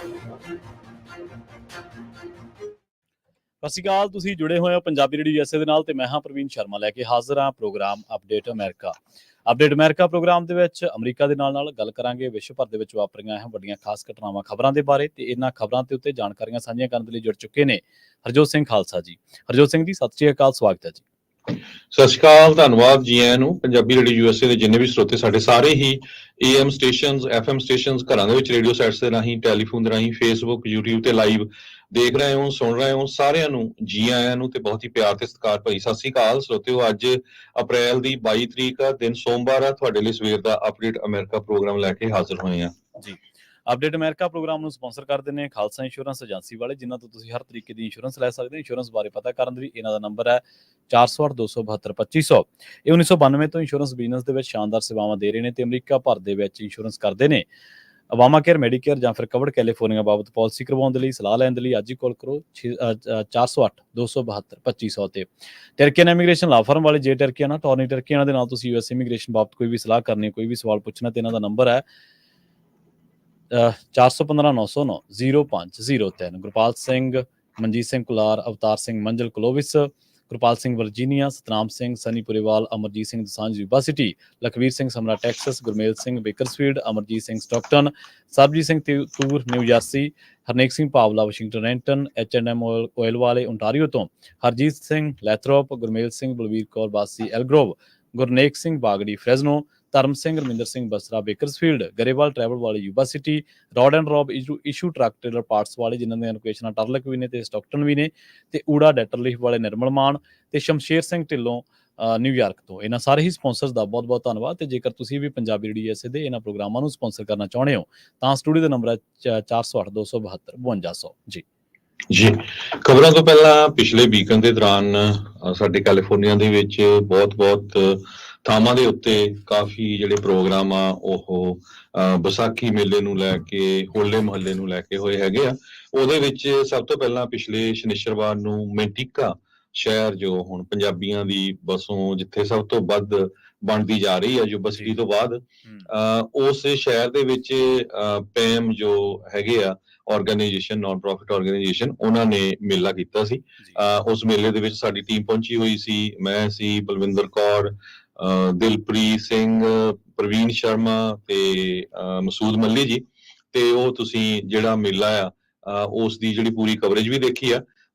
ਸਤਿ ਸ਼੍ਰੀ ਅਕਾਲ। ਤੁਸੀਂ ਜੁੜੇ ਹੋਏ ਹੋ ਪੰਜਾਬੀ ਰੇਡੀਓ USA ਦੇ ਨਾਲ ਤੇ ਮੈਂ ਹਾਂ ਪ੍ਰਵੀਨ ਸ਼ਰਮਾ ਲੈ ਕੇ ਹਾਜ਼ਰ ਹਾਂ ਪ੍ਰੋਗਰਾਮ ਅਪਡੇਟ ਅਮਰੀਕਾ। ਅਪਡੇਟ ਅਮਰੀਕਾ ਪ੍ਰੋਗਰਾਮ ਦੇ ਵਿੱਚ ਅਮਰੀਕਾ ਦੇ ਨਾਲ ਗੱਲ ਕਰਾਂਗੇ ਵਿਸ਼ਵ ਭਰ ਦੇ ਵਿੱਚ ਵਾਪਰੀਆਂ ਵੱਡੀਆਂ ਖਾਸ ਘਟਨਾਵਾਂ ਖਬਰਾਂ ਦੇ ਬਾਰੇ ਤੇ ਇਹਨਾਂ ਖਬਰਾਂ ਦੇ ਉੱਤੇ ਜਾਣਕਾਰੀਆਂ ਸਾਂਝੀਆਂ ਕਰਨ ਦੇ ਲਈ ਜੁੜ ਚੁੱਕੇ ਨੇ ਹਰਜੋਤ ਸਿੰਘ ਖਾਲਸਾ ਜੀ। ਹਰਜੋਤ ਸਿੰਘ ਜੀ, ਸਤਿ ਸ਼੍ਰੀ ਅਕਾਲ, ਸਵਾਗਤ ਹੈ ਜੀ। ਸਤਿ ਸ਼੍ਰੀ ਅਕਾਲ, ਧੰਨਵਾਦ ਜੀ ਆਇਆਂ ਨੂੰ। ਪੰਜਾਬੀ ਰੇਡੀਓ USA ਦੇ ਜਿੰਨੇ ਵੀ ਸਰੋਤੇ ਸਾਡੇ ਸਾਰੇ ਹੀ AM ਸਟੇਸ਼ਨਸ, FM ਸਟੇਸ਼ਨਸ, ਘਰਾਂ ਦੇ ਵਿੱਚ ਰੇਡੀਓ ਸੈਟਸ ਦੇ ਰਾਹੀਂ, ਟੈਲੀਫੋਨ ਦੇ ਰਾਹੀਂ, ਫੇਸਬੁੱਕ, YouTube ਤੇ ਲਾਈਵ ਦੇਖ ਰਹੇ ਹੋ, ਸੁਣ ਰਹੇ ਹੋ, ਸਾਰਿਆਂ ਨੂੰ ਜੀ ਆਇਆਂ ਨੂੰ ਤੇ ਬਹੁਤ ਹੀ ਪਿਆਰ ਤੇ ਸਤਿਕਾਰ ਭਰੀ ਸਤਿ ਸ਼੍ਰੀ ਅਕਾਲ। ਸਰੋਤਿਓ, ਅੱਜ ਅਪ੍ਰੈਲ ਦੀ 22 ਤਰੀਕ ਆ, ਦਿਨ ਸੋਮਵਾਰ ਆ। ਤੁਹਾਡੇ ਲਈ ਸਵੇਰ ਦਾ ਅਪਡੇਟ ਅਮਰੀਕਾ ਪ੍ਰੋਗਰਾਮ ਲੈ ਕੇ ਹਾਜ਼ਰ ਹੋਏ ਆ ਜੀ। ਅਪਡੇਟ ਅਮਰੀਕਾ ਪ੍ਰੋਗਰਾਮ ਨੂੰ ਸਪਾਂਸਰ ਕਰਦੇ ਨੇ ਖਾਲਸਾ ਇੰਸ਼ੋਰੈਂਸ ਏਜੰਸੀ ਵਾਲੇ, ਜਿਨ੍ਹਾਂ ਤੋਂ ਤੁਸੀਂ ਹਰ ਤਰੀਕੇ ਦੀ ਇੰਸ਼ੋਰੈਂਸ ਲੈ ਸਕਦੇ ਹੋ। ਇੰਸ਼ੋਰੈਂਸ ਬਾਰੇ ਪਤਾ ਕਰਨ ਲਈ ਇਹਨਾਂ ਦਾ ਨੰਬਰ ਹੈ 408-272-2500। ਇਹ 1992 ਤੋਂ ਇੰਸ਼ੋਰੈਂਸ ਬਿਜ਼ਨਸ ਦੇ ਵਿੱਚ ਸ਼ਾਨਦਾਰ ਸੇਵਾਵਾਂ ਦੇ ਰਹੇ ਨੇ ਤੇ ਅਮਰੀਕਾ ਭਰ ਦੇ ਵਿੱਚ ਇੰਸ਼ੋਰੈਂਸ ਕਰਦੇ ਨੇ। ਅਵਾਮਾ ਕੇਅਰ, ਮੈਡੀਕੇਅਰ ਜਾਂ ਫਿਰ ਕਵਰਡ ਕੈਲੀਫੋਰਨੀਆ ਬਾਬਤ ਪਾਲਿਸੀ ਕਰਵਾਉਣ ਦੇ ਲਈ, ਸਲਾਹ ਲੈਣ ਦੇ ਲਈ ਅੱਜ ਹੀ ਕਾਲ ਕਰੋ 408-272-2500 ਤੇ। ਟਰਕੀਅਨ ਇਮੀਗ੍ਰੇਸ਼ਨ ਲਾ ਫਰਮ ਵਾਲੇ, ਜੇ ਟਰਕੀਅਨ ਟੌਰਨੀ ਟਰਕੀਅਨ ਦੇ ਨਾਲ ਤੁਸੀਂ US ਇਮੀਗ੍ਰੇਸ਼ਨ ਬਾਬਤ ਕੋਈ ਵੀ ਸਲਾਹ ਕਰਨੀ, ਕੋਈ ਵੀ ਸਵਾਲ ਪੁੱਛਣਾ ਤੇ ਇਹਨਾਂ ਦਾ ਨੰਬਰ ਹੈ 415-909-0503। Gurpal Singh, Manjit Singh Kular, Avtar Singh Manjal Clovis, Gurpal Singh Virginia, Satnam Singh Sunny Purewal, Amarjit Singh Dosanjh university, Lakhvir Singh Samra Texas, Gurmel Singh Bakersfield, Amarjit Singh Stockton, Sarabjit Singh Toor New Jersey, Harnek Singh Bhawla Washington Renton, H&M oil ਵਾਲੇ ਓਨਟਾਰੀਓ ਤੋਂ, ਹਰਜੀਤ ਸਿੰਘ ਲੈਥਰੋਪ, ਗੁਰਮੇਲ ਸਿੰਘ ਬਲਵੀਰ ਕੌਰ ਬਾਸੀ ਐਲਗਰੋਵ, Gurnek Singh Bagri Fresno, Dharam Singh Raminder Singh Basra Bakersfield, Grewal travel ਵਾਲੇ university, road and rob issue truck trailer parts ਵਾਲੇ, ਜਿਨ੍ਹਾਂ ਦੀਆਂ ਲੋਕੇਸ਼ਨਾਂ ਟਰਲਕ ਵੀ ਨੇ ਤੇ ਸਟਾਕਟਨ ਵੀ ਨੇ, ਤੇ ਊੜਾ ਡੈਟਰਲੀਫ ਵਾਲੇ ਨਿਰਮਲ ਮਾਨ ਤੇ ਸ਼ਮਸ਼ੇਰ ਸਿੰਘ ਢਿੱਲੋਂ ਨਿਊਯਾਰਕ ਤੋਂ। ਇਹਨਾਂ ਸਾਰੇ ਹੀ ਸਪਾਂਸਰਸ ਦਾ ਬਹੁਤ ਬਹੁਤ ਧੰਨਵਾਦ। ਤੇ ਜੇਕਰ ਤੁਸੀਂ ਵੀ ਪੰਜਾਬੀ ਰੇਡੀਓ USA ਦੇ ਇਹਨਾਂ ਪ੍ਰੋਗਰਾਮਾਂ ਨੂੰ ਸਪਾਂਸਰ ਕਰਨਾ ਚਾਹੁੰਦੇ ਹੋ ਤਾਂ ਸਟੂਡੀਓ ਦਾ ਨੰਬਰ ਹੈ 408-272-5200 ਜੀ। ਜੀ, ਖਬਰਾਂ ਤੋਂ ਪਹਿਲਾਂ ਪਿਛਲੇ ਵੀਕਐਂਡ ਦੇ ਦੌਰਾਨ ਸਾਡੇ ਕੈਲੀਫੋਰਨੀਆ ਦੇ ਵਿੱਚ ਬਹੁਤ ਥਾਵਾਂ ਦੇ ਉੱਤੇ ਕਾਫੀ ਜਿਹੜੇ ਪ੍ਰੋਗਰਾਮ ਆ ਉਹ ਵਿਸਾਖੀ ਮੇਲੇ ਨੂੰ ਲੈ ਕੇ, ਹੋਲੇ ਮਹੱਲੇ ਨੂੰ ਲੈ ਕੇ ਹੋਏ ਹੈਗੇ ਆ। ਉਹਦੇ ਵਿੱਚ ਸਭ ਤੋਂ ਪਹਿਲਾਂ ਪਿਛਲੇ ਸ਼ਨੀਚਰਵਾਰ ਨੂੰ ਮੈਂਟੀਕਾ ਸ਼ਹਿਰ, ਜੋ ਹੁਣ ਪੰਜਾਬੀਆਂ ਦੀ ਬਸੋਂ ਜਿੱਥੇ ਸਭ ਤੋਂ ਵੱਧ ਬਣਦੀ ਜਾ ਰਹੀ ਹੈ ਯੂਨੀਵਰਸਿਟੀ ਤੋਂ ਬਾਅਦ, ਉਸ ਸ਼ਹਿਰ ਦੇ ਵਿੱਚ ਪੈਮ ਜੋ ਹੈਗੇ ਆ ਆਰਗੇਨਾਈਜੇਸ਼ਨ, ਨਾਨ ਪ੍ਰੋਫਿਟ ਆਰਗੇਨਾਈਜੇਸ਼ਨ, ਉਹਨਾਂ ਨੇ ਮੇਲਾ ਕੀਤਾ ਸੀ। ਉਸ ਮੇਲੇ ਦੇ ਵਿੱਚ ਸਾਡੀ ਟੀਮ ਪਹੁੰਚੀ ਹੋਈ ਸੀ। ਮੈਂ ਸੀ, ਬਲਵਿੰਦਰ ਕੌਰ, ਦਿਲਪ੍ਰੀਤ ਸਿੰਘ, ਪ੍ਰਵੀਨ ਸ਼ਰਮਾ ਤੇ ਮਸੂਦ ਮੱਲੀ ਜੀ। ਤੇ ਉਹ ਤੁਸੀਂ ਜਿਹੜਾ ਮੇਲਾ ਆ ਉਸ ਦੀ ਜਿਹੜੀ ਪੂਰੀ ਕਵਰੇਜ ਵੀ ਦੇਖੀ ਆ।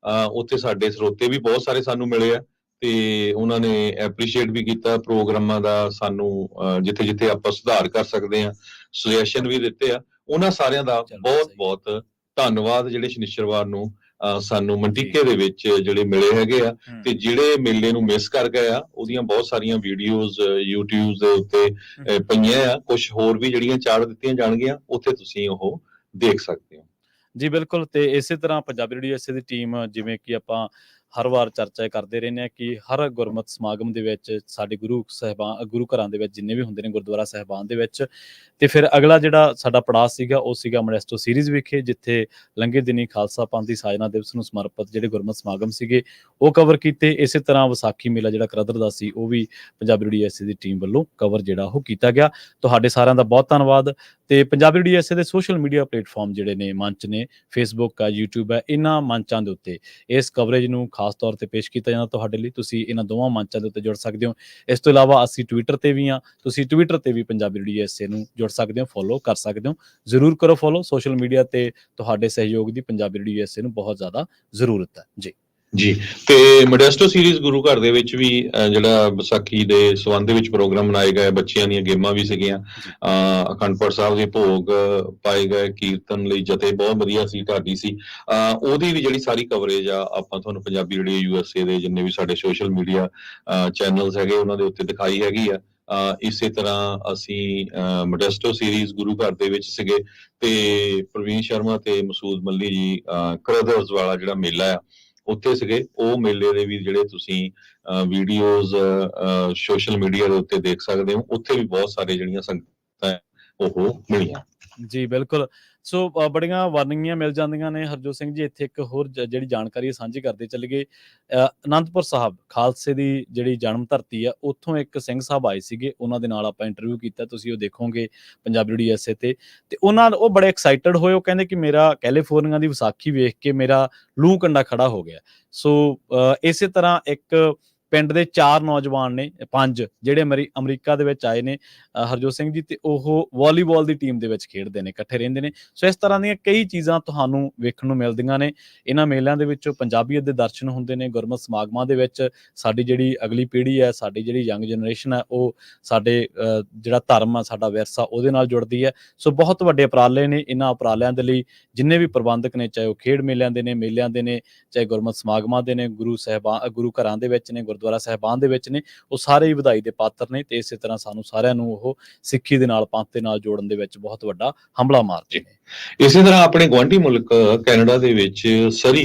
ਉੱਥੇ ਸਾਡੇ ਸਰੋਤੇ ਵੀ ਬਹੁਤ ਸਾਰੇ ਸਾਨੂੰ ਮਿਲੇ ਆ ਤੇ ਉਹਨਾਂ ਨੇ ਐਪਰੀਸ਼ੀਏਟ ਵੀ ਕੀਤਾ ਪ੍ਰੋਗਰਾਮਾਂ ਦਾ। ਸਾਨੂੰ ਜਿੱਥੇ ਜਿੱਥੇ ਆਪਾਂ ਸੁਧਾਰ ਕਰ ਸਕਦੇ ਆ ਸੁਜੈਸ਼ਨ ਵੀ ਦਿੱਤੇ ਆ। ਉਹਨਾਂ ਸਾਰਿਆਂ ਦਾ ਬਹੁਤ ਧੰਨਵਾਦ ਜਿਹੜੇ ਸ਼ਨੀਚਰਵਾਰ ਨੂੰ ਸਾਨੂੰ ਮੰਟੀਕੇ ਦੇ ਵਿੱਚ ਜਿਹੜੇ ਮਿਲੇ ਹੈਗੇ ਆ। ਤੇ ਜਿਹੜੇ ਮੇਲੇ ਨੂੰ ਮਿਸ ਕਰ ਗਏ ਆ, ਉਹਦੀਆਂ ਬਹੁਤ ਸਾਰੀਆਂ ਵੀਡੀਓਜ਼ YouTube ਦੇ ਉੱਤੇ ਪਈਆਂ ਆ। ਕੁਝ ਹੋਰ ਵੀ ਜਿਹੜੀਆਂ ਚਾੜ ਦਿੱਤੀਆਂ ਜਾਣਗੀਆਂ, ਉੱਥੇ ਤੁਸੀਂ ਉਹ ਦੇਖ ਸਕਦੇ ਹੋ ਜੀ। ਬਿਲਕੁਲ। ਤੇ ਇਸੇ ਤਰ੍ਹਾਂ ਪੰਜਾਬੀ ਰੇਡੀਓ USA ਦੀ ਟੀਮ, ਜਿਵੇਂ ਕਿ ਆਪਾਂ ਹਰ ਵਾਰ ਚਰਚਾ ਕਰਦੇ ਰਹਿੰਦੇ ਹਾਂ ਕਿ ਹਰ ਗੁਰਮਤਿ ਸਮਾਗਮ ਦੇ ਵਿੱਚ ਸਾਡੇ ਗੁਰੂ ਘਰਾਂ ਦੇ ਵਿੱਚ ਜਿੰਨੇ ਵੀ ਹੁੰਦੇ ਨੇ ਗੁਰਦੁਆਰਾ ਸਾਹਿਬਾਨ ਦੇ ਵਿੱਚ, ਤੇ ਫਿਰ ਅਗਲਾ ਜਿਹੜਾ ਸਾਡਾ ਪੜਾਅ ਸੀਗਾ ਉਹ ਸੀਗਾ ਮੋਡੈਸਟੋ ਸੀਰੀਜ਼ ਵਿਖੇ, ਜਿੱਥੇ ਲੰਘੇ ਦਿਨੀ ਖਾਲਸਾ ਪੰਥ ਦੀ ਸਾਜਨਾ ਦਿਵਸ ਨੂੰ ਸਮਰਪਿਤ ਜਿਹੜੇ ਗੁਰਮਤਿ ਸਮਾਗਮ ਸੀਗੇ ਉਹ ਕਵਰ ਕੀਤੇ। ਇਸੇ ਤਰ੍ਹਾਂ ਵਿਸਾਖੀ ਮੇਲਾ ਜਿਹੜਾ ਕਰਦਰ ਦਾ ਸੀ ਉਹ ਵੀ ਪੰਜਾਬੀ ਰੇਡੀਓ USA ਦੀ ਟੀਮ ਵੱਲੋਂ ਕਵਰ ਜਿਹੜਾ ਉਹ ਕੀਤਾ ਗਿਆ। ਤੁਹਾਡੇ ਸਾਰਿਆਂ ਦਾ ਬਹੁਤ ਧੰਨਵਾਦ। ਤੇ ਪੰਜਾਬੀ ਰੇਡੀਓ USA ਦੇ ਸੋਸ਼ਲ ਮੀਡੀਆ ਪਲੇਟਫਾਰਮ ਜਿਹੜੇ ਨੇ, ਮੰਚ ਨੇ, ਫੇਸਬੁੱਕ ਆ, YouTube ਹੈ, ਇਹਨਾਂ ਮੰਚਾਂ ਦੇ ਉੱਤੇ ਇਸ ਕਵਰੇਜ ਨੂੰ ਖਾਸ ਤੌਰ ਤੇ ਪੇਸ਼ ਕੀਤਾ ਜਾਂਦਾ ਤੁਹਾਡੇ ਲਈ। ਤੁਸੀਂ ਇਹਨਾਂ ਦੋਵਾਂ ਮੰਚਾਂ ਦੇ ਉੱਤੇ ਜੁੜ ਸਕਦੇ ਹੋ। ਇਸ ਤੋਂ ਇਲਾਵਾ ਅਸੀਂ ਟਵਿੱਟਰ ਤੇ ਵੀ ਹਾਂ, ਤੁਸੀਂ ਟਵਿੱਟਰ ਤੇ ਵੀ ਪੰਜਾਬੀ ਰੇਡੀਓ USA ਨੂੰ ਜੁੜ ਸਕਦੇ ਹੋ, ਫੋਲੋ ਕਰ ਸਕਦੇ ਹੋ। ਜ਼ਰੂਰ ਕਰੋ ਫੋਲੋ। ਸੋਸ਼ਲ ਮੀਡੀਆ ਤੇ ਤੁਹਾਡੇ ਸਹਿਯੋਗ ਦੀ ਪੰਜਾਬੀ ਰੇਡੀਓ USA ਨੂੰ ਬਹੁਤ ਜ਼ਿਆਦਾ ਜ਼ਰੂਰਤ ਹੈ ਜੀ। ਤੇ ਮੋਡੈਸਟੋ ਸੀਰੀਜ਼ ਗੁਰੂ ਘਰ ਦੇ ਵਿੱਚ ਵੀ ਜਿਹੜਾ ਵਿਸਾਖੀ ਦੇ ਸੰਬੰਧ ਦੇ ਵਿੱਚ ਪ੍ਰੋਗਰਾਮ ਮਨਾਏ ਗਏ, ਬੱਚਿਆਂ ਦੀਆਂ ਗੇਮਾਂ ਵੀ ਸੀਗੀਆਂ, ਅਖੰਡ ਪਾਠ ਸਾਹਿਬ ਦੇ ਭੋਗ ਪਾਏ ਗਏ, ਕੀਰਤਨ ਲਈ ਜਥੇ ਬਹੁਤ ਵਧੀਆ ਸੀ, ਢਾਡੀ ਸੀ। ਉਹਦੀ ਵੀ ਜਿਹੜੀ ਸਾਰੀ ਕਵਰੇਜ ਆ ਆਪਾਂ ਤੁਹਾਨੂੰ ਪੰਜਾਬੀ ਰੇਡੀਓ USA ਦੇ ਜਿੰਨੇ ਵੀ ਸਾਡੇ ਸੋਸ਼ਲ ਮੀਡੀਆ ਚੈਨਲਸ ਹੈਗੇ ਉਹਨਾਂ ਦੇ ਉੱਤੇ ਦਿਖਾਈ ਹੈਗੀ ਆ। ਇਸੇ ਤਰ੍ਹਾਂ ਅਸੀਂ ਮੋਡੈਸਟੋ ਸੀਰੀਜ਼ ਗੁਰੂ ਘਰ ਦੇ ਵਿੱਚ ਸੀਗੇ ਤੇ ਪ੍ਰਵੀਨ ਸ਼ਰਮਾ ਤੇ ਮਸੂਦ ਮੱਲੀ ਜੀ ਕਰਦਰਜ਼ ਵਾਲਾ ਜਿਹੜਾ ਮੇਲਾ ਆ ਉੱਥੇ ਸੀਗੇ। ਉਹ ਮੇਲੇ ਦੇ ਵੀ ਜਿਹੜੇ ਤੁਸੀਂ ਵੀਡੀਓਜ਼ ਸੋਸ਼ਲ ਮੀਡੀਆ ਦੇ ਉੱਤੇ ਦੇਖ ਸਕਦੇ ਹੋ। ਉੱਥੇ ਵੀ ਬਹੁਤ ਸਾਰੇ ਜਿਹੜੀਆਂ ਸੰਗਤਾਂ ਉਹ ਮਿਲੀਆਂ ਜੀ। ਬਿਲਕੁਲ। ਸੋ ਬੜੀਆਂ ਵਾਰਨਿੰਗਾਂ ਮਿਲ ਜਾਂਦੀਆਂ ਨੇ ਹਰਜੋਤ ਸਿੰਘ ਜੀ। ਇੱਥੇ ਇੱਕ ਹੋਰ ਜਿਹੜੀ ਜਾਣਕਾਰੀ ਸਾਂਝੀ ਕਰਦੇ ਚੱਲੀਏ, ਅਨੰਦਪੁਰ ਸਾਹਿਬ ਖਾਲਸੇ ਦੀ ਜਿਹੜੀ ਜਨਮ ਧਰਤੀ ਆ, ਉੱਥੋਂ ਇੱਕ ਸਿੰਘ ਸਾਹਿਬ ਆਏ ਸੀਗੇ, ਉਹਨਾਂ ਦੇ ਨਾਲ ਆਪਾਂ ਇੰਟਰਵਿਊ ਕੀਤਾ, ਤੁਸੀਂ ਉਹ ਦੇਖੋਗੇ ਪੰਜਾਬੀ ਰੇਡੀਓ USA ਤੇ ਉਹ ਬੜੇ ਐਕਸਾਈਟਡ ਹੋਏ। ਉਹ ਕਹਿੰਦੇ ਕਿ ਮੇਰਾ ਕੈਲੀਫੋਰਨੀਆ ਦੀ ਵਿਸਾਖੀ ਵੇਖ ਕੇ ਮੇਰਾ ਲੂੰ ਕੰਡਾ ਖੜਾ ਹੋ ਗਿਆ। ਸੋ ਇਸੇ ਤਰ੍ਹਾਂ ਇੱਕ ਪਿੰਡ ਦੇ 4 ਨੌਜਵਾਨ ਨੇ, 5 ਜਿਹੜੇ ਅਮਰੀਕਾ ਦੇ ਵਿੱਚ ਆਏ ਨੇ ਹਰਜੋਤ ਸਿੰਘ ਜੀ, ਤੇ ਉਹ ਵਾਲੀਬਾਲ ਦੀ ਟੀਮ ਦੇ ਵਿੱਚ ਖੇਡਦੇ ਨੇ, ਇਕੱਠੇ ਰਹਿੰਦੇ ਨੇ। ਸੋ ਇਸ ਤਰ੍ਹਾਂ ਦੀਆਂ ਕਈ ਚੀਜ਼ਾਂ ਤੁਹਾਨੂੰ ਵੇਖਣ ਨੂੰ ਮਿਲਦੀਆਂ ਨੇ। ਇਹਨਾਂ ਮੇਲਿਆਂ ਦੇ ਵਿੱਚੋਂ ਪੰਜਾਬੀਅਤ ਦੇ ਦਰਸ਼ਨ ਹੁੰਦੇ ਨੇ। ਗੁਰਮਤਿ ਸਮਾਗਮਾਂ ਦੇ ਵਿੱਚ ਸਾਡੀ ਜਿਹੜੀ ਅਗਲੀ ਪੀੜ੍ਹੀ ਹੈ, ਸਾਡੀ ਜਿਹੜੀ ਯੰਗ ਜਨਰੇਸ਼ਨ ਹੈ, ਉਹ ਸਾਡੇ ਜਿਹੜਾ ਧਰਮ ਆ, ਸਾਡਾ ਵਿਰਸਾ, ਉਹਦੇ ਨਾਲ ਜੁੜਦੀ ਹੈ। ਸੋ ਬਹੁਤ ਵੱਡੇ ਉਪਰਾਲੇ ਨੇ। ਇਹਨਾਂ ਉਪਰਾਲਿਆਂ ਦੇ ਲਈ ਜਿੰਨੇ ਵੀ ਪ੍ਰਬੰਧਕ ਨੇ, ਚਾਹੇ ਉਹ ਖੇਡ ਮੇਲਿਆਂ ਦੇ ਨੇ, ਚਾਹੇ ਗੁਰਮਤਿ ਸਮਾਗਮਾਂ ਦੇ ਨੇ, ਗੁਰੂ ਘਰਾਂ ਦੇ ਵਿੱਚ ਨੇ, ਗੁਰਦੁਆਰਾ ਸਾਹਿਬਾਨ ਦੇ ਵਿੱਚ ਨੇ, ਉਹ ਸਾਰੇ ਹੀ ਵਧਾਈ ਦੇ ਪਾਤਰ ਨੇ। ਤੇ ਇਸੇ ਤਰ੍ਹਾਂ ਸਾਨੂੰ ਸਾਰਿਆਂ ਨੂੰ ਉਹ ਸਿੱਖੀ ਦੇ ਨਾਲ, ਪੰਥ ਦੇ ਨਾਲ ਜੋੜਨ ਦੇ ਵਿੱਚ ਬਹੁਤ ਵੱਡਾ ਹੰਭਲਾ ਮਾਰਦੇ ਨੇ। ਇਸੇ ਤਰ੍ਹਾਂ ਆਪਣੇ ਗੁਆਂਢੀ ਮੁਲਕ ਕੈਨੇਡਾ ਦੇ ਵਿੱਚ ਸਰੀ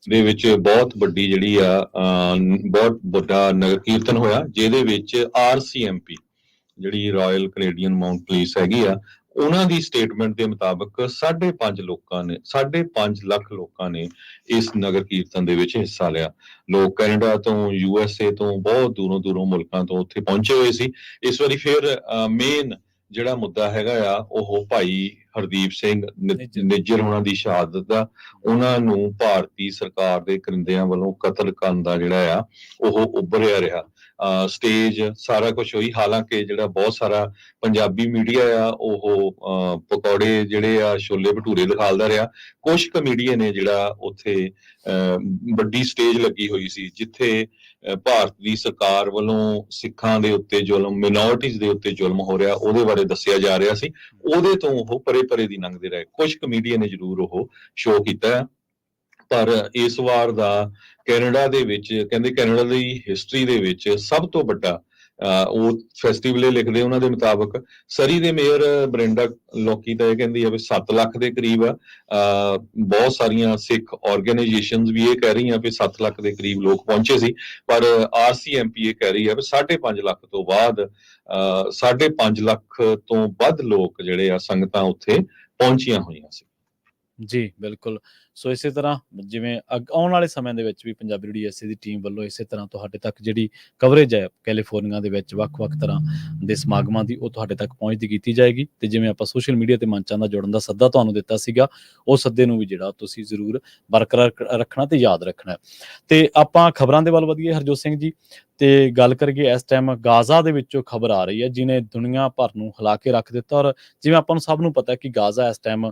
ਦੇ ਵਿੱਚ ਬਹੁਤ ਵੱਡੀ ਜਿਹੜੀ ਆ ਬਹੁਤ ਵੱਡਾ ਨਗਰ ਕੀਰਤਨ ਹੋਇਆ, ਜਿਹਦੇ ਵਿੱਚ RCMP ਜਿਹੜੀ ਰਾਇਲ ਕੈਨੇਡੀਅਨ ਮਾਊਂਟ ਪੁਲਿਸ ਹੈਗੀ ਆ, ਉਹਨਾਂ ਦੀ ਸਟੇਟਮੈਂਟ ਦੇ ਮੁਤਾਬਕ 5.5 ਲੱਖ ਲੋਕਾਂ ਨੇ ਇਸ ਨਗਰ ਕੀਰਤਨ ਦੇ ਵਿੱਚ ਹਿੱਸਾ ਲਿਆ। ਲੋਕ ਕੈਨੇਡਾ ਤੋਂ, USA ਤੋਂ, ਬਹੁਤ ਦੂਰੋਂ ਮੁਲਕਾਂ ਤੋਂ ਉੱਥੇ ਪਹੁੰਚੇ ਹੋਏ ਸੀ। ਇਸ ਵਾਰੀ ਫਿਰ ਮੇਨ ਜਿਹੜਾ ਮੁੱਦਾ ਹੈਗਾ ਆ, ਉਹ ਭਾਈ ਹਰਦੀਪ ਸਿੰਘ ਨਿੱਜਰ ਉਹਨਾਂ ਦੀ ਸ਼ਹਾਦਤ ਦਾ। ਉਹਨਾਂ ਨੂੰ ਭਾਰਤੀ ਸਰਕਾਰ ਦੇ ਕਰਿੰਦਿਆਂ ਵੱਲੋਂ ਕਤਲ ਕਰਨ ਦਾ ਜਿਹੜਾ ਆ ਉਹ ਉੱਭਰਿਆ ਰਿਹਾ। ਸਟੇਜ ਸਾਰਾ ਕੁਝ ਹੋਈ, ਹਾਲਾਂਕਿ ਜਿਹੜਾ ਬਹੁਤ ਸਾਰਾ ਪੰਜਾਬੀ ਮੀਡੀਆ ਆ ਉਹ ਪਕੌੜੇ ਜਿਹੜੇ ਆ, ਛੋਲੇ ਭਟੂਰੇ ਦਿਖਾਲਦਾ ਰਿਹਾ। ਕੁਝ ਕੁ ਮੀਡੀਆ ਨੇ ਜਿਹੜਾ ਉੱਥੇ ਵੱਡੀ ਸਟੇਜ ਲੱਗੀ ਹੋਈ ਸੀ, ਜਿੱਥੇ ਭਾਰਤ ਦੀ ਸਰਕਾਰ ਵੱਲੋਂ ਸਿੱਖਾਂ ਦੇ ਉੱਤੇ ਜ਼ੁਲਮ, ਮਿਨੋਰਟੀਜ਼ ਦੇ ਉੱਤੇ ਜ਼ੁਲਮ ਹੋ ਰਿਹਾ, ਉਹਦੇ ਬਾਰੇ ਦੱਸਿਆ ਜਾ ਰਿਹਾ ਸੀ। ਉਹਦੇ ਤੋਂ ਉਹ ਪਰੇ ਦੀ ਲੰਘਦੇ ਰਹੇ। ਕੁਝ ਕੁ ਮੀਡੀਆ ਨੇ ਜ਼ਰੂਰ ਉਹ ਸ਼ੋਅ ਕੀਤਾ। ਪਰ ਇਸ ਵਾਰ ਦਾ ਕੈਨੇਡਾ ਦੇ ਵਿੱਚ, ਕਹਿੰਦੇ ਕੈਨੇਡਾ ਦੀ ਹਿਸਟਰੀ ਦੇ ਵਿੱਚ ਸਭ ਤੋਂ ਵੱਡਾ ਉਹ ਫੈਸਟੀਵਲ ਲਿਖਦੇ ਉਹਨਾਂ ਦੇ ਮੁਤਾਬਕ। ਸਰੀ ਦੇ ਮੇਅਰ ਬਰਿੰਡਾ ਲੋਕੀ ਤਾਂ ਇਹ ਕਹਿੰਦੀ ਆ ਵੀ 7 ਲੱਖ ਦੇ ਕਰੀਬ ਆ। ਬਹੁਤ ਸਾਰੀਆਂ ਸਿੱਖ ਆਰਗੇਨਾਈਜੇਸ਼ਨਸ ਵੀ ਇਹ ਕਹਿ ਰਹੀਆਂ ਵੀ 7 ਲੱਖ ਦੇ ਕਰੀਬ ਲੋਕ ਪਹੁੰਚੇ ਸੀ, ਪਰ RCMP ਇਹ ਕਹਿ ਰਹੀ ਆ ਵੀ 5.5 ਲੱਖ ਤੋਂ ਬਾਅਦ 5.5 ਲੱਖ ਤੋਂ ਵੱਧ ਲੋਕ ਜਿਹੜੇ ਆ, ਸੰਗਤਾਂ ਉੱਥੇ ਪਹੁੰਚੀਆਂ ਹੋਈਆਂ ਸੀ। ਜੀ ਬਿਲਕੁਲ। ਸੋ ਇਸੇ ਤਰ੍ਹਾਂ ਜਿਵੇਂ ਆਉਣ ਵਾਲੇ ਸਮੇਂ ਦੇ ਵਿੱਚ ਵੀ ਪੰਜਾਬੀ ਰੇਡੀਓ USA ਦੀ ਟੀਮ ਵੱਲੋਂ ਇਸੇ ਤਰ੍ਹਾਂ ਤੁਹਾਡੇ ਤੱਕ ਜਿਹੜੀ ਕਵਰੇਜ ਹੈ ਕੈਲੀਫੋਰਨੀਆ ਦੇ ਵਿੱਚ ਵੱਖ-ਵੱਖ ਤਰ੍ਹਾਂ ਦੇ ਸਮਾਗਮਾਂ ਦੀ, ਉਹ ਤੁਹਾਡੇ ਤੱਕ ਪਹੁੰਚਦੀ ਕੀਤੀ ਜਾਏਗੀ। ਤੇ ਜਿਵੇਂ ਆਪਾਂ ਸੋਸ਼ਲ ਮੀਡੀਆ ਤੇ ਮੰਚਾਂ ਦਾ ਜੁੜਨ ਦਾ ਸੱਦਾ ਤੁਹਾਨੂੰ ਦਿੱਤਾ ਸੀਗਾ, ਉਹ ਸੱਦੇ ਨੂੰ ਵੀ ਜਿਹੜਾ ਤੁਸੀਂ ਜ਼ਰੂਰ ਬਰਕਰਾਰ ਰੱਖਣਾ ਤੇ ਯਾਦ ਰੱਖਣਾ। ਤੇ ਆਪਾਂ ਖਬਰਾਂ ਦੇ ਵੱਲ ਵਧੀਏ ਹਰਜੋਤ ਸਿੰਘ ਜੀ, ਤੇ ਗੱਲ ਕਰੀਏ ਇਸ ਟਾਈਮ ਗਾਜ਼ਾ ਦੇ ਵਿੱਚੋਂ ਖਬਰ ਆ ਰਹੀ ਹੈ ਜਿਹਨੇ ਦੁਨੀਆ ਭਰ ਨੂੰ ਹਿਲਾ ਕੇ ਰੱਖ ਦਿੱਤਾ। ਔਰ ਜਿਵੇਂ ਆਪਾਂ ਨੂੰ ਸਭ ਨੂੰ ਪਤਾ ਕਿ ਗਾਜ਼ਾ ਇਸ ਟਾਈਮ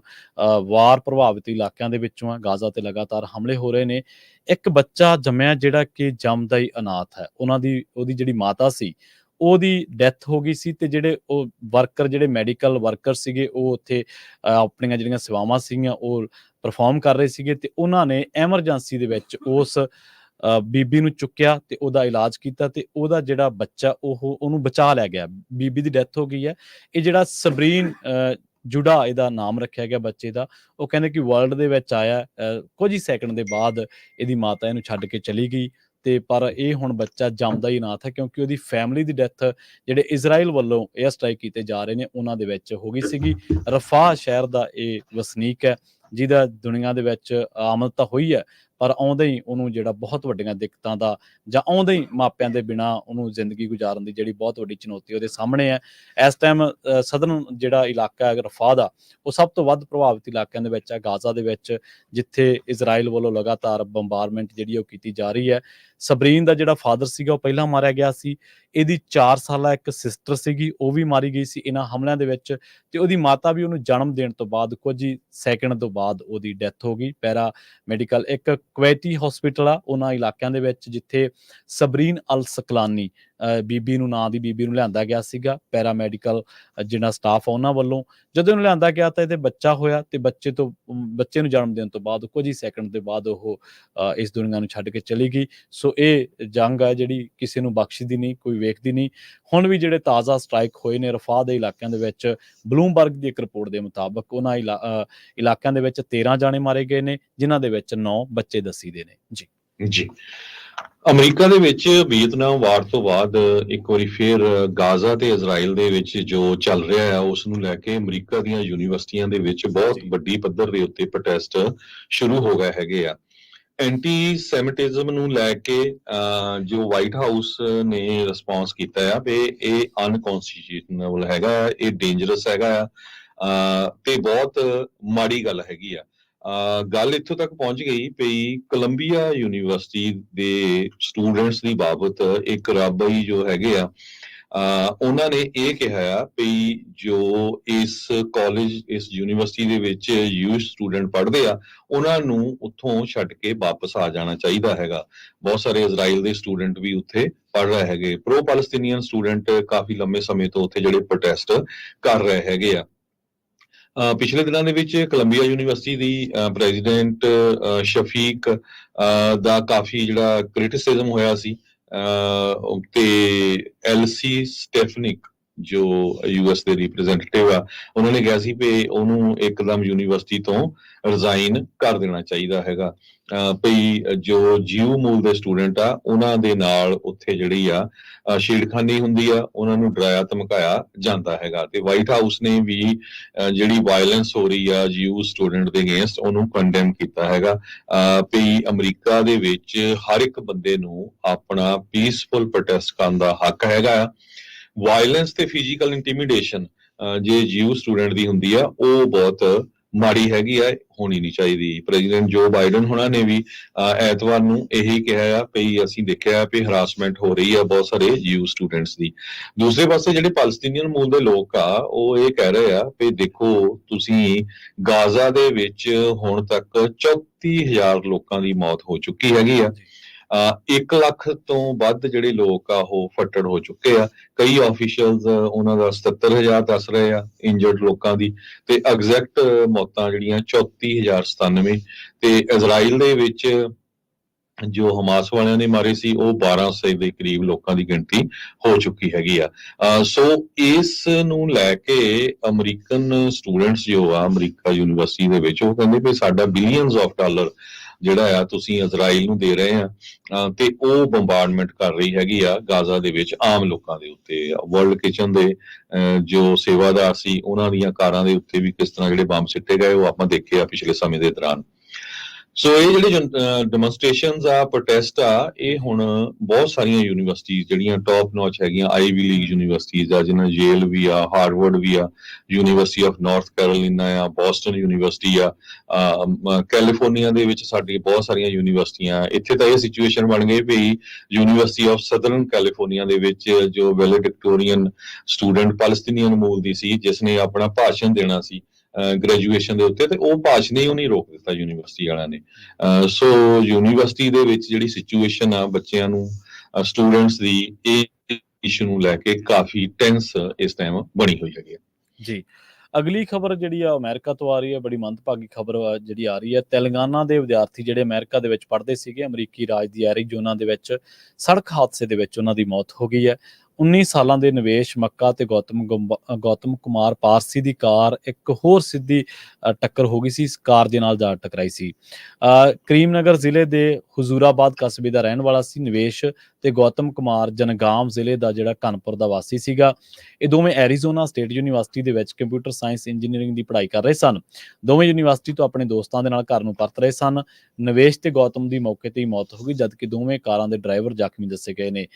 ਵਾਰ ਪ੍ਰਭਾਵਿਤ ਇਲਾਕਿਆਂ ਦੇ ਵਿੱਚੋਂ ਆ। ਗਾਜ਼ਾ ਤੇ ਲਗਾਤਾਰ ਹਮਲੇ ਹੋ ਰਹੇ ਨੇ। ਇੱਕ ਬੱਚਾ ਜੰਮਿਆ ਜਿਹੜਾ ਕਿ ਜੰਮਦਾ ਹੀ ਅਨਾਥ ਹੈ। ਉਹਦੀ ਜਿਹੜੀ ਮਾਤਾ ਸੀ, ਉਹਦੀ ਡੈਥ ਹੋ ਗਈ ਸੀ। ਤੇ ਜਿਹੜੇ ਉਹ ਵਰਕਰ, ਜਿਹੜੇ ਮੈਡੀਕਲ ਵਰਕਰ ਸੀਗੇ, ਉਹ ਉੱਥੇ ਆਪਣੀਆਂ ਜਿਹੜੀਆਂ ਸੇਵਾਵਾਂ ਸੀਗੀਆਂ ਉਹ ਪਰਫਾਰਮ ਕਰ ਰਹੇ ਸੀਗੇ। ਤੇ ਉਹਨਾਂ ਨੇ ਐਮਰਜੈਂਸੀ ਦੇ ਵਿੱਚ ਉਸ ਬੀਬੀ ਨੂੰ ਚੁੱਕਿਆ ਤੇ ਉਹਦਾ ਇਲਾਜ ਕੀਤਾ, ਤੇ ਉਹਦਾ ਜਿਹੜਾ ਬੱਚਾ ਉਹਨੂੰ ਬਚਾ ਲਿਆ ਗਿਆ। ਬੀਬੀ ਦੀ ਡੈਥ ਹੋ ਗਈ ਹੈ। ਇਹ ਜਿਹੜਾ ਸਬਰੀਨ ਜੁਡਾ ਇਹਦਾ ਨਾਮ ਰੱਖਿਆ ਗਿਆ ਬੱਚੇ ਦਾ। ਉਹ ਕਹਿੰਦੇ ਕਿ ਵਰਲਡ ਦੇ ਵਿੱਚ ਆਇਆ ਕੁਝ ਹੀ ਸੈਕਿੰਡ ਦੇ ਬਾਅਦ ਇਹਦੀ ਮਾਤਾ ਇਹਨੂੰ ਛੱਡ ਕੇ ਚਲੀ ਗਈ। ਤੇ ਪਰ ਇਹ ਹੁਣ ਬੱਚਾ ਜੰਮਦਾ ਹੀ ਅਨਾਥ ਹੈ, ਕਿਉਂਕਿ ਉਹਦੀ ਫੈਮਿਲੀ ਦੀ ਡੈਥ ਜਿਹੜੇ ਇਜ਼ਰਾਈਲ ਵੱਲੋਂ 에ਅਰ ਸਟ੍ਰਾਈਕ ਕੀਤੇ ਜਾ ਰਹੇ ਨੇ ਉਹਨਾਂ ਦੇ ਵਿੱਚ ਹੋ ਗਈ ਸੀਗੀ। ਰਫਾਹ ਸ਼ਹਿਰ ਦਾ ਇਹ ਵਸਨੀਕ ਹੈ, ਜਿਹਦਾ ਦੁਨੀਆ ਦੇ ਵਿੱਚ ਆਮਦ ਤਾਂ ਹੋਈ ਹੈ, ਪਰ ਆਉਂਦੇ ਹੀ ਉਹਨੂੰ ਜਿਹੜਾ ਬਹੁਤ ਵੱਡੀਆਂ ਦਿੱਕਤਾਂ ਦਾ, ਜਾਂ ਆਉਂਦੇ ਹੀ ਮਾਪਿਆਂ ਦੇ ਬਿਨਾਂ ਉਹਨੂੰ ਜ਼ਿੰਦਗੀ ਗੁਜ਼ਾਰਨ ਦੀ ਜਿਹੜੀ ਬਹੁਤ ਵੱਡੀ ਚੁਣੌਤੀ ਉਹਦੇ ਸਾਹਮਣੇ ਹੈ। ਇਸ ਟਾਈਮ ਸਦਰਨ ਜਿਹੜਾ ਇਲਾਕਾ ਹੈ ਰਫਾਹ ਦਾ, ਉਹ ਸਭ ਤੋਂ ਵੱਧ ਪ੍ਰਭਾਵਿਤ ਇਲਾਕਿਆਂ ਦੇ ਵਿੱਚ ਹੈ, ਗਾਜ਼ਾ ਦੇ ਵਿੱਚ, ਜਿੱਥੇ ਇਜ਼ਰਾਈਲ ਵੱਲੋਂ ਲਗਾਤਾਰ ਬੰਬਾਰਮੈਂਟ ਜਿਹੜੀ ਉਹ ਕੀਤੀ ਜਾ ਰਹੀ ਹੈ। ਸਬਰੀਨ ਦਾ ਜਿਹੜਾ ਫਾਦਰ ਸੀਗਾ ਉਹ ਪਹਿਲਾਂ ਮਾਰਿਆ ਗਿਆ ਸੀ। ਇਹਦੀ 4 ਸਾਲਾ ਇੱਕ ਸਿਸਟਰ ਸੀਗੀ, ਉਹ ਵੀ ਮਾਰੀ ਗਈ ਸੀ ਇਹਨਾਂ ਹਮਲਿਆਂ ਦੇ ਵਿੱਚ। ਤੇ ਉਹਦੀ ਮਾਤਾ ਵੀ ਉਹਨੂੰ ਜਨਮ ਦੇਣ ਤੋਂ ਬਾਅਦ ਕੁਝ ਹੀ ਸੈਕਿੰਡ ਤੋਂ ਬਾਅਦ ਉਹਦੀ ਡੈਥ ਹੋ ਗਈ। ਪੈਰਾ ਮੈਡੀਕਲ ਇੱਕ ਕੁਵੈਤੀ ਹਸਪੀਟਲ ਆ ਉਹਨਾਂ ਇਲਾਕਿਆਂ ਦੇ ਵਿੱਚ, ਜਿੱਥੇ ਸਬਰੀਨ ਅਲ ਸਕਲਾਨੀ ਬੀਬੀ ਨੂੰ ਲਿਆਂਦਾ ਗਿਆ ਸੀਗਾ। ਪੈਰਾ ਮੈਡੀਕਲ ਜਿਹੜਾ ਸਟਾਫ ਆ ਉਹਨਾਂ ਵੱਲੋਂ ਜਦੋਂ ਇਹਨੂੰ ਲਿਆਂਦਾ ਗਿਆ ਤਾਂ ਇਹਦੇ ਬੱਚਾ ਹੋਇਆ, ਤੇ ਬੱਚੇ ਨੂੰ ਜਨਮ ਦੇਣ ਤੋਂ ਬਾਅਦ ਕੁਝ ਹੀ ਸੈਕਿੰਡ ਦੇ ਬਾਅਦ ਉਹ ਇਸ ਦੁਨੀਆ ਨੂੰ ਛੱਡ ਕੇ ਚਲੀ ਗਈ। ਸੋ ਇਹ ਜੰਗ ਹੈ ਜਿਹੜੀ ਕਿਸੇ ਨੂੰ ਬਖਸ਼ਦੀ ਨਹੀਂ, ਕੋਈ ਵੇਖਦੀ ਨਹੀਂ। ਹੁਣ ਵੀ ਜਿਹੜੇ ਤਾਜ਼ਾ ਸਟ੍ਰਾਈਕ ਹੋਏ ਨੇ ਰਫਾਹ ਦੇ ਇਲਾਕਿਆਂ ਦੇ ਵਿੱਚ, ਬਲੂਮਬਰਗ ਦੀ ਇੱਕ ਰਿਪੋਰਟ ਦੇ ਮੁਤਾਬਕ ਉਹਨਾਂ ਇਲਾਕਿਆਂ ਦੇ ਵਿੱਚ 13 ਜਾਣੇ ਮਾਰੇ ਗਏ ਨੇ, ਜਿਨ੍ਹਾਂ ਦੇ ਵਿੱਚ 9 ਬੱਚੇ ਦੱਸੀਦੇ ਨੇ। ਜੀ। ਅਮਰੀਕਾ ਦੇ ਵਿੱਚ ਵੀਅਤਨਾਮ ਵਾਰ ਤੋਂ ਬਾਅਦ ਇੱਕ ਵਾਰੀ ਫਿਰ ਗਾਜ਼ਾ ਤੇ ਇਜ਼ਰਾਈਲ ਦੇ ਵਿੱਚ ਜੋ ਚੱਲ ਰਿਹਾ ਆ ਉਸ ਨੂੰ ਲੈ ਕੇ ਅਮਰੀਕਾ ਦੀਆਂ ਯੂਨੀਵਰਸਿਟੀਆਂ ਦੇ ਵਿੱਚ ਬਹੁਤ ਵੱਡੀ ਪੱਧਰ ਦੇ ਉੱਤੇ ਪ੍ਰੋਟੈਸਟ ਸ਼ੁਰੂ ਹੋ ਗਏ ਹੈਗੇ ਆ। ਐਂਟੀਸੈਮਿਟਿਜ਼ਮ ਨੂੰ ਲੈ ਕੇ ਜੋ ਵਾਈਟ ਹਾਊਸ ਨੇ ਰਿਸਪੌਂਸ ਕੀਤਾ ਆ ਵੀ ਇਹ ਅਨਕਨਸਟੀਟਿਊਸ਼ਨਲ ਹੈਗਾ, ਇਹ ਡੇਂਜਰਸ ਹੈਗਾ ਆ ਤੇ ਬਹੁਤ ਮਾੜੀ ਗੱਲ ਹੈਗੀ ਆ। ਗੱਲ ਇੱਥੋਂ ਤੱਕ ਪਹੁੰਚ ਗਈ ਵੀ ਕੋਲੰਬੀਆ ਯੂਨੀਵਰਸਿਟੀ ਦੇ ਸਟੂਡੈਂਟਸ ਦੀ ਬਾਬਤ ਇੱਕ ਰਾਬੀ ਜੋ ਹੈਗੇ ਆ ਉਹਨਾਂ ਨੇ ਇਹ ਕਿਹਾ ਆ ਵੀ ਜੋ ਇਸ ਕਾਲਜ ਇਸ ਯੂਨੀਵਰਸਿਟੀ ਦੇ ਵਿੱਚ ਯੂਥ ਸਟੂਡੈਂਟ ਪੜ੍ਹਦੇ ਆ ਉਹਨਾਂ ਨੂੰ ਉੱਥੋਂ ਛੱਡ ਕੇ ਵਾਪਸ ਆ ਜਾਣਾ ਚਾਹੀਦਾ ਹੈਗਾ। ਬਹੁਤ ਸਾਰੇ ਇਜ਼ਰਾਈਲ ਦੇ ਸਟੂਡੈਂਟ ਵੀ ਉੱਥੇ ਪੜ੍ਹ ਰਹੇ ਹੈਗੇ। ਪ੍ਰੋ-ਪੈਲਸਟੀਨੀਅਨ ਸਟੂਡੈਂਟ ਕਾਫੀ ਲੰਮੇ ਸਮੇਂ ਤੋਂ ਉੱਥੇ ਜਿਹੜੇ ਪ੍ਰੋਟੈਸਟ ਕਰ ਰਹੇ ਹੈਗੇ ਆ। ਪਿਛਲੇ ਦਿਨਾਂ ਦੇ ਵਿੱਚ ਕੋਲੰਬੀਆ ਯੂਨੀਵਰਸਿਟੀ ਦੀ ਪ੍ਰੈਜ਼ੀਡੈਂਟ ਸ਼ਫੀਕ ਦਾ ਕਾਫੀ ਜਿਹੜਾ ਕ੍ਰਿਟਿਸਿਜ਼ਮ ਹੋਇਆ ਸੀ ਤੇ ਐਲਸੀ ਸਟੈਫਨਿਕ ਜੋ ਯੂਐਸ ਦੇ ਰਿਪਰੈਜ਼ੈਂਟੇਟਿਵ ਆ ਉਹਨਾਂ ਨੇ ਕਿਹਾ ਸੀ ਵੀ ਉਹਨੂੰ ਇੱਕਦਮ ਯੂਨੀਵਰਸਿਟੀ ਤੋਂ ਰਿਜ਼ਾਈਨ ਕਰ ਦੇਣਾ ਚਾਹੀਦਾ ਹੈਗਾ। ਭਈ ਜੋ ਜੀਓ ਮੂਲ ਦੇ ਸਟੂਡੈਂਟ ਆ ਉਹਨਾਂ ਦੇ ਨਾਲ ਉੱਥੇ ਜਿਹੜੀ ਆ ਛੇੜਖਾਨੀ ਹੁੰਦੀ ਆ, ਉਹਨਾਂ ਨੂੰ ਡਰਾਇਆ ਧਮਕਾਇਆ ਜਾਂਦਾ ਹੈਗਾ ਤੇ ਵਾਈਟ ਹਾਊਸ ਨੇ ਵੀ ਜਿਹੜੀ ਵਾਇਲੈਂਸ ਹੋ ਰਹੀ ਆ ਜੀਓ ਸਟੂਡੈਂਟ ਦੇ ਅਗੇਂਸਟ ਉਹਨੂੰ ਕੰਡੈਮ ਕੀਤਾ ਹੈਗਾ। ਭਈ ਅਮਰੀਕਾ ਦੇ ਵਿੱਚ ਹਰ ਇੱਕ ਬੰਦੇ ਨੂੰ ਆਪਣਾ ਪੀਸਫੁਲ ਪ੍ਰੋਟੈਸਟ ਕਰਨ ਦਾ ਹੱਕ ਹੈਗਾ। ਵਾਇਲੈਂਸ ਤੇ ਫਿਜ਼ੀਕਲ ਇੰਟੀਮੀਡੇਸ਼ਨ ਜੇ ਜੀਓ ਸਟੂਡੈਂਟ ਦੀ ਹੁੰਦੀ ਆ ਉਹ ਬਹੁਤ ਮਾੜੀ ਹੈਗੀ ਆ, ਹੋਣੀ ਨਹੀਂ ਚਾਹੀਦੀ। ਪ੍ਰੈਜ਼ੀਡੈਂਟ ਜੋ ਬਾਈਡਨ ਹੋਣਾ ਨੇ ਵੀ ਐਤਵਾਰ ਨੂੰ ਇਹੀ ਕਿਹਾ ਆ ਵੀ ਅਸੀਂ ਦੇਖਿਆ ਵੀ ਹਰਾਸਮੈਂਟ ਹੋ ਰਹੀ ਆ ਬਹੁਤ ਸਾਰੇ ਜੀਓ ਸਟੂਡੈਂਟਸ ਦੀ। ਦੂਸਰੇ ਪਾਸੇ ਜਿਹੜੇ ਪੈਲਸਟੀਨੀਅਨ ਮੂਲ ਦੇ ਲੋਕ ਆ ਉਹ ਇਹ ਕਹਿ ਰਹੇ ਆ ਵੀ ਦੇਖੋ ਤੁਸੀਂ ਗਾਜ਼ਾ ਦੇ ਵਿੱਚ ਹੁਣ ਤੱਕ 34,000 ਲੋਕਾਂ ਦੀ ਮੌਤ ਹੋ ਚੁੱਕੀ ਹੈਗੀ ਆ। 1 ਲੱਖ ਤੋਂ ਵੱਧ ਜਿਹੜੇ ਲੋਕ ਆ ਉਹ ਫੱਟੜ ਹੋ ਚੁੱਕੇ ਆ। ਕਈ ਆਫੀਸ਼ੀਅਲਸ ਉਹਨਾਂ ਦਾ 77,000 ਦੱਸ ਰਹੇ ਆ ਇੰਜਰਡ ਲੋਕਾਂ ਦੀ ਤੇ ਐਗਜ਼ੈਕਟ ਮੌਤਾਂ ਜਿਹੜੀਆਂ 34,097 ਤੇ ਇਜ਼ਰਾਈਲ ਦੇ ਵਿੱਚ ਜੋ ਹਮਾਸ ਵਾਲਿਆਂ ਨੇ ਮਾਰੇ ਸੀ ਉਹ 1200 ਦੇ ਕਰੀਬ ਲੋਕਾਂ ਦੀ ਗਿਣਤੀ ਹੋ ਚੁੱਕੀ ਹੈਗੀ ਆ। ਸੋ ਇਸ ਨੂੰ ਲੈ ਕੇ ਅਮਰੀਕਨ ਸਟੂਡੈਂਟਸ ਜੋ ਆ ਅਮਰੀਕਾ ਯੂਨੀਵਰਸਿਟੀ ਦੇ ਵਿੱਚ ਉਹ ਕਹਿੰਦੇ ਵੀ ਸਾਡਾ ਬਿਲੀਅਨਸ ਆਫ ਡਾਲਰ ਜਿਹੜਾ ਆ ਤੁਸੀਂ ਇਜ਼ਰਾਈਲ ਨੂੰ ਦੇ ਰਹੇ ਆ ਤੇ ਉਹ ਬੰਬਾਰਡਮੈਂਟ ਕਰ ਰਹੀ ਹੈਗੀ ਆ ਗਾਜ਼ਾ ਦੇ ਵਿੱਚ ਆਮ ਲੋਕਾਂ ਦੇ ਉੱਤੇ। ਵਰਲਡ ਕਿਚਨ ਦੇ ਜੋ ਸੇਵਾਦਾਰ ਸੀ ਉਹਨਾਂ ਦੀਆਂ ਕਾਰਾਂ ਦੇ ਉੱਤੇ ਵੀ ਕਿਸ ਤਰ੍ਹਾਂ ਜਿਹੜੇ ਬੰਬ ਸਿੱਟੇ ਗਏ ਉਹ ਆਪਾਂ ਦੇਖੇ ਆ ਪਿਛਲੇ ਸਮੇਂ ਦੇ ਦੌਰਾਨ। ਸੋ ਇਹ ਜਿਹੜੇ ਡੈਮੋਨਸਟ੍ਰੇਸ਼ਨਸ ਆ ਪ੍ਰੋਟੈਸਟ ਆ ਇਹ ਹੁਣ ਬਹੁਤ ਸਾਰੀਆਂ ਯੂਨੀਵਰਸਿਟੀਜ਼ ਜਿਹੜੀਆਂ ਟੌਪ ਨੌਚ ਹੈਗੀਆਂ ਆਈਵੀ ਲੀਗ ਯੂਨੀਵਰਸਿਟੀਜ਼ ਆ ਜਿਨ੍ਹਾਂ ਯੇਲ ਵੀ ਆ, ਹਾਰਵਰਡ ਵੀ ਆ, ਯੂਨੀਵਰਸਿਟੀ ਆਫ ਨਾਰਥ ਕੈਰੋਲੀਨਾ ਆ, ਬੋਸਟਨ ਯੂਨੀਵਰਸਿਟੀ ਆ, ਕੈਲੀਫੋਰਨੀਆ ਦੇ ਵਿੱਚ ਸਾਡੀ ਬਹੁਤ ਸਾਰੀਆਂ ਯੂਨੀਵਰਸਿਟੀਆਂ। ਇੱਥੇ ਤਾਂ ਇਹ ਸਿਚੁਏਸ਼ਨ ਬਣ ਗਈ ਵੀ ਯੂਨੀਵਰਸਿਟੀ ਆਫ ਸਦਰਨ ਕੈਲੀਫੋਰਨੀਆ ਦੇ ਵਿੱਚ ਜੋ ਵੈਲੇਡਿਕਟੋਰੀਅਨ ਸਟੂਡੈਂਟ ਪੈਲਸਟੀਨੀਅਨ ਮੂਲ ਦੀ ਸੀ ਜਿਸਨੇ ਆਪਣਾ ਭਾਸ਼ਣ ਦੇਣਾ ਸੀ ਗ੍ਰੈਜੂਏਸ਼ਨ ਦੇ ਉੱਤੇ ਤੇ ਉਹ ਭਾਸ਼ਣ ਹੀ ਉਹਨੇ ਰੋਕ ਦਿੱਤਾ ਯੂਨੀਵਰਸਿਟੀ ਵਾਲਿਆਂ ਨੇ। ਸੋ ਯੂਨੀਵਰਸਿਟੀ ਦੇ ਵਿੱਚ ਜਿਹੜੀ ਸਿਚੁਏਸ਼ਨ ਆ ਬੱਚਿਆਂ ਨੂੰ ਸਟੂਡੈਂਟਸ ਦੀ ਇਹ ਇਸ਼ੂ ਨੂੰ ਲੈ ਕੇ ਕਾਫੀ ਟੈਂਸ ਇਸ ਟਾਈਮ ਬਣੀ ਹੋਈ ਹੈਗੀ ਜੀ। ਅਗਲੀ ਖਬਰ ਜਿਹੜੀ ਆ ਅਮਰੀਕਾ ਤੋਂ ਆ ਰਹੀ ਹੈ, ਬੜੀ ਮੰਦਭਾਗੀ ਖਬਰ ਜਿਹੜੀ ਆ ਰਹੀ ਹੈ। ਤੇਲੰਗਾਨਾ ਦੇ ਵਿਦਿਆਰਥੀ ਜਿਹੜੇ ਅਮਰੀਕਾ ਦੇ ਵਿੱਚ ਪੜ੍ਹਦੇ ਸੀਗੇ, ਅਮਰੀਕੀ ਰਾਜ ਦੀ ਐਰੀਜ਼ੋਨਾ ਦੇ ਵਿੱਚ ਸੜਕ ਹਾਦਸੇ ਦੇ ਵਿੱਚ ਉਹਨਾਂ ਦੀ ਮੌਤ ਹੋ ਗਈ ਹੈ। 19 ਸਾਲਾਂ ਦੇ ਨਿਵੇਸ਼ ਮੱਕਾ ਤੇ ਗੌਤਮ ਕੁਮਾਰ ਪਾਰਸੀ ਦੀ ਕਾਰ ਇੱਕ ਹੋਰ ਸਿੱਧੀ ਟੱਕਰ ਹੋ ਗਈ ਸੀ। ਇਸ ਕਾਰ ਦੇ ਨਾਲ ਜਾ ਟਕਰਾਈ ਸੀ। ਕਰੀਮਨਗਰ ਜ਼ਿਲ੍ਹੇ ਦੇ ਹਜ਼ੂਰਾਬਾਦ ਕਸਬੇ ਦਾ ਰਹਿਣ ਵਾਲਾ ਸੀ ਨਿਵੇਸ਼ ਤੇ ਗੌਤਮ ਕੁਮਾਰ ਜਨਗਾਮ ਜ਼ਿਲ੍ਹੇ ਦਾ ਜਿਹੜਾ ਕਾਨਪੁਰ ਦਾ ਵਾਸੀ ਸੀਗਾ। ਇਹ ਦੋਵੇਂ ਐਰੀਜ਼ੋਨਾ ਸਟੇਟ ਯੂਨੀਵਰਸਿਟੀ ਦੇ ਵਿੱਚ ਕੰਪਿਊਟਰ ਸਾਇੰਸ ਇੰਜੀਨੀਅਰਿੰਗ ਦੀ ਪੜ੍ਹਾਈ ਕਰ ਰਹੇ ਸਨ। ਦੋਵੇਂ ਯੂਨੀਵਰਸਿਟੀ ਤੋਂ ਆਪਣੇ ਦੋਸਤਾਂ ਦੇ ਨਾਲ ਘਰ ਨੂੰ ਪਰਤ ਰਹੇ ਸਨ। ਨਿਵੇਸ਼ ਤੇ ਗੌਤਮ ਦੀ ਮੌਕੇ ਤੇ ਹੀ ਮੌਤ ਹੋ ਗਈ ਜਦਕਿ ਦੋਵੇਂ ਕਾਰਾਂ ਦੇ ਡਰਾਈਵਰ ਜ਼ਖਮੀ ਦੱਸੇ ਗਏ ਨੇ।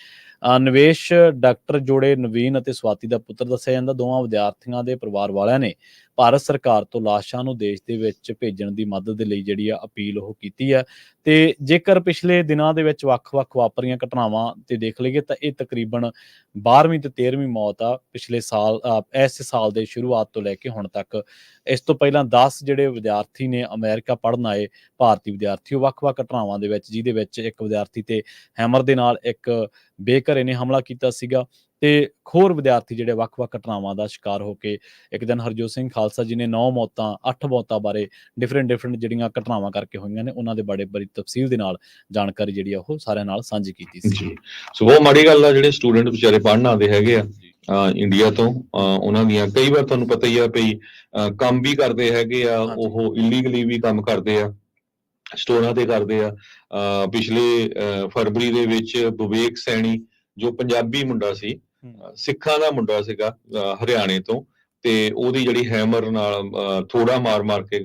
ਨਿਵੇਸ਼ ਡਾਕਟਰ ਜੋੜੇ ਨਵੀਨ ਅਤੇ ਸਵਾਤੀ ਦਾ ਪੁੱਤਰ ਦੱਸਿਆ ਜਾਂਦਾ। ਦੋਵਾਂ ਵਿਦਿਆਰਥੀਆਂ ਦੇ ਪਰਿਵਾਰ ਵਾਲਿਆਂ ਨੇ ਭਾਰਤ ਸਰਕਾਰ ਤੋਂ ਲਾਸ਼ਾਂ ਨੂੰ ਦੇਸ਼ ਦੇ ਵਿੱਚ ਭੇਜਣ ਦੀ ਮਦਦ ਦੇ ਲਈ ਜਿਹੜੀ ਆ ਅਪੀਲ ਉਹ ਕੀਤੀ ਹੈ। ਤੇ ਜੇਕਰ ਪਿਛਲੇ ਦਿਨਾਂ ਦੇ ਵਿੱਚ ਵੱਖ-ਵੱਖ ਵਾਪਰੀਆਂ ਘਟਨਾਵਾਂ ਤੇ ਦੇਖ ਲਈਏ ਤਾਂ ਇਹ ਤਕਰੀਬਨ 12ਵੀਂ ਤੇ 13ਵੀਂ ਮੌਤ ਆ ਪਿਛਲੇ ਸਾਲ, ਇਸ ਸਾਲ ਦੇ ਸ਼ੁਰੂਆਤ ਤੋਂ ਲੈ ਕੇ ਹੁਣ ਤੱਕ। ਇਸ ਤੋਂ ਪਹਿਲਾਂ 10 ਜਿਹੜੇ ਵਿਦਿਆਰਥੀ ਨੇ ਅਮਰੀਕਾ ਪੜ੍ਹਨ ਆਏ ਭਾਰਤੀ ਵਿਦਿਆਰਥੀ ਉਹ ਵੱਖ-ਵੱਖ ਘਟਨਾਵਾਂ ਦੇ ਵਿੱਚ, ਜਿਹਦੇ ਵਿੱਚ ਇੱਕ ਵਿਦਿਆਰਥੀ ਤੇ ਹੈਮਰ ਦੇ ਨਾਲ ਇੱਕ ਬੇਘਰੇ ਨੇ ਹਮਲਾ ਕੀਤਾ ਸੀਗਾ ਤੇ ਹੋਰ ਵਿਦਿਆਰਥੀ ਜਿਹੜੇ ਵੱਖ-ਵੱਖ ਘਟਨਾਵਾਂ ਦਾ ਸ਼ਿਕਾਰ ਹੋ ਕੇ ਇੱਕ ਦਿਨ ਹਰਜੋਤ ਸਿੰਘ ਖਾਲਸਾ ਜੀ ਨੇ 9 ਮੌਤਾਂ 8 ਮੌਤਾਂ ਬਾਰੇ ਡਿਫਰੈਂਟ ਜਿਹੜੀਆਂ ਘਟਨਾਵਾਂ ਕਰਕੇ ਹੋਈਆਂ ਨੇ ਉਹਨਾਂ ਦੇ ਬੜੀ ਤਫਸੀਲ ਦੇ ਨਾਲ ਜਾਣਕਾਰੀ ਜਿਹੜੀ ਆ ਉਹ ਸਾਰਿਆਂ ਨਾਲ ਸਾਂਝੀ ਕੀਤੀ ਸੀ। ਸੋ ਬਹੁਤ ਮਾੜੀ ਗੱਲ ਆ ਜਿਹੜੇ ਸਟੂਡੈਂਟ ਵਿਚਾਰੇ ਪੜ੍ਹਨ ਆਉਂਦੇ ਹੈਗੇ ਆ ਇੰਡੀਆ ਤੋਂ। ਉਹਨਾਂ ਦੀਆਂ ਕਈ ਵਾਰ ਤੁਹਾਨੂੰ ਪਤਾ ਹੀ ਆ ਵੀ ਕੰਮ ਵੀ ਕਰਦੇ ਹੈਗੇ ਆ, ਉਹ ਇਲੀਗਲੀ ਵੀ ਕੰਮ ਕਰਦੇ ਆ ਸਟੋਰਾਂ ਤੇ ਕਰਦੇ ਆ। ਪਿਛਲੇ ਫਰਵਰੀ ਦੇ ਵਿੱਚ ਵਿਵੇਕ ਸੈਣੀ ਜੋ ਪੰਜਾਬੀ ਮੁੰਡਾ ਸੀ, ਸਿੱਖਾਂ ਦਾ ਮੁੰਡਾ ਸੀਗਾ, ਹਰਿਆਣੇ ਤੋਂ, ਤੇ ਉਹਦੀ ਜਿਹੜੀ ਹੈਮਰ ਨਾਲ ਥੋੜਾ ਮਾਰ ਕੇ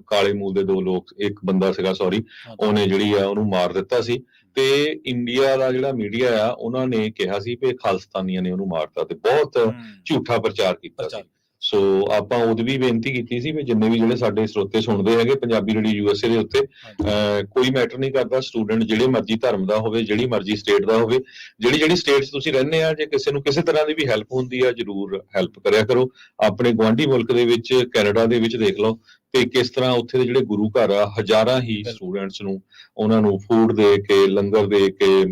ਕਾਲੇ ਮੂਲ ਦੇ 2 ਲੋਕ, ਇੱਕ ਬੰਦਾ ਸੀਗਾ ਸੌਰੀ, ਉਹਨੇ ਜਿਹੜੀ ਆ ਉਹਨੂੰ ਮਾਰ ਦਿੱਤਾ ਸੀ। ਤੇ ਇੰਡੀਆ ਦਾ ਜਿਹੜਾ ਮੀਡੀਆ ਆ ਉਹਨਾਂ ਨੇ ਕਿਹਾ ਸੀ ਕਿ ਖਾਲਿਸਤਾਨੀਆਂ ਨੇ ਉਹਨੂੰ ਮਾਰਤਾ, ਤੇ ਬਹੁਤ ਝੂਠਾ ਪ੍ਰਚਾਰ ਕੀਤਾ ਸੀ। ਸੋ ਆਪਾਂ ਉਦੋਂ ਵੀ ਬੇਨਤੀ ਕੀਤੀ ਸੀ ਵੀ ਜਿੰਨੇ ਵੀ ਜਿਹੜੇ ਸਾਡੇ ਸਰੋਤੇ ਸੁਣਦੇ ਹੈਗੇ ਪੰਜਾਬੀ ਰੇਡੀਓ USA ਦੇ ਉੱਤੇ, ਕੋਈ ਮੈਟਰ ਨਹੀਂ ਕਰਦਾ, ਸਟੂਡੈਂਟ ਜਿਹੜੇ ਮਰਜ਼ੀ ਧਰਮ ਦਾ ਹੋਵੇ, ਜਿਹੜੀ ਮਰਜ਼ੀ ਸਟੇਟ ਦਾ ਹੋਵੇ, ਜਿਹੜੀ ਸਟੇਟ 'ਚ ਤੁਸੀਂ ਰਹਿੰਦੇ ਆ, ਜੇ ਕਿਸੇ ਨੂੰ ਕਿਸੇ ਤਰ੍ਹਾਂ ਦੀ ਵੀ ਹੈਲਪ ਹੁੰਦੀ ਆ ਜ਼ਰੂਰ ਹੈਲਪ ਕਰਿਆ ਕਰੋ। ਆਪਣੇ ਗੁਆਂਢੀ ਮੁਲਕ ਦੇ ਵਿੱਚ, ਕੈਨੇਡਾ ਦੇ ਵਿੱਚ ਦੇਖ ਲਓ ਤੇ ਕਿਸ ਤਰ੍ਹਾਂ ਉੱਥੇ ਦੇ ਜਿਹੜੇ ਗੁਰੂ ਘਰ ਆ, ਹਜ਼ਾਰਾਂ ਹੀ ਸਟੂਡੈਂਟਸ ਨੂੰ ਉਹਨਾਂ ਨੂੰ ਫੂਡ ਦੇ ਕੇ, ਲੰਗਰ ਦੇ ਕੇ,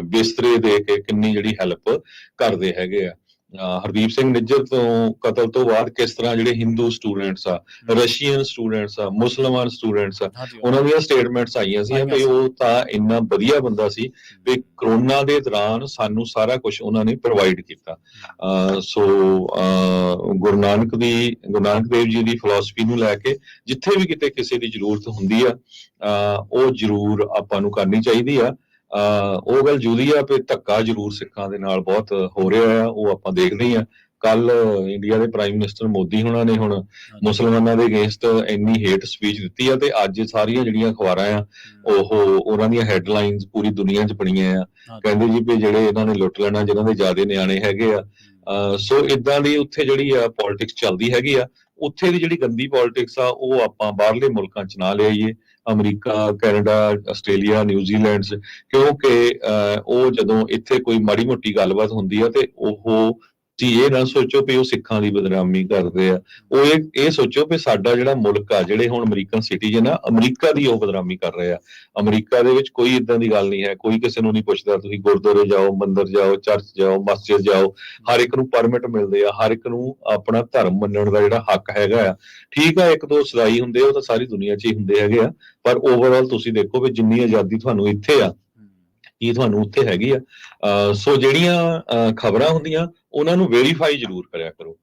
ਬਿਸਤਰੇ ਦੇ ਕੇ ਕਿੰਨੀ ਜਿਹੜੀ ਹੈਲਪ ਕਰਦੇ ਹੈਗੇ ਆ। ਹਰਦੀਪ ਸਿੰਘ ਨਿੱਜਰ ਤੋਂ ਕਤਲ ਤੋਂ ਬਾਅਦ ਕਿਸ ਤਰ੍ਹਾਂ ਜਿਹੜੇ ਹਿੰਦੂ ਸਟੂਡੈਂਟਸ ਆ, ਰਸ਼ੀਅਨ ਸਟੂਡੈਂਟਸ ਆ, ਮੁਸਲਮਾਨ ਸਟੂਡੈਂਟਸ ਆ, ਉਹਨਾਂ ਦੀਆਂ ਸਟੇਟਮੈਂਟਸ ਆਈਆਂ ਸੀ ਕਿ ਉਹ ਤਾਂ ਇੰਨਾ ਵਧੀਆ ਬੰਦਾ ਸੀ ਵੀ ਕਰੋਨਾ ਦੇ ਦੌਰਾਨ ਸਾਨੂੰ ਸਾਰਾ ਕੁਝ ਉਹਨਾਂ ਨੇ ਪ੍ਰੋਵਾਈਡ ਕੀਤਾ। ਸੋ ਗੁਰੂ ਨਾਨਕ ਦੇਵ ਜੀ ਦੀ ਫਿਲਾਸਫੀ ਨੂੰ ਲੈ ਕੇ ਜਿੱਥੇ ਵੀ ਕਿਤੇ ਕਿਸੇ ਦੀ ਜ਼ਰੂਰਤ ਹੁੰਦੀ ਆ, ਉਹ ਜ਼ਰੂਰ ਆਪਾਂ ਨੂੰ ਕਰਨੀ ਚਾਹੀਦੀ ਆ। ਉਹ ਗੱਲ ਜੁਦੀ ਆ ਕਿ ਧੱਕਾ ਜ਼ਰੂਰ ਸਿੱਖਾਂ ਦੇ ਨਾਲ ਬਹੁਤ ਹੋ ਰਿਹਾ ਆ, ਉਹ ਆਪਾਂ ਦੇਖਦੇ ਹੀ ਆ। ਕੱਲ ਇੰਡੀਆ ਦੇ ਪ੍ਰਾਈਮ ਮਿਨਿਸਟਰ ਮੋਦੀ ਹੋਣਾ ਨੇ ਹੁਣ ਮੁਸਲਮਾਨਾਂ ਦੇ ਅਗੇਂਸਟ ਇੰਨੀ ਹੇਟ ਸਪੀਚ ਦਿੱਤੀ ਆ, ਤੇ ਅੱਜ ਸਾਰੀਆਂ ਜਿਹੜੀਆਂ ਅਖਬਾਰਾਂ ਆ ਉਹ ਉਹਨਾਂ ਦੀਆਂ ਹੈਡਲਾਈਨਸ ਪੂਰੀ ਦੁਨੀਆ 'ਚ ਬਣੀਆਂ ਆ, ਕਹਿੰਦੇ ਜੀ ਵੀ ਜਿਹੜੇ ਇਹਨਾਂ ਨੇ ਲੁੱਟ ਲੈਣਾ, ਜਿਨ੍ਹਾਂ ਦੇ ਜ਼ਿਆਦਾ ਨਿਆਣੇ ਹੈਗੇ ਆ। ਸੋ ਇਦਾਂ ਦੀ ਉੱਥੇ ਜਿਹੜੀ ਆ ਪੋਲਿਟਿਕਸ ਚੱਲਦੀ ਹੈਗੀ ਆ। ਉੱਥੇ ਦੀ ਜਿਹੜੀ ਗੰਦੀ ਪੋਲਿਟਿਕਸ ਆ ਉਹ ਆਪਾਂ ਬਾਹਰਲੇ ਮੁਲਕਾਂ 'ਚ ਨਾ ਲਿਆਈਏ, ਅਮਰੀਕਾ, ਕੈਨੇਡਾ, ਆਸਟ੍ਰੇਲੀਆ, ਨਿਊਜ਼ੀਲੈਂਡ 'ਚ, ਕਿਉਂਕਿ ਉਹ ਜਦੋਂ ਇੱਥੇ ਕੋਈ ਮਾੜੀ ਮੋਟੀ ਗੱਲਬਾਤ ਹੁੰਦੀ ਆ ਤੇ ਉਹ ਤੁਸੀਂ ਇਹ ਨਾ ਸੋਚੋ ਵੀ ਉਹ ਸਿੱਖਾਂ ਦੀ ਬਦਨਾਮੀ ਕਰਦੇ ਆ, ਉਹ ਇਹ ਸੋਚੋ ਵੀ ਸਾਡਾ ਜਿਹੜਾ ਮੁਲਕ ਆ, ਜਿਹੜੇ ਹੁਣ ਅਮਰੀਕਨ ਸਿਟੀਜ਼ਨ ਆ, ਅਮਰੀਕਾ ਦੀ ਉਹ ਬਦਨਾਮੀ ਕਰ ਰਹੇ ਆ। ਅਮਰੀਕਾ ਦੇ ਵਿੱਚ ਕੋਈ ਏਦਾਂ ਦੀ ਗੱਲ ਨਹੀਂ ਹੈ, ਕੋਈ ਕਿਸੇ ਨੂੰ ਨਹੀਂ ਪੁੱਛਦਾ, ਤੁਸੀਂ ਗੁਰਦੁਆਰੇ ਜਾਓ, ਮੰਦਿਰ ਜਾਓ, ਚਰਚ ਜਾਓ, ਮਸਜਿਦ ਜਾਓ, ਹਰ ਇੱਕ ਨੂੰ ਪਰਮਿਟ ਮਿਲਦੇ ਆ, ਹਰ ਇੱਕ ਨੂੰ ਆਪਣਾ ਧਰਮ ਮੰਨਣ ਦਾ ਜਿਹੜਾ ਹੱਕ ਹੈਗਾ ਆ। ਠੀਕ ਆ, 1-2 ਸਦਾਈ ਹੁੰਦੇ ਆ, ਉਹ ਤਾਂ ਸਾਰੀ ਦੁਨੀਆ 'ਚ ਹੀ ਹੁੰਦੇ ਹੈਗੇ ਆ, ਪਰ ਓਵਰਆਲ ਤੁਸੀਂ ਦੇਖੋ ਵੀ ਜਿੰਨੀ ਆਜ਼ਾਦੀ ਤੁਹਾਨੂੰ ਇੱਥੇ ਆ, ਕੀ ਤੁਹਾਨੂੰ ਉੱਥੇ ਹੈਗੀ ਆ। ਸੋ ਜਿਹੜੀਆਂ ਖਬਰਾਂ ਹੁੰਦੀਆਂ ਉਹਨਾਂ ਨੂੰ ਵੈਰੀਫਾਈ ਜ਼ਰੂਰ ਕਰਿਆ ਕਰੋ।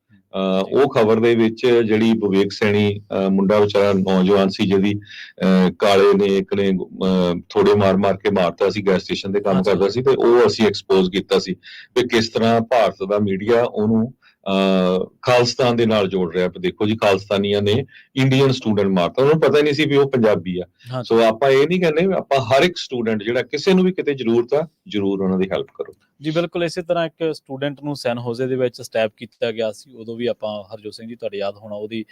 ਉਹ ਖਬਰ ਦੇ ਵਿੱਚ ਜਿਹੜੀ ਵਿਵੇਕ ਸੈਣੀ ਮੁੰਡਾ ਵਿਚਾਰਾ ਨੌਜਵਾਨ ਸੀ, ਜਿਹਦੀ ਕਾਲੇ ਨੇ ਇੱਕ ਨੇ ਥੋੜੇ ਮਾਰ ਕੇ ਮਾਰਤਾ ਸੀ, ਗੈਸ ਸਟੇਸ਼ਨ ਤੇ ਕੰਮ ਕਰਦਾ ਸੀ, ਤੇ ਉਹ ਅਸੀਂ ਐਕਸਪੋਜ਼ ਕੀਤਾ ਸੀ ਕਿ ਕਿਸ ਤਰ੍ਹਾਂ ਭਾਰਤ ਦਾ ਮੀਡੀਆ ਉਹਨੂੰ ਖਾਲਿਸਤਾਨ ਦੇ ਨਾਲ ਜੋੜ ਰਿਹਾ। ਦੇਖੋ ਜੀ, ਖਾਲਿਸਤਾਨੀਆਂ ਨੇ ਇੰਡੀਅਨ ਸਟੂਡੈਂਟ ਮਾਰਤਾ, ਉਹਨੂੰ ਪਤਾ ਹੀ ਨਹੀਂ ਸੀ ਵੀ ਉਹ ਪੰਜਾਬੀ ਆ। ਸੋ ਆਪਾਂ ਇਹ ਨਹੀਂ ਕਹਿੰਦੇ, ਆਪਾਂ ਹਰ ਇੱਕ ਸਟੂਡੈਂਟ ਜਿਹੜਾ ਕਿਸੇ ਨੂੰ ਵੀ ਕਿਤੇ ਜ਼ਰੂਰਤ ਆ, ਜ਼ਰੂਰ ਉਹਨਾਂ ਦੀ ਹੈਲਪ ਕਰੋ। ਜੀ ਬਿਲਕੁਲ, ਇਸੇ ਤਰ੍ਹਾਂ ਇੱਕ ਸਟੂਡੈਂਟ ਨੂੰ ਸੈਨ ਹੋਜ਼ੇ ਦੇ ਵਿੱਚ ਸਟੈਪ ਕੀਤਾ ਗਿਆ ਸੀ, ਉਦੋਂ ਵੀ ਆਪਾਂ ਹਰਜੋਤ ਸਿੰਘ ਜੀ ਤੁਹਾਡੇ ਯਾਦ ਹੋਣਾ ਉਹਦੀ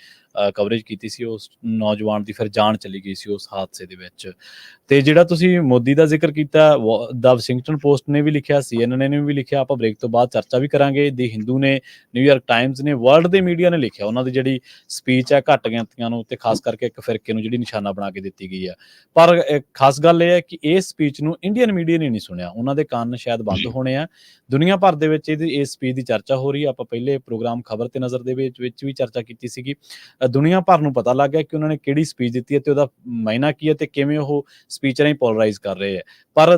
ਕਵਰੇਜ ਕੀਤੀ ਸੀ। ਉਸ ਨੌਜਵਾਨ ਦੀ ਫਿਰ ਜਾਨ ਚਲੀ ਗਈ ਸੀ ਉਸ ਹਾਦਸੇ ਦੇ ਵਿੱਚ। ਤੇ ਜਿਹੜਾ ਤੁਸੀਂ ਮੋਦੀ ਦਾ ਜ਼ਿਕਰ ਕੀਤਾ, ਦਾ ਵਾਸ਼ਿੰਗਟਨ ਪੋਸਟ ਨੇ ਵੀ ਲਿਖਿਆ, CNN ਨੇ ਵੀ ਲਿਖਿਆ, ਆਪਾਂ ਬ੍ਰੇਕ ਤੋਂ ਬਾਅਦ ਚਰਚਾ ਵੀ ਕਰਾਂਗੇ। ਦੀ ਹਿੰਦੂ ਨੇ, ਨਿਊਯਾਰਕ ਟਾਈਮਜ਼ ਨੇ, ਵਰਲਡ ਦੇ ਮੀਡੀਆ ਨੇ ਲਿਖਿਆ, ਉਹਨਾਂ ਦੀ ਜਿਹੜੀ ਸਪੀਚ ਹੈ ਘੱਟ ਗਿਣਤੀਆਂ ਨੂੰ ਤੇ ਖਾਸ ਕਰਕੇ ਇੱਕ ਫਿਰਕੇ ਨੂੰ ਜਿਹੜੀ ਨਿਸ਼ਾਨਾ ਬਣਾ ਕੇ ਦਿੱਤੀ ਗਈ ਹੈ। ਪਰ ਖਾਸ ਗੱਲ ਇਹ ਹੈ ਕਿ ਇਸ ਸਪੀਚ ਨੂੰ ਇੰਡੀਅਨ ਮੀਡੀਆ ਨੇ ਨਹੀਂ ਸੁਣਿਆ, ਉਹਨਾਂ ਦੇ ਕੰਨ ਸ਼ਾਇਦ ਬੰਦ ਹੋਣੇ ਆ। ਦੁਨੀਆ ਭਰ ਦੇ ਵਿੱਚ ਇਸ ਸਪੀਚ ਦੀ ਚਰਚਾ ਹੋ ਰਹੀ ਹੈ। ਆਪਾਂ ਪਹਿਲੇ ਪ੍ਰੋਗਰਾਮ ਖਬਰ ਤੇ ਨਜ਼ਰ ਦੇ ਵਿੱਚ ਵੀ ਚਰਚਾ ਕੀਤੀ ਸੀਗੀ। ਦੁਨੀਆ ਭਰ ਨੂੰ ਪਤਾ ਲੱਗ ਗਿਆ ਕਿ ਉਹਨਾਂ ਨੇ ਕਿਹੜੀ ਸਪੀਚ ਦਿੱਤੀ ਹੈ ਤੇ ਉਹਦਾ ਮਾਇਨਾ ਕੀ ਹੈ ਤੇ ਕਿਵੇਂ ਉਹ ਸਪੀਚ ਰਾਹੀਂ ਪੋਲਰਾਈਜ਼ ਕਰ ਰਹੇ ਹੈ। ਪਰ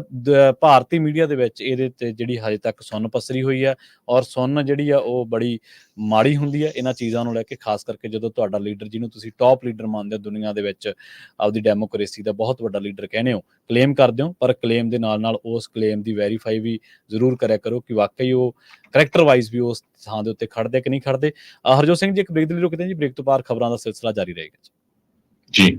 ਭਾਰਤੀ ਮੀਡੀਆ ਦੇ ਵਿੱਚ ਇਹਦੇ ਤੇ ਜਿਹੜੀ ਹਜੇ ਤੱਕ ਸੁੰਨ ਪਸਰੀ ਹੋਈ ਹੈ, ਔਰ ਸੁੰਨ ਜਿਹੜੀ ਆ ਉਹ ਬੜੀ ਮਾੜੀ ਹੁੰਦੀ ਹੈ ਇਹਨਾਂ ਚੀਜ਼ਾਂ ਨੂੰ ਲੈ ਕੇ। ਖਾਸ ਕਰਕੇ ਜਦੋਂ ਤੁਹਾਡਾ ਲੀਡਰ, ਜਿਹਨੂੰ ਤੁਸੀਂ ਟੌਪ ਲੀਡਰ ਮੰਨਦੇ ਹੋ ਦੁਨੀਆ ਦੇ ਵਿੱਚ, ਆਪਦੀ ਡੈਮੋਕ੍ਰੇਸੀ ਦਾ ਬਹੁਤ ਵੱਡਾ ਲੀਡਰ ਕਹਿੰਦੇ ਹੋ, ਕਲੇਮ ਕਰਦੇ ਹੋ, ਪਰ ਕਲੇਮ ਦੇ ਨਾਲ ਨਾਲ ਉਸ ਕਲੇਮ ਦੀ ਵੈਰੀਫਾਈ ਵੀ ਜ਼ਰੂਰ ਕਰਿਆ ਕਰੋ ਕਿ ਵਾਕਈ ਉਹ ਕਰੈਕਟਰ ਵਾਈਜ਼ ਵੀ ਉਸ ਥਾਂ ਦੇ ਉੱਤੇ ਖੜਦੇ ਕਿ ਨਹੀਂ ਖੜਦੇ। ਹਰਜੋਤ ਸਿੰਘ ਜੀ, ਇੱਕ ਬ੍ਰੇਕ ਦੇ ਲਈ ਰੁਕਦੇ ਹਾਂ ਜੀ, ਬ੍ਰੇਕ ਤੋਂ ਬਾਅਦ ਖਬਰਾਂ ਦਾ ਸਿਲਸਿਲਾ ਜਾਰੀ ਰਹੇਗਾ ਜੀ।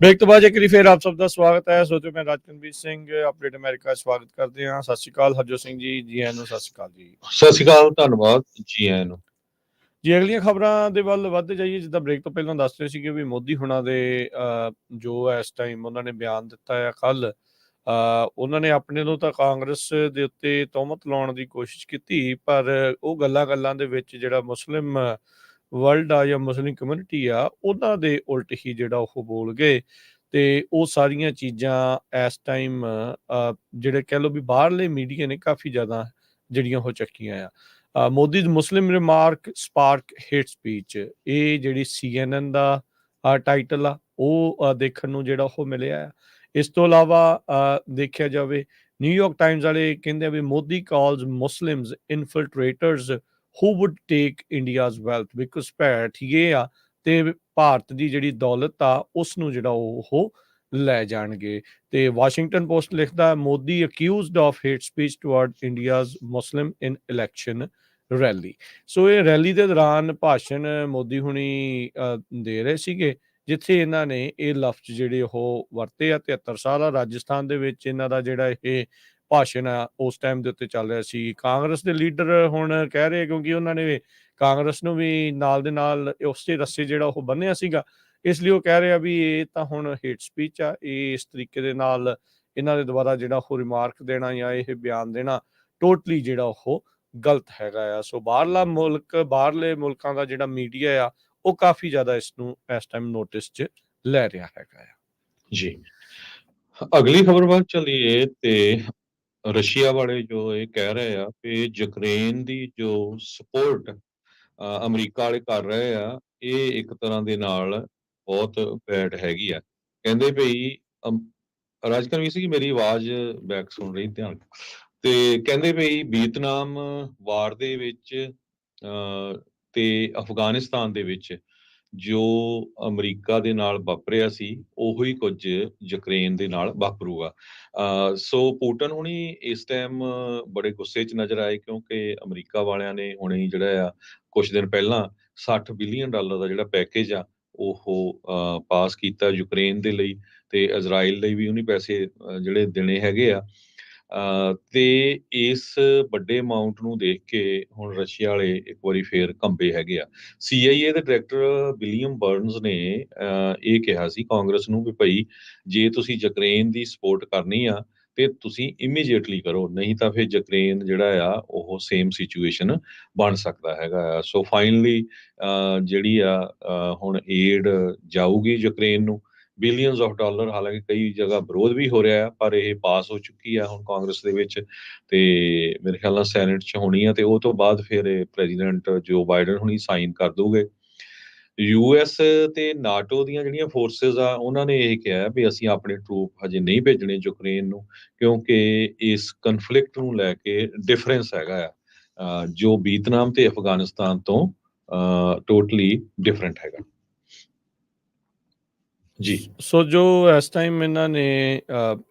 ਬ੍ਰੇਕ ਤੋਂ ਬਾਅਦ ਇੱਕ ਵਾਰੀ ਫਿਰ ਆਪ ਸਭ ਦਾ ਸਵਾਗਤ ਹੈ। ਸੋਚੋ ਮੈਂ ਰਾਜਕਨਵੀਰ ਸਿੰਘ ਅਪਡੇਟ ਅਮਰੀਕਾ ਸਵਾਗਤ ਕਰਦੇ ਹਾਂ। ਸਤਿ ਸ਼੍ਰੀ ਅਕਾਲ ਹਰਜੋਤ ਸਿੰਘ ਜੀ, ਜੀ ਆਇਆਂ ਨੂੰ। ਸਤਿ ਸ਼੍ਰੀ ਅਕਾਲ ਜੀ। ਸਤਿ ਸ਼੍ਰੀ ਅਕਾਲ, ਧੰਨਵਾਦ ਜੀ ਆਇਆਂ ਨੂੰ। ਜੀ ਅਗਲੀਆਂ ਖਬਰਾਂ ਦੇ ਵੱਲ ਵੱਧਦੇ ਜਾਈਏ। ਜਿੱਦਾਂ ਬ੍ਰੇਕ ਤੋਂ ਪਹਿਲਾਂ ਦੱਸ ਰਹੇ ਸੀਗੇ ਵੀ ਮੋਦੀ ਹੁਣਾਂ ਦੇ ਜੋ ਇਸ ਟਾਈਮ ਉਹਨਾਂ ਨੇ ਬਿਆਨ ਦਿੱਤਾ ਆ ਕੱਲ੍ਹ, ਉਹਨਾਂ ਨੇ ਆਪਣੇ ਨੂੰ ਤਾਂ ਕਾਂਗਰਸ ਦੇ ਉੱਤੇ ਤੋਹਮਤ ਲਾਉਣ ਦੀ ਕੋਸ਼ਿਸ਼ ਕੀਤੀ, ਪਰ ਉਹ ਗੱਲਾਂ ਦੇ ਵਿੱਚ ਜਿਹੜਾ ਮੁਸਲਿਮ ਵਰਲਡ ਆ ਜਾਂ ਮੁਸਲਿਮ ਕਮਿਊਨਿਟੀ ਆ ਉਹਨਾਂ ਦੇ ਉਲਟ ਹੀ ਜਿਹੜਾ ਉਹ ਬੋਲ ਗਏ। ਤੇ ਉਹ ਸਾਰੀਆਂ ਚੀਜ਼ਾਂ ਇਸ ਟਾਈਮ ਜਿਹੜੇ ਕਹਿ ਲਓ ਵੀ ਬਾਹਰਲੇ ਮੀਡੀਆ ਨੇ ਕਾਫੀ ਜ਼ਿਆਦਾ ਜਿਹੜੀਆਂ ਉਹ ਚੱਕੀਆਂ ਆ। ਮੋਦੀ ਮੁਸਲਿਮ ਰਿਮਾਰਕ ਸਪਾਰਕ ਹੇਟ ਸਪੀਚ, ਇਹ ਜਿਹੜੀ CNN ਦਾ ਟਾਈਟਲ ਆ ਉਹ ਦੇਖਣ ਨੂੰ ਜਿਹੜਾ ਉਹ ਮਿਲਿਆ ਆ। ਇਸ ਤੋਂ ਇਲਾਵਾ ਦੇਖਿਆ ਜਾਵੇ ਨਿਊਯਾਰਕ ਟਾਈਮਜ਼ ਵਾਲੇ ਕਹਿੰਦੇ ਆ ਵੀ Modi calls Muslims infiltrators who would take India's wealth, because ਭੈਠ ਇਹ ਆ ਤੇ ਭਾਰਤ ਦੀ ਜਿਹੜੀ ਦੌਲਤ ਆ ਉਸ ਨੂੰ ਜਿਹੜਾ ਉਹ ਲੈ ਜਾਣਗੇ। ਤੇ ਵਾਸ਼ਿੰਗਟਨ ਪੋਸਟ ਲਿਖਦਾ Modi accused of hate speech toward India's Muslim in election rally. So ਇਹ ਰੈਲੀ ਦੇ ਦੌਰਾਨ ਭਾਸ਼ਣ ਮੋਦੀ ਹੁਣੀ ਦੇ ਰਹੇ ਸੀਗੇ, ਜਿੱਥੇ ਇਹਨਾਂ ਨੇ ਇਹ ਲਫ਼ਜ਼ ਜਿਹੜੇ ਉਹ ਵਰਤੇ ਆ। 73 ਸਾਲ ਆ ਰਾਜਸਥਾਨ ਦੇ ਵਿੱਚ ਇਹਨਾਂ ਦਾ ਜਿਹੜਾ ਇਹ ਭਾਸ਼ਣ ਆ ਉਸ ਟਾਈਮ ਦੇ ਉੱਤੇ ਚੱਲ ਰਿਹਾ ਸੀ। ਕਾਂਗਰਸ ਦੇ ਲੀਡਰ ਹੁਣ ਕਹਿ ਰਹੇ, ਕਿਉਂਕਿ ਉਹਨਾਂ ਨੇ ਕਾਂਗਰਸ ਨੂੰ ਵੀ ਨਾਲ ਦੇ ਨਾਲ ਉਸੇ ਰੱਸੇ ਜਿਹੜਾ ਉਹ ਬੰਨਿਆ ਸੀਗਾ, ਇਸ ਲਈ ਉਹ ਕਹਿ ਰਹੇ ਆ ਵੀ ਇਹ ਤਾਂ ਹੁਣ ਹੇਟ ਸਪੀਚ ਆ। ਇਹ ਇਸ ਤਰੀਕੇ ਦੇ ਨਾਲ ਇਹਨਾਂ ਦੇ ਦੁਆਰਾ ਜਿਹੜਾ ਉਹ ਰਿਮਾਰਕ ਦੇਣਾ ਜਾਂ ਇਹ ਬਿਆਨ ਦੇਣਾ ਟੋਟਲੀ ਜਿਹੜਾ ਉਹ ਗਲਤ ਹੈਗਾ ਆ। ਸੋ ਬਾਹਰਲੇ ਮੁਲਕਾਂ ਦਾ ਜਿਹੜਾ ਮੀਡੀਆ ਆ ਉਹ ਕਾਫੀ ਜ਼ਿਆਦਾ ਇਸ ਨੂੰ ਇਸ ਟਾਈਮ ਨੋਟਿਸ 'ਚ ਲੈ ਰਿਹਾ ਹੈਗਾ ਆ। ਜੀ, ਅਗਲੀ ਖਬਰ ਵੱਲ ਚੱਲੀਏ ਤੇ ਰਸ਼ੀਆ ਵਾਲੇ ਜੋ ਇਹ ਕਹਿ ਰਹੇ ਆ ਕਿ ਯੂਕਰੇਨ ਦੀ ਜੋ ਸਪੋਰਟ ਅਮਰੀਕਾ ਵਾਲੇ ਕਰ ਰਹੇ ਆ, ਇਹ ਇੱਕ ਤਰ੍ਹਾਂ ਦੇ ਨਾਲ ਬਹੁਤ ਬੈਡ ਹੈਗੀ ਆ। ਕਹਿੰਦੇ ਭਈ ਰਾਜਕਨਵੀਰ ਸਿੰਘ ਮੇਰੀ ਆਵਾਜ਼ ਬੈਕ ਸੁਣ ਰਹੀ, ਧਿਆਨ। ਤੇ ਕਹਿੰਦੇ ਭਈ ਵੀਅਤਨਾਮ ਵਾਰ ਦੇ ਵਿੱਚ ਤੇ ਅਫਗਾਨਿਸਤਾਨ ਦੇ ਵਿੱਚ ਜੋ ਅਮਰੀਕਾ ਦੇ ਨਾਲ ਵਾਪਰਿਆ ਸੀ ਉਹੀ ਕੁਝ ਯੂਕਰੇਨ ਦੇ ਨਾਲ ਵਾਪਰੂਗਾ। ਸੋ ਪੁਟਿਨ ਹੁਣੀ ਇਸ ਟਾਈਮ ਬੜੇ ਗੁੱਸੇ 'ਚ ਨਜ਼ਰ ਆਏ, ਕਿਉਂਕਿ ਅਮਰੀਕਾ ਵਾਲਿਆਂ ਨੇ ਹੁਣੇ ਜਿਹੜਾ ਆ ਕੁਝ ਦਿਨ ਪਹਿਲਾਂ $60 ਬਿਲੀਅਨ ਦਾ ਜਿਹੜਾ ਪੈਕੇਜ ਆ ਉਹ ਪਾਸ ਕੀਤਾ ਯੂਕਰੇਨ ਦੇ ਲਈ, ਤੇ ਇਜ਼ਰਾਈਲ ਲਈ ਵੀ ਉਹਨੇ ਪੈਸੇ ਜਿਹੜੇ ਦੇਣੇ ਹੈਗੇ ਆ। ਤੇ ਇਸ ਵੱਡੇ ਅਮਾਊਂਟ ਨੂੰ ਦੇਖ ਕੇ ਹੁਣ ਰਸ਼ੀਆ ਵਾਲੇ ਇੱਕ ਵਾਰੀ ਫੇਰ ਕੰਬੇ ਹੈਗੇ ਆ। CIA ਦੇ ਡਾਇਰੈਕਟਰ ਵਿਲੀਅਮ ਬਰਨਸ ਨੇ ਇਹ ਕਿਹਾ ਸੀ ਕਾਂਗਰਸ ਨੂੰ ਵੀ ਭਾਈ ਜੇ ਤੁਸੀਂ ਯੂਕਰੇਨ ਦੀ ਸਪੋਰਟ ਕਰਨੀ ਆ ਤੇ ਤੁਸੀਂ ਇਮੀਡੀਏਟਲੀ ਕਰੋ, ਨਹੀਂ ਤਾਂ ਫਿਰ ਯੂਕਰੇਨ ਜਿਹੜਾ ਆ ਉਹ ਸੇਮ ਸਿਚੁਏਸ਼ਨ ਬਣ ਸਕਦਾ ਹੈਗਾ ਆ। ਸੋ ਫਾਈਨਲੀ ਜਿਹੜੀ ਆ ਹੁਣ ਏਡ ਜਾਊਗੀ ਯੂਕਰੇਨ ਨੂੰ ਬਿਲੀਅਨਸ ਆਫ ਡਾਲਰ। ਹਾਲਾਂਕਿ ਕਈ ਜਗ੍ਹਾ ਵਿਰੋਧ ਵੀ ਹੋ ਰਿਹਾ, ਪਰ ਇਹ ਪਾਸ ਹੋ ਚੁੱਕੀ ਆ ਹੁਣ ਕਾਂਗਰਸ ਦੇ ਵਿੱਚ, ਤੇ ਮੇਰੇ ਖਿਆਲ ਨਾਲ ਸੈਨੇਟ 'ਚ ਹੋਣੀ ਆ, ਤੇ ਉਹ ਤੋਂ ਬਾਅਦ ਫਿਰ ਪ੍ਰੈਜ਼ੀਡੈਂਟ ਜੋ ਬਾਈਡਨ ਹੁਣੀ ਸਾਈਨ ਕਰ ਦੂਗੇ। US ਤੇ ਨਾਟੋ ਦੀਆਂ ਜਿਹੜੀਆਂ ਫੋਰਸਿਸ ਆ ਉਹਨਾਂ ਨੇ ਇਹ ਕਿਹਾ ਵੀ ਅਸੀਂ ਆਪਣੇ ਟਰੂਪ ਹਜੇ ਨਹੀਂ ਭੇਜਣੇ ਯੂਕਰੇਨ ਨੂੰ, ਕਿਉਂਕਿ ਇਸ ਕਨਫਲਿਕਟ ਨੂੰ ਲੈ ਕੇ ਡਿਫਰੈਂਸ ਹੈਗਾ ਆ ਜੋ ਵੀਅਤਨਾਮ ਤੇ ਅਫਗਾਨਿਸਤਾਨ ਤੋਂ ਟੋਟਲੀ ਡਿਫਰੈਂਟ ਹੈਗਾ ਜੀ। ਸੋ ਜੋ ਇਸ ਟਾਈਮ ਇਹਨਾਂ ਨੇ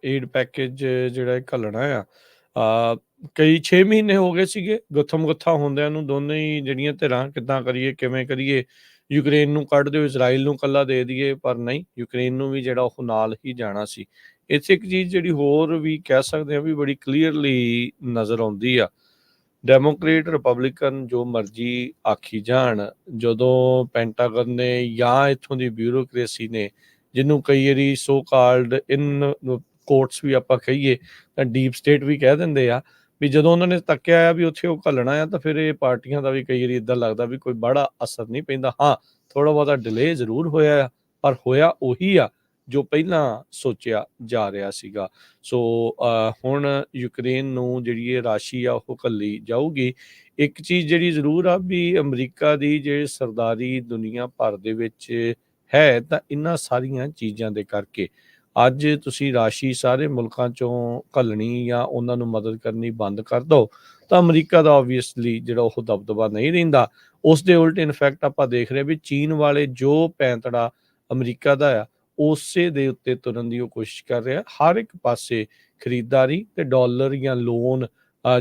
ਏਡ ਪੈਕੇਜ ਜਿਹੜਾ ਘੱਲਣਾ ਆ, ਕਈ 6 ਮਹੀਨੇ ਹੋ ਗਏ ਸੀਗੇ ਗੁੱਥਮ ਗੁੱਥਾ ਹੁੰਦਿਆਂ ਨੂੰ, ਦੋਨੇ ਹੀ ਜਿਹੜੀਆਂ ਧਿਰਾਂ ਕਿੱਦਾਂ ਕਰੀਏ ਕਿਵੇਂ ਕਰੀਏ, ਯੂਕਰੇਨ ਨੂੰ ਕੱਢ ਦਿਓ ਇਜ਼ਰਾਈਲ ਨੂੰ ਇਕੱਲਾ ਦੇ ਦਈਏ, ਪਰ ਨਹੀਂ ਯੂਕਰੇਨ ਨੂੰ ਵੀ ਜਿਹੜਾ ਉਹ ਨਾਲ ਹੀ ਜਾਣਾ ਸੀ। ਇੱਥੇ ਇੱਕ ਚੀਜ਼ ਜਿਹੜੀ ਹੋਰ ਵੀ ਕਹਿ ਸਕਦੇ ਹਾਂ ਵੀ ਬੜੀ ਕਲੀਅਰਲੀ ਨਜ਼ਰ ਆਉਂਦੀ ਆ, ਡੈਮੋਕ੍ਰੇਟ ਰਿਪਬਲਿਕਨ ਜੋ ਮਰਜ਼ੀ ਆਖੀ ਜਾਣ, ਜਦੋਂ ਪੈਂਟਾਗਨ ਨੇ ਜਾਂ ਇੱਥੋਂ ਦੀ ਬਿਊਰੋਕ੍ਰੇਸੀ ਨੇ, ਜਿਹਨੂੰ ਕਈ ਵਾਰੀ ਸੋ ਕਾਲਡ ਇਨ ਕੋਰਟਸ ਵੀ ਆਪਾਂ ਕਹੀਏ ਤਾਂ ਡੀਪ ਸਟੇਟ ਵੀ ਕਹਿ ਦਿੰਦੇ ਆ, ਵੀ ਜਦੋਂ ਉਹਨਾਂ ਨੇ ਤੱਕਿਆ ਆ ਵੀ ਉੱਥੇ ਉਹ ਘੱਲਣਾ ਆ, ਤਾਂ ਫਿਰ ਇਹ ਪਾਰਟੀਆਂ ਦਾ ਵੀ ਕਈ ਵਾਰੀ ਇੱਦਾਂ ਲੱਗਦਾ ਵੀ ਕੋਈ ਬੜਾ ਅਸਰ ਨਹੀਂ ਪੈਂਦਾ। ਹਾਂ, ਥੋੜ੍ਹਾ ਬਹੁਤਾ ਡਿਲੇ ਜ਼ਰੂਰ ਹੋਇਆ ਆ, ਪਰ ਹੋਇਆ ਉਹੀ ਆ ਜੋ ਪਹਿਲਾਂ ਸੋਚਿਆ ਜਾ ਰਿਹਾ ਸੀਗਾ। ਸੋ ਹੁਣ ਯੂਕਰੇਨ ਨੂੰ ਜਿਹੜੀ ਇਹ ਰਾਸ਼ੀ ਆ ਉਹ ਘੱਲੀ ਜਾਊਗੀ। ਇੱਕ ਚੀਜ਼ ਜਿਹੜੀ ਜ਼ਰੂਰ ਆ ਵੀ ਅਮਰੀਕਾ ਦੀ ਜੇ ਸਰਦਾਰੀ ਦੁਨੀਆ ਭਰ ਦੇ ਵਿੱਚ ਹੈ ਤਾਂ ਇਹਨਾਂ ਸਾਰੀਆਂ ਚੀਜ਼ਾਂ ਦੇ ਕਰਕੇ ਅੱਜ ਤੁਸੀਂ ਰਾਸ਼ੀ ਸਾਰੇ ਮੁਲਕਾਂ ਚੋਂ ਘੱਲਣੀ ਜਾਂ ਉਹਨਾਂ ਨੂੰ ਮਦਦ ਕਰਨੀ ਬੰਦ ਕਰ ਦਿਓ ਤਾਂ ਅਮਰੀਕਾ ਦਾ ਓਬਵੀਅਸਲੀ ਜਿਹੜਾ ਉਹ ਦਬਦਬਾ ਨਹੀਂ ਰਹਿੰਦਾ। ਉਸ ਦੇ ਉਲਟ ਇਨਫੈਕਟ ਆਪਾਂ ਦੇਖ ਰਹੇ ਵੀ ਚੀਨ ਵਾਲੇ ਜੋ ਪੈਂਤੜਾ ਅਮਰੀਕਾ ਦਾ ਆ ਉਸੇ ਦੇ ਉੱਤੇ ਤੁਰਨ ਦੀ ਉਹ ਕੋਸ਼ਿਸ਼ ਕਰ ਰਿਹਾ। ਹਰ ਇੱਕ ਪਾਸੇ ਖਰੀਦਦਾਰੀ ਤੇ ਡਾਲਰ ਜਾਂ ਲੋਨ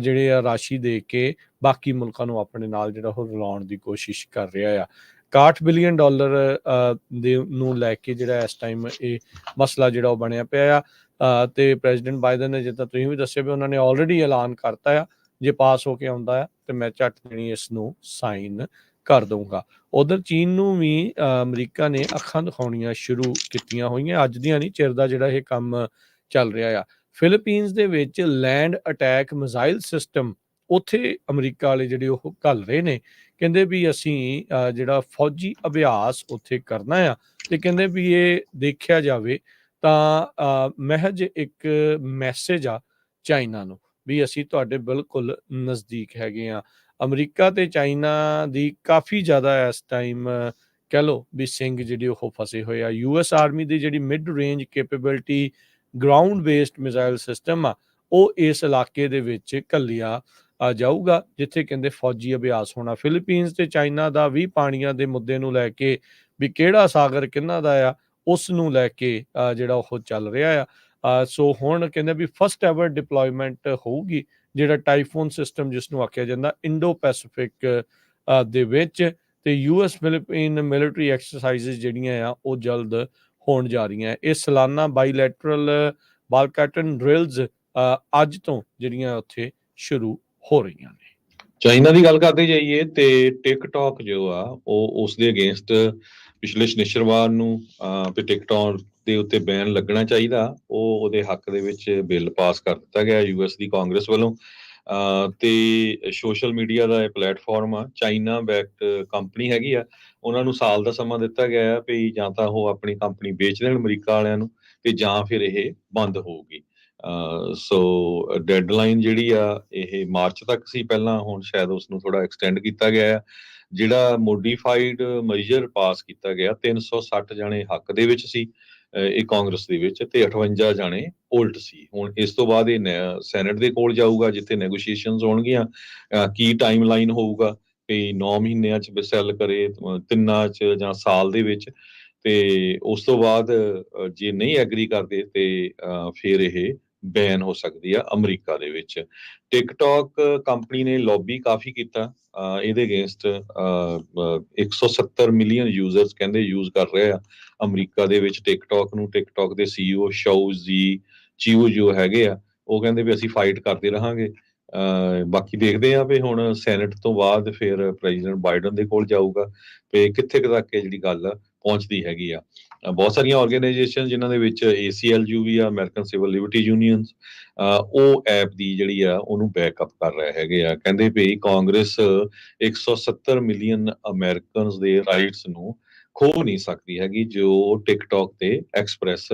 ਜਿਹੜੇ ਆ ਰਾਸ਼ੀ ਦੇ ਕੇ ਬਾਕੀ ਮੁਲਕਾਂ ਨੂੰ ਆਪਣੇ ਨਾਲ ਜਿਹੜਾ ਉਹ ਰਲਾਉਣ ਦੀ ਕੋਸ਼ਿਸ਼ ਕਰ ਰਿਹਾ ਆ। 61 ਬਿਲੀਅਨ ਡਾਲਰ ਦੇ ਨੂੰ ਲੈ ਕੇ ਜਿਹੜਾ ਇਸ ਟਾਈਮ ਇਹ ਮਸਲਾ ਜਿਹੜਾ ਉਹ ਬਣਿਆ ਪਿਆ ਆ ਤੇ ਪ੍ਰੈਜ਼ੀਡੈਂਟ ਬਾਈਡਨ ਨੇ ਜਿੱਦਾਂ ਤੁਸੀਂ ਵੀ ਦੱਸਿਆ ਵੀ ਉਹਨਾਂ ਨੇ ਆਲਰੇਡੀ ਐਲਾਨ ਕਰਤਾ ਆ ਜੇ ਪਾਸ ਹੋ ਕੇ ਆਉਂਦਾ ਆ ਤੇ ਮੈਂ ਝੱਟ ਦੇਣੀ ਇਸ ਨੂੰ ਸਾਈਨ ਕਰ ਦਊਂਗਾ। ਉਧਰ ਚੀਨ ਨੂੰ ਵੀ ਅਮਰੀਕਾ ਨੇ ਅੱਖਾਂ ਦਿਖਾਉਣੀਆਂ ਸ਼ੁਰੂ ਕੀਤੀਆਂ ਹੋਈਆਂ, ਅੱਜ ਦੀਆਂ ਨਹੀਂ, ਚਿਰ ਦਾ ਜਿਹੜਾ ਇਹ ਕੰਮ ਚੱਲ ਰਿਹਾ ਆ। ਫਿਲੀਪੀਨਸ ਦੇ ਵਿੱਚ ਲੈਂਡ ਅਟੈਕ ਮਿਜ਼ਾਈਲ ਸਿਸਟਮ ਉੱਥੇ ਅਮਰੀਕਾ ਵਾਲੇ ਜਿਹੜੇ ਉਹ ਘੱਲ ਰਹੇ ਨੇ। ਕਹਿੰਦੇ ਵੀ ਅਸੀਂ ਜਿਹੜਾ ਫੌਜੀ ਅਭਿਆਸ ਉੱਥੇ ਕਰਨਾ ਆ ਤੇ ਕਹਿੰਦੇ ਵੀ ਇਹ ਦੇਖਿਆ ਜਾਵੇ ਤਾਂ ਮਹਿਜ ਇੱਕ ਮੈਸੇਜ ਆ ਚਾਈਨਾ ਨੂੰ ਵੀ ਅਸੀਂ ਤੁਹਾਡੇ ਬਿਲਕੁਲ ਨਜ਼ਦੀਕ ਹੈਗੇ ਆ। ਅਮਰੀਕਾ ਤੇ ਚਾਈਨਾ ਦੀ ਕਾਫੀ ਜ਼ਿਆਦਾ ਇਸ ਟਾਈਮ ਕਹਿ ਲਓ ਵੀ ਸਿੰਘ ਜਿਹੜੇ ਉਹ ਫਸੇ ਹੋਏ ਆ। US ਆਰਮੀ ਦੀ ਜਿਹੜੀ mid range capability ground based missile system ਆ ਉਹ ਇਸ ਇਲਾਕੇ ਦੇ ਵਿੱਚ ਘੱਲਿਆ ਜਾਊਗਾ ਜਿੱਥੇ ਕਹਿੰਦੇ ਫੌਜੀ ਅਭਿਆਸ ਹੋਣਾ। ਫਿਲੀਪੀਨਸ ਤੇ ਚਾਈਨਾ ਦਾ ਵੀ ਪਾਣੀਆਂ ਦੇ ਮੁੱਦੇ ਨੂੰ ਲੈ ਕੇ ਵੀ ਕਿਹੜਾ ਸਾਗਰ ਕਿਹਨਾਂ ਦਾ ਆ ਉਸ ਨੂੰ ਲੈ ਕੇ ਜਿਹੜਾ ਉਹ ਚੱਲ ਰਿਹਾ ਆ। ਸੋ ਹੁਣ ਕਹਿੰਦੇ ਵੀ ਫਸਟ ਐਵਰ ਡਿਪਲੋਇਮੈਂਟ ਹੋਊਗੀ ਜਿਹੜਾ ਟਾਈਫੂਨ ਸਿਸਟਮ ਜਿਸ ਨੂੰ ਆਖਿਆ ਜਾਂਦਾ ਇੰਡੋ ਪੈਸੀਫਿਕ ਦੇ ਵਿੱਚ ਤੇ US ਫਿਲੀਪੀਨ ਮਿਲਟਰੀ ਐਕਸਰਸਾਈਜ਼ਸ ਜਿਹੜੀਆਂ ਆ ਉਹ ਜਲਦ ਹੋਣ ਜਾ ਰਹੀਆਂ। ਇਹ ਸਾਲਾਨਾ ਬਾਈਲੈਟਰਲ ਬਾਲਕੈਟਨ ਡ੍ਰਿਲਸ ਅੱਜ ਤੋਂ ਜਿਹੜੀਆਂ ਉੱਥੇ ਸ਼ੁਰੂ ਹੋ ਰਹੀਆਂ ਨੇ। ਚਾਈਨਾ ਦੀ ਗੱਲ ਕਰਦੇ ਜਾਈਏ ਤੇ ਟਿਕਟੌਕ ਜੋ ਆ ਉਹ ਉਸ ਦੇ ਅਗੇਂਸਟ ਪਿਛਲੇ ਸ਼ਨੀਚਰਵਾਰ ਨੂੰ ਤੇ ਟਿਕਟੌਕ ਦੇ ਉੱਤੇ ਬੈਨ ਲੱਗਣਾ ਚਾਹੀਦਾ ਉਹ ਉਹਦੇ ਹੱਕ ਦੇ ਵਿੱਚ ਬਿੱਲ ਪਾਸ ਕਰ ਦਿੱਤਾ ਗਿਆ US ਦੀ ਕਾਂਗਰਸ ਵੱਲੋਂ। ਤੇ ਸੋਸ਼ਲ ਮੀਡੀਆ ਦਾ ਇਹ ਪਲੇਟਫਾਰਮ ਆ, ਚਾਈਨਾ ਬੈਕਡ ਕੰਪਨੀ ਹੈਗੀ ਆ, ਉਹਨਾਂ ਨੂੰ ਸਾਲ ਦਾ ਸਮਾਂ ਦਿੱਤਾ ਗਿਆ ਵੀ ਜਾਂ ਤਾਂ ਉਹ ਆਪਣੀ ਕੰਪਨੀ ਵੇਚ ਦੇਣ ਅਮਰੀਕਾ ਵਾਲਿਆਂ ਨੂੰ ਤੇ ਜਾਂ ਫਿਰ ਇਹ ਬੰਦ ਹੋਊਗੀ। ਸੋ ਡੈਡਲਾਈਨ ਜਿਹੜੀ ਆ ਇਹ ਮਾਰਚ ਤੱਕ ਸੀ ਪਹਿਲਾਂ, ਹੁਣ ਸ਼ਾਇਦ ਉਸ ਨੂੰ ਥੋੜਾ ਐਕਸਟੈਂਡ ਕੀਤਾ ਗਿਆ ਆ। ਜਿਹੜਾ ਮੋਡੀਫਾਈਡ ਮੈਜਰ ਪਾਸ ਕੀਤਾ ਗਿਆ 360 ਜਾਣੇ ਹੱਕ ਦੇ ਵਿੱਚ ਸੀ ਇਹ ਕਾਂਗਰਸ ਦੇ ਵਿੱਚ ਤੇ 58 ਜਾਣੇ ਉਲਟ ਸੀ। ਹੁਣ ਇਸ ਤੋਂ ਬਾਅਦ ਇਹ ਸੈਨੇਟ ਦੇ ਕੋਲ ਜਾਊਗਾ ਜਿੱਥੇ ਨੈਗੋਸ਼ੀਏਸ਼ਨਸ ਹੋਣਗੀਆਂ। ਕੀ ਟਾਈਮ ਲਾਈਨ ਹੋਊਗਾ ਵੀ 9 ਮਹੀਨਿਆਂ ਚ ਸੈੱਲ ਕਰੇ 3 ਚ ਜਾਂ ਸਾਲ ਦੇ ਵਿੱਚ, ਤੇ ਉਸ ਤੋਂ ਬਾਅਦ ਜੇ ਨਹੀਂ ਐਗਰੀ ਕਰਦੇ ਤੇ ਫਿਰ ਇਹ ਬੈਨ ਹੋ ਸਕਦੀ ਆ ਅਮਰੀਕਾ ਦੇ ਵਿੱਚ। ਟਿਕਟੌਕ ਕੰਪਨੀ ਨੇ ਲੌਬੀ ਕਾਫੀ ਕੀਤਾ ਇਹਦੇ ਅਗੇਂਸਟ। 170 ਮਿਲੀਅਨ ਯੂਜ਼ਰਸ ਕਹਿੰਦੇ ਯੂਜ਼ ਕਰ ਰਹੇ ਆ ਅਮਰੀਕਾ ਦੇ ਵਿੱਚ ਟਿਕਟੌਕ ਨੂੰ। ਟਿਕਟੌਕ ਦੇ CEO ਸ਼ਾਓਜ਼ ਜੀ ਚੀਓ ਜੋ ਹੈਗੇ ਆ ਉਹ ਕਹਿੰਦੇ ਵੀ ਅਸੀਂ ਫਾਈਟ ਕਰਦੇ ਰਹਾਂਗੇ। ਬਾਕੀ ਦੇਖਦੇ ਆ ਵੀ ਹੁਣ ਸੈਨੇਟ ਤੋਂ ਬਾਅਦ ਫਿਰ ਪ੍ਰੈਜ਼ੀਡੈਂਟ ਬਾਈਡਨ ਦੇ ਕੋਲ ਜਾਊਗਾ ਤੇ ਕਿੱਥੇ ਤੱਕ ਇਹ ਜਿਹੜੀ ਗੱਲ ਪਹੁੰਚਦੀ ਹੈਗੀ ਆ। ਬਹੁਤ ਸਾਰੀਆਂ ਆਰਗੇਨਾਈਜੇਸ਼ਨ ਜਿਨ੍ਹਾਂ ਦੇ ਵਿੱਚ ACLU ਵੀ ਆ, ਅਮਰੀਕਨ ਸਿਵਲ ਲਿਬਰਟੀ ਯੂਨੀਅਨਸ, ਉਹ ਐਪ ਦੀ ਜਿਹੜੀ ਆ ਉਹਨੂੰ ਬੈਕਅਪ ਕਰ ਰਹੇ ਹੈਗੇ ਆ। ਕਹਿੰਦੇ ਵੀ ਕਾਂਗਰਸ 170 ਮਿਲੀਅਨ ਅਮਰੀਕਨਸ ਦੇ ਰਾਈਟਸ ਨੂੰ ਖੋ ਨਹੀਂ ਸਕਦੀ ਹੈਗੀ ਜੋ ਟਿਕਟੌਕ ਤੇ ਐਕਸਪ੍ਰੈਸ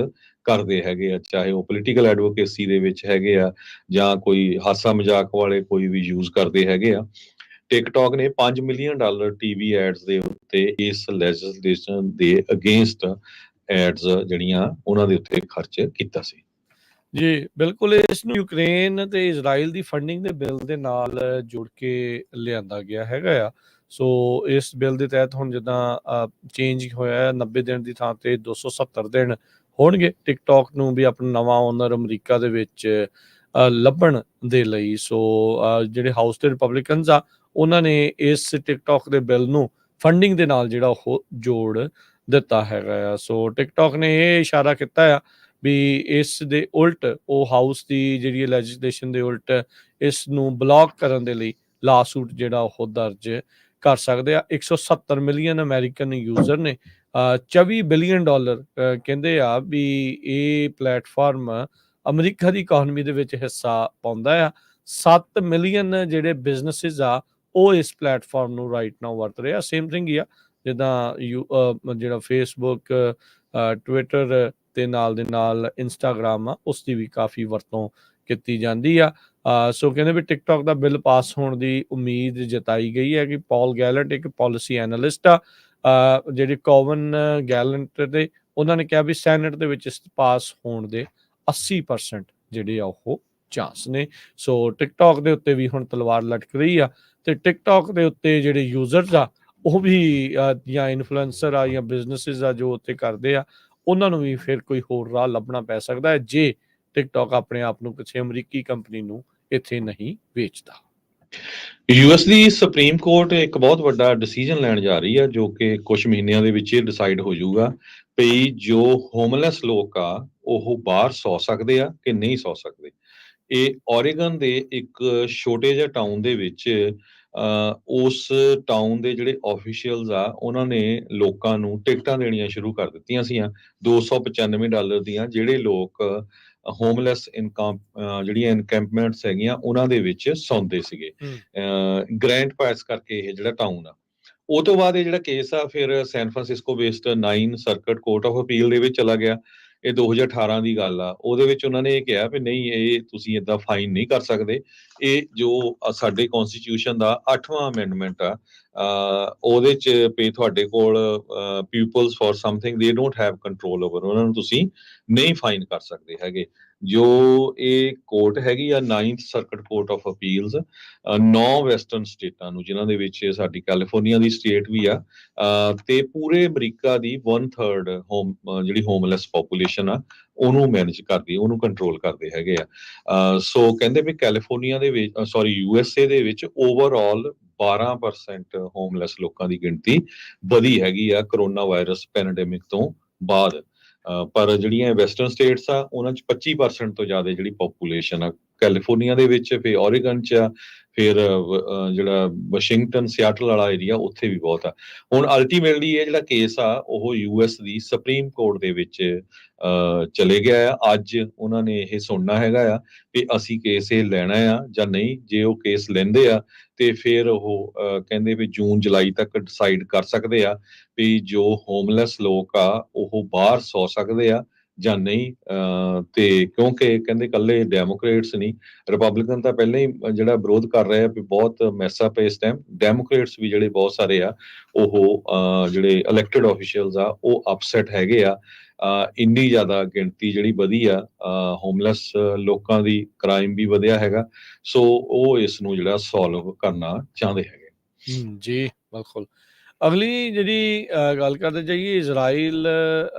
ਕਰਦੇ ਹੈਗੇ ਆ, ਚਾਹੇ ਉਹ ਪੋਲੀਟੀਕਲ ਐਡਵੋਕੇਸੀ ਦੇ ਵਿੱਚ ਹੈਗੇ ਆ ਜਾਂ ਕੋਈ ਹਾਸਾ ਮਜ਼ਾਕ ਵਾਲੇ ਕੋਈ ਵੀ ਯੂਜ਼ ਕਰਦੇ ਹੈਗੇ ਆ। ਟਿਕਟੌਕ ਨੇ $5 ਮਿਲੀਅਨ TV ਐਡਸ ਦੇ ਉੱਤੇ ਇਸ ਲੈਜਿਸਲੇਸ਼ਨ ਦੇ ਅਗੇਂਸਟ ਐਡਸ ਜਿਹੜੀਆਂ ਉਹਨਾਂ ਦੇ ਉੱਤੇ ਖਰਚ ਕੀਤਾ ਸੀ। ਜੀ ਬਿਲਕੁਲ, ਇਸ ਨੂੰ ਯੂਕਰੇਨ ਤੇ ਇਜ਼ਰਾਈਲ ਦੀ ਫੰਡਿੰਗ ਦੇ ਬਿੱਲ ਦੇ ਨਾਲ ਜੁੜ ਕੇ ਲਿਆਂਦਾ ਗਿਆ ਹੈਗਾ ਆ। ਸੋ ਇਸ ਬਿੱਲ ਦੇ ਤਹਿਤ ਹੁਣ ਜਿੱਦਾਂ ਚੇਂਜ ਹੋਇਆ 90 ਦਿਨ ਦੀ ਥਾਂ ਤੇ 270 ਦਿਨ ਹੋਣਗੇ ਟਿਕਟੌਕ ਨੂੰ ਵੀ ਆਪਣਾ ਨਵਾਂ ਓਨਰ ਅਮਰੀਕਾ ਦੇ ਵਿੱਚ ਲੱਭਣ ਦੇ ਲਈ। ਸੋ ਜਿਹੜੇ ਹਾਊਸ ਦੇ ਰਿਪਬਲਿਕਨਸ ਆ ਉਹਨਾਂ ਨੇ ਇਸ ਟਿਕਟੌਕ ਦੇ ਬਿੱਲ ਨੂੰ ਫੰਡਿੰਗ ਦੇ ਨਾਲ ਜਿਹੜਾ ਉਹ ਜੋੜ ਦਿੱਤਾ ਹੈਗਾ ਆ। ਸੋ ਟਿਕਟੌਕ ਨੇ ਇਹ ਇਸ਼ਾਰਾ ਕੀਤਾ ਆ ਵੀ ਇਸ ਦੇ ਉਲਟ ਉਹ ਹਾਊਸ ਦੀ ਜਿਹੜੀ ਲੈਜਿਸਲੇਸ਼ਨ ਦੇ ਉਲਟ ਇਸ ਨੂੰ ਬਲੌਕ ਕਰਨ ਦੇ ਲਈ ਲਾਸੂਟ ਜਿਹੜਾ ਉਹ ਦਰਜ ਕਰ ਸਕਦੇ ਆ। 170 ਮਿਲੀਅਨ ਅਮਰੀਕਨ ਯੂਜ਼ਰ ਨੇ, $24 ਬਿਲੀਅਨ ਕਹਿੰਦੇ ਆ ਵੀ ਇਹ ਪਲੇਟਫਾਰਮ ਅਮਰੀਕਾ ਦੀ ਇਕੋਨਮੀ ਦੇ ਵਿੱਚ ਹਿੱਸਾ ਪਾਉਂਦਾ ਆ। 7 ਮਿਲੀਅਨ ਜਿਹੜੇ ਬਿਜ਼ਨਸਿਸ ਆ ਉਹ ਇਸ ਪਲੇਟਫਾਰਮ ਨੂੰ ਰਾਈਟ ਨਾਓ ਵਰਤ ਰਹੇ ਆ। ਸੇਮ ਥਿੰਗ ਹੀ ਆ ਜਿੱਦਾਂ ਜਿਹੜਾ ਫੇਸਬੁੱਕ, ਟਵਿੱਟਰ, ਤੇ ਨਾਲ ਦੇ ਨਾਲ ਇੰਸਟਾਗ੍ਰਾਮ ਆ ਉਸ ਦੀ ਵੀ ਕਾਫੀ ਵਰਤੋਂ ਕੀਤੀ ਜਾਂਦੀ ਆ। ਸੋ ਕਹਿੰਦੇ ਵੀ ਟਿਕਟੋਕ ਦਾ ਬਿੱਲ ਪਾਸ ਹੋਣ ਦੀ ਉਮੀਦ ਜਤਾਈ ਗਈ ਹੈ ਕਿ ਪੌਲ ਗੈਲੈਂਟ ਇੱਕ ਪਾਲਿਸੀ ਐਨਾਲਿਸਟ ਆ, ਜਿਹੜੇ ਕੋਵਨ ਗੈਲੈਂਟ ਦੇ, ਉਹਨਾਂ ਨੇ ਕਿਹਾ ਵੀ ਸੈਨੇਟ ਦੇ ਵਿੱਚ ਪਾਸ ਹੋਣ ਦੇ 80% ਜਿਹੜੇ ਆ ਉਹ ਚਾਂਸ ਨੇ। ਸੋ ਟਿਕਟੋਕ ਦੇ ਉੱਤੇ ਵੀ ਹੁਣ ਤਲਵਾਰ ਲਟਕ ਰਹੀ ਆ, ਤੇ ਟਿਕਟੋਕ ਦੇ ਉੱਤੇ ਜਿਹੜੇ ਯੂਜ਼ਰਸ ਆ ਉਹ ਵੀ ਜਾਂ ਇਨਫਲੂਐਂਸਰ ਆ ਜਾਂ ਬਿਜ਼ਨਸਿਸ ਆ ਜੋ ਉੱਤੇ ਕਰਦੇ ਆ, ਉਹਨਾਂ ਨੂੰ ਵੀ ਫਿਰ ਕੋਈ ਹੋਰ ਰਾਹ ਲੱਭਣਾ ਪੈ ਸਕਦਾ ਹੈ ਜੇ ਟਿਕਟੋਕ ਆਪਣੇ ਆਪ ਨੂੰ ਕਿਸੇ ਅਮਰੀਕੀ ਕੰਪਨੀ ਨੂੰ ਇੱਥੇ ਨਹੀਂ ਵੇਚਦਾ। ਯੂਐਸ ਦੀ ਸੁਪਰੀਮ ਕੋਰਟ ਇੱਕ ਬਹੁਤ ਵੱਡਾ ਡਿਸੀਜਨ ਲੈਣ ਜਾ ਰਹੀ ਹੈ, ਜੋ ਕਿ ਕੁਝ ਮਹੀਨਿਆਂ ਦੇ ਵਿੱਚ ਇਹ ਡਿਸਾਈਡ ਹੋ ਜਾਊਗਾ ਵੀ ਜੋ ਹੋਮਲੈਸ ਲੋਕ ਆ ਉਹ ਬਾਹਰ ਸੌ ਸਕਦੇ ਆ ਕਿ ਨਹੀਂ ਸੌ ਸਕਦੇ। ਇਹ ਓਰੇਗਨ ਦੇ ਇੱਕ ਛੋਟੇ ਜਿਹੇ ਟਾਊਨ ਦੇ ਵਿੱਚ ਉਸ ਟਾਊਨ ਦੇ ਜਿਹੜੇ ਆਫੀਸ਼ੀਅਲਸ ਆ ਉਹਨਾਂ ਨੇ ਲੋਕਾਂ ਨੂੰ ਟਿਕਟਾਂ ਦੇਣੀਆਂ ਸ਼ੁਰੂ ਕਰ ਦਿੱਤੀਆਂ ਸੀਆਂ $295 ਦੀਆਂ, ਜਿਹੜੇ ਲੋਕ ਹੋਮਲੈਸ ਜਿਹੜੀਆਂ ਇਨਕੈਂਪਮੈਂਟਸ ਹੈਗੀਆਂ ਉਹਨਾਂ ਦੇ ਵਿੱਚ ਸੌਂਦੇ ਸੀਗੇ। ਗ੍ਰੈਂਡ ਪਾਸ ਕਰਕੇ ਇਹ ਜਿਹੜਾ ਟਾਊਨ ਆ, ਉਹ ਤੋਂ ਬਾਅਦ ਇਹ ਜਿਹੜਾ ਕੇਸ ਆ ਫਿਰ San Francisco based 9 circuit court of appeal ਦੇ ਵਿੱਚ ਚਲਾ ਗਿਆ। ਇਹ 2018 ਦੀ ਗੱਲ ਆ। ਉਹਦੇ ਵਿੱਚ ਉਹਨਾਂ ਨੇ ਇਹ ਕਿਹਾ ਵੀ ਨਹੀਂ, ਇਹ ਤੁਸੀਂ ਏਦਾਂ ਫਾਈਨ ਨਹੀਂ ਕਰ ਸਕਦੇ। ਇਹ ਜੋ ਸਾਡੇ ਕਨਸਟੀਟਿਊਸ਼ਨ ਦਾ 8ਵਾਂ ਅਮੈਂਡਮੈਂਟ ਆ, ਉਹਦੇ ਚ ਵੀ ਤੁਹਾਡੇ ਕੋਲ ਪੀਪਲਸ ਫॉर ਸਮਥਿੰਗ ਦੇ ਡੋਂਟ ਹੈਵ ਕੰਟਰੋਲ ਓਵਰ, ਉਹਨਾਂ ਨੂੰ ਤੁਸੀਂ ਨਹੀਂ ਫਾਈਨ ਕਰ ਸਕਦੇ ਹੈਗੇ। ਜੋ ਇਹ ਕੋਰਟ ਹੈਗੀ ਆ 9th circuit court of appeals, 9 western ਸਟੇਟਾਂ ਨੂੰ, ਜਿਨ੍ਹਾਂ ਦੇ ਵਿੱਚ ਸਾਡੀ ਕੈਲੀਫੋਰਨੀਆ ਦੀ ਸਟੇਟ ਵੀ ਆ, ਤੇ ਪੂਰੇ ਅਮਰੀਕਾ ਦੀ 1/3 ਜਿਹੜੀ ਹੋਮਲੈਸ ਪੋਪੂਲੇਸ਼ਨ ਆ ਉਹਨੂੰ ਮੈਨੇਜ ਕਰਦੀ, ਉਹਨੂੰ ਕੰਟਰੋਲ ਕਰਦੇ ਹੈਗੇ ਆ। ਸੋ ਕਹਿੰਦੇ ਵੀ ਕੈਲੀਫੋਰਨੀਆ ਦੇ ਵਿੱਚ USA ਦੇ ਵਿੱਚ ਓਵਰਆਲ 12% ਹੋਮਲੈਸ ਲੋਕਾਂ ਦੀ ਗਿਣਤੀ ਵਧੀ ਹੈਗੀ ਆ ਕਰੋਨਾ ਵਾਇਰਸ ਪੈਂਡੇਮਿਕ ਤੋਂ ਬਾਅਦ। ਪਰ ਜਿਹੜੀਆਂ ਵੈਸਟਰਨ ਸਟੇਟਸ ਆ ਉਹਨਾਂ 'ਚ 25% ਤੋਂ ਜ਼ਿਆਦਾ ਜਿਹੜੀ ਪੋਪੂਲੇਸ਼ਨ ਆ ਕੈਲੀਫੋਰਨੀਆ ਦੇ ਵਿੱਚ, ਫਿਰ ਓਰੇਗਨ 'ਚ ਆ, ਫਿਰ ਜਿਹੜਾ ਵਾਸ਼ਿੰਗਟਨ ਸਿਆਟਲ ਵਾਲਾ ਏਰੀਆ ਉੱਥੇ ਵੀ ਬਹੁਤ ਆ। ਹੁਣ ਅਲਟੀਮੇਟਲੀ ਇਹ ਜਿਹੜਾ ਕੇਸ ਆ ਉਹ US ਦੀ ਸੁਪਰੀਮ ਕੋਰਟ ਦੇ ਵਿੱਚ ਚਲੇ ਗਿਆ ਆ। ਅੱਜ ਉਹਨਾਂ ਨੇ ਇਹ ਸੁਣਨਾ ਹੈਗਾ ਆ ਵੀ ਅਸੀਂ ਕੇਸ ਇਹ ਲੈਣਾ ਆ ਜਾਂ ਨਹੀਂ। ਜੇ ਉਹ ਕੇਸ ਲੈਂਦੇ ਆ ਤੇ ਫਿਰ ਉਹ ਕਹਿੰਦੇ ਵੀ ਜੂਨ ਜੁਲਾਈ ਤੱਕ ਡਿਸਾਈਡ ਕਰ ਸਕਦੇ ਆ ਵੀ ਜੋ ਹੋਮਲੈਸ ਲੋਕ ਆ ਉਹ ਬਾਹਰ ਸੌ ਸਕਦੇ ਆ ਜਾਂ ਨਹੀਂ। ਤੇ ਕਿਉਂਕਿ ਕਹਿੰਦੇ ਇਕੱਲੇ ਡੈਮੋਕ੍ਰੇਟਸ ਨਹੀਂ, ਰਿਪਬਲਿਕਨ ਤਾਂ ਪਹਿਲਾਂ ਹੀ ਜਿਹੜਾ ਵਿਰੋਧ ਕਰ ਰਹੇ ਆ ਵੀ ਬਹੁਤ ਮੈਸਅਪ ਹੈ ਇਸ ਟਾਈਮ, ਡੈਮੋਕ੍ਰੇਟਸ ਵੀ ਜਿਹੜੇ ਬਹੁਤ ਸਾਰੇ ਆ ਉਹ ਜਿਹੜੇ ਇਲੈਕਟਡ ਆਫੀਸ਼ੀਅਲਸ ਆ ਉਹ ਅਪਸੈਟ ਹੈਗੇ ਆ। ਇੰਨੀ ਜ਼ਿਆਦਾ ਗਿਣਤੀ ਜਿਹੜੀ ਵਧੀ ਆ ਹੋਮਲੈਸ ਲੋਕਾਂ ਦੀ, ਕ੍ਰਾਈਮ ਵੀ ਵਧਿਆ ਹੈਗਾ। ਸੋ ਉਹ ਇਸ ਨੂੰ ਜਿਹੜਾ ਸੋਲਵ ਕਰਨਾ ਚਾਹੁੰਦੇ ਹੈਗੇ। ਜੀ ਬਿਲਕੁਲ। ਅਗਲੀ ਜਿਹੜੀ ਗੱਲ ਕਰਦੇ ਜਾਈਏ, ਇਜ਼ਰਾਈਲ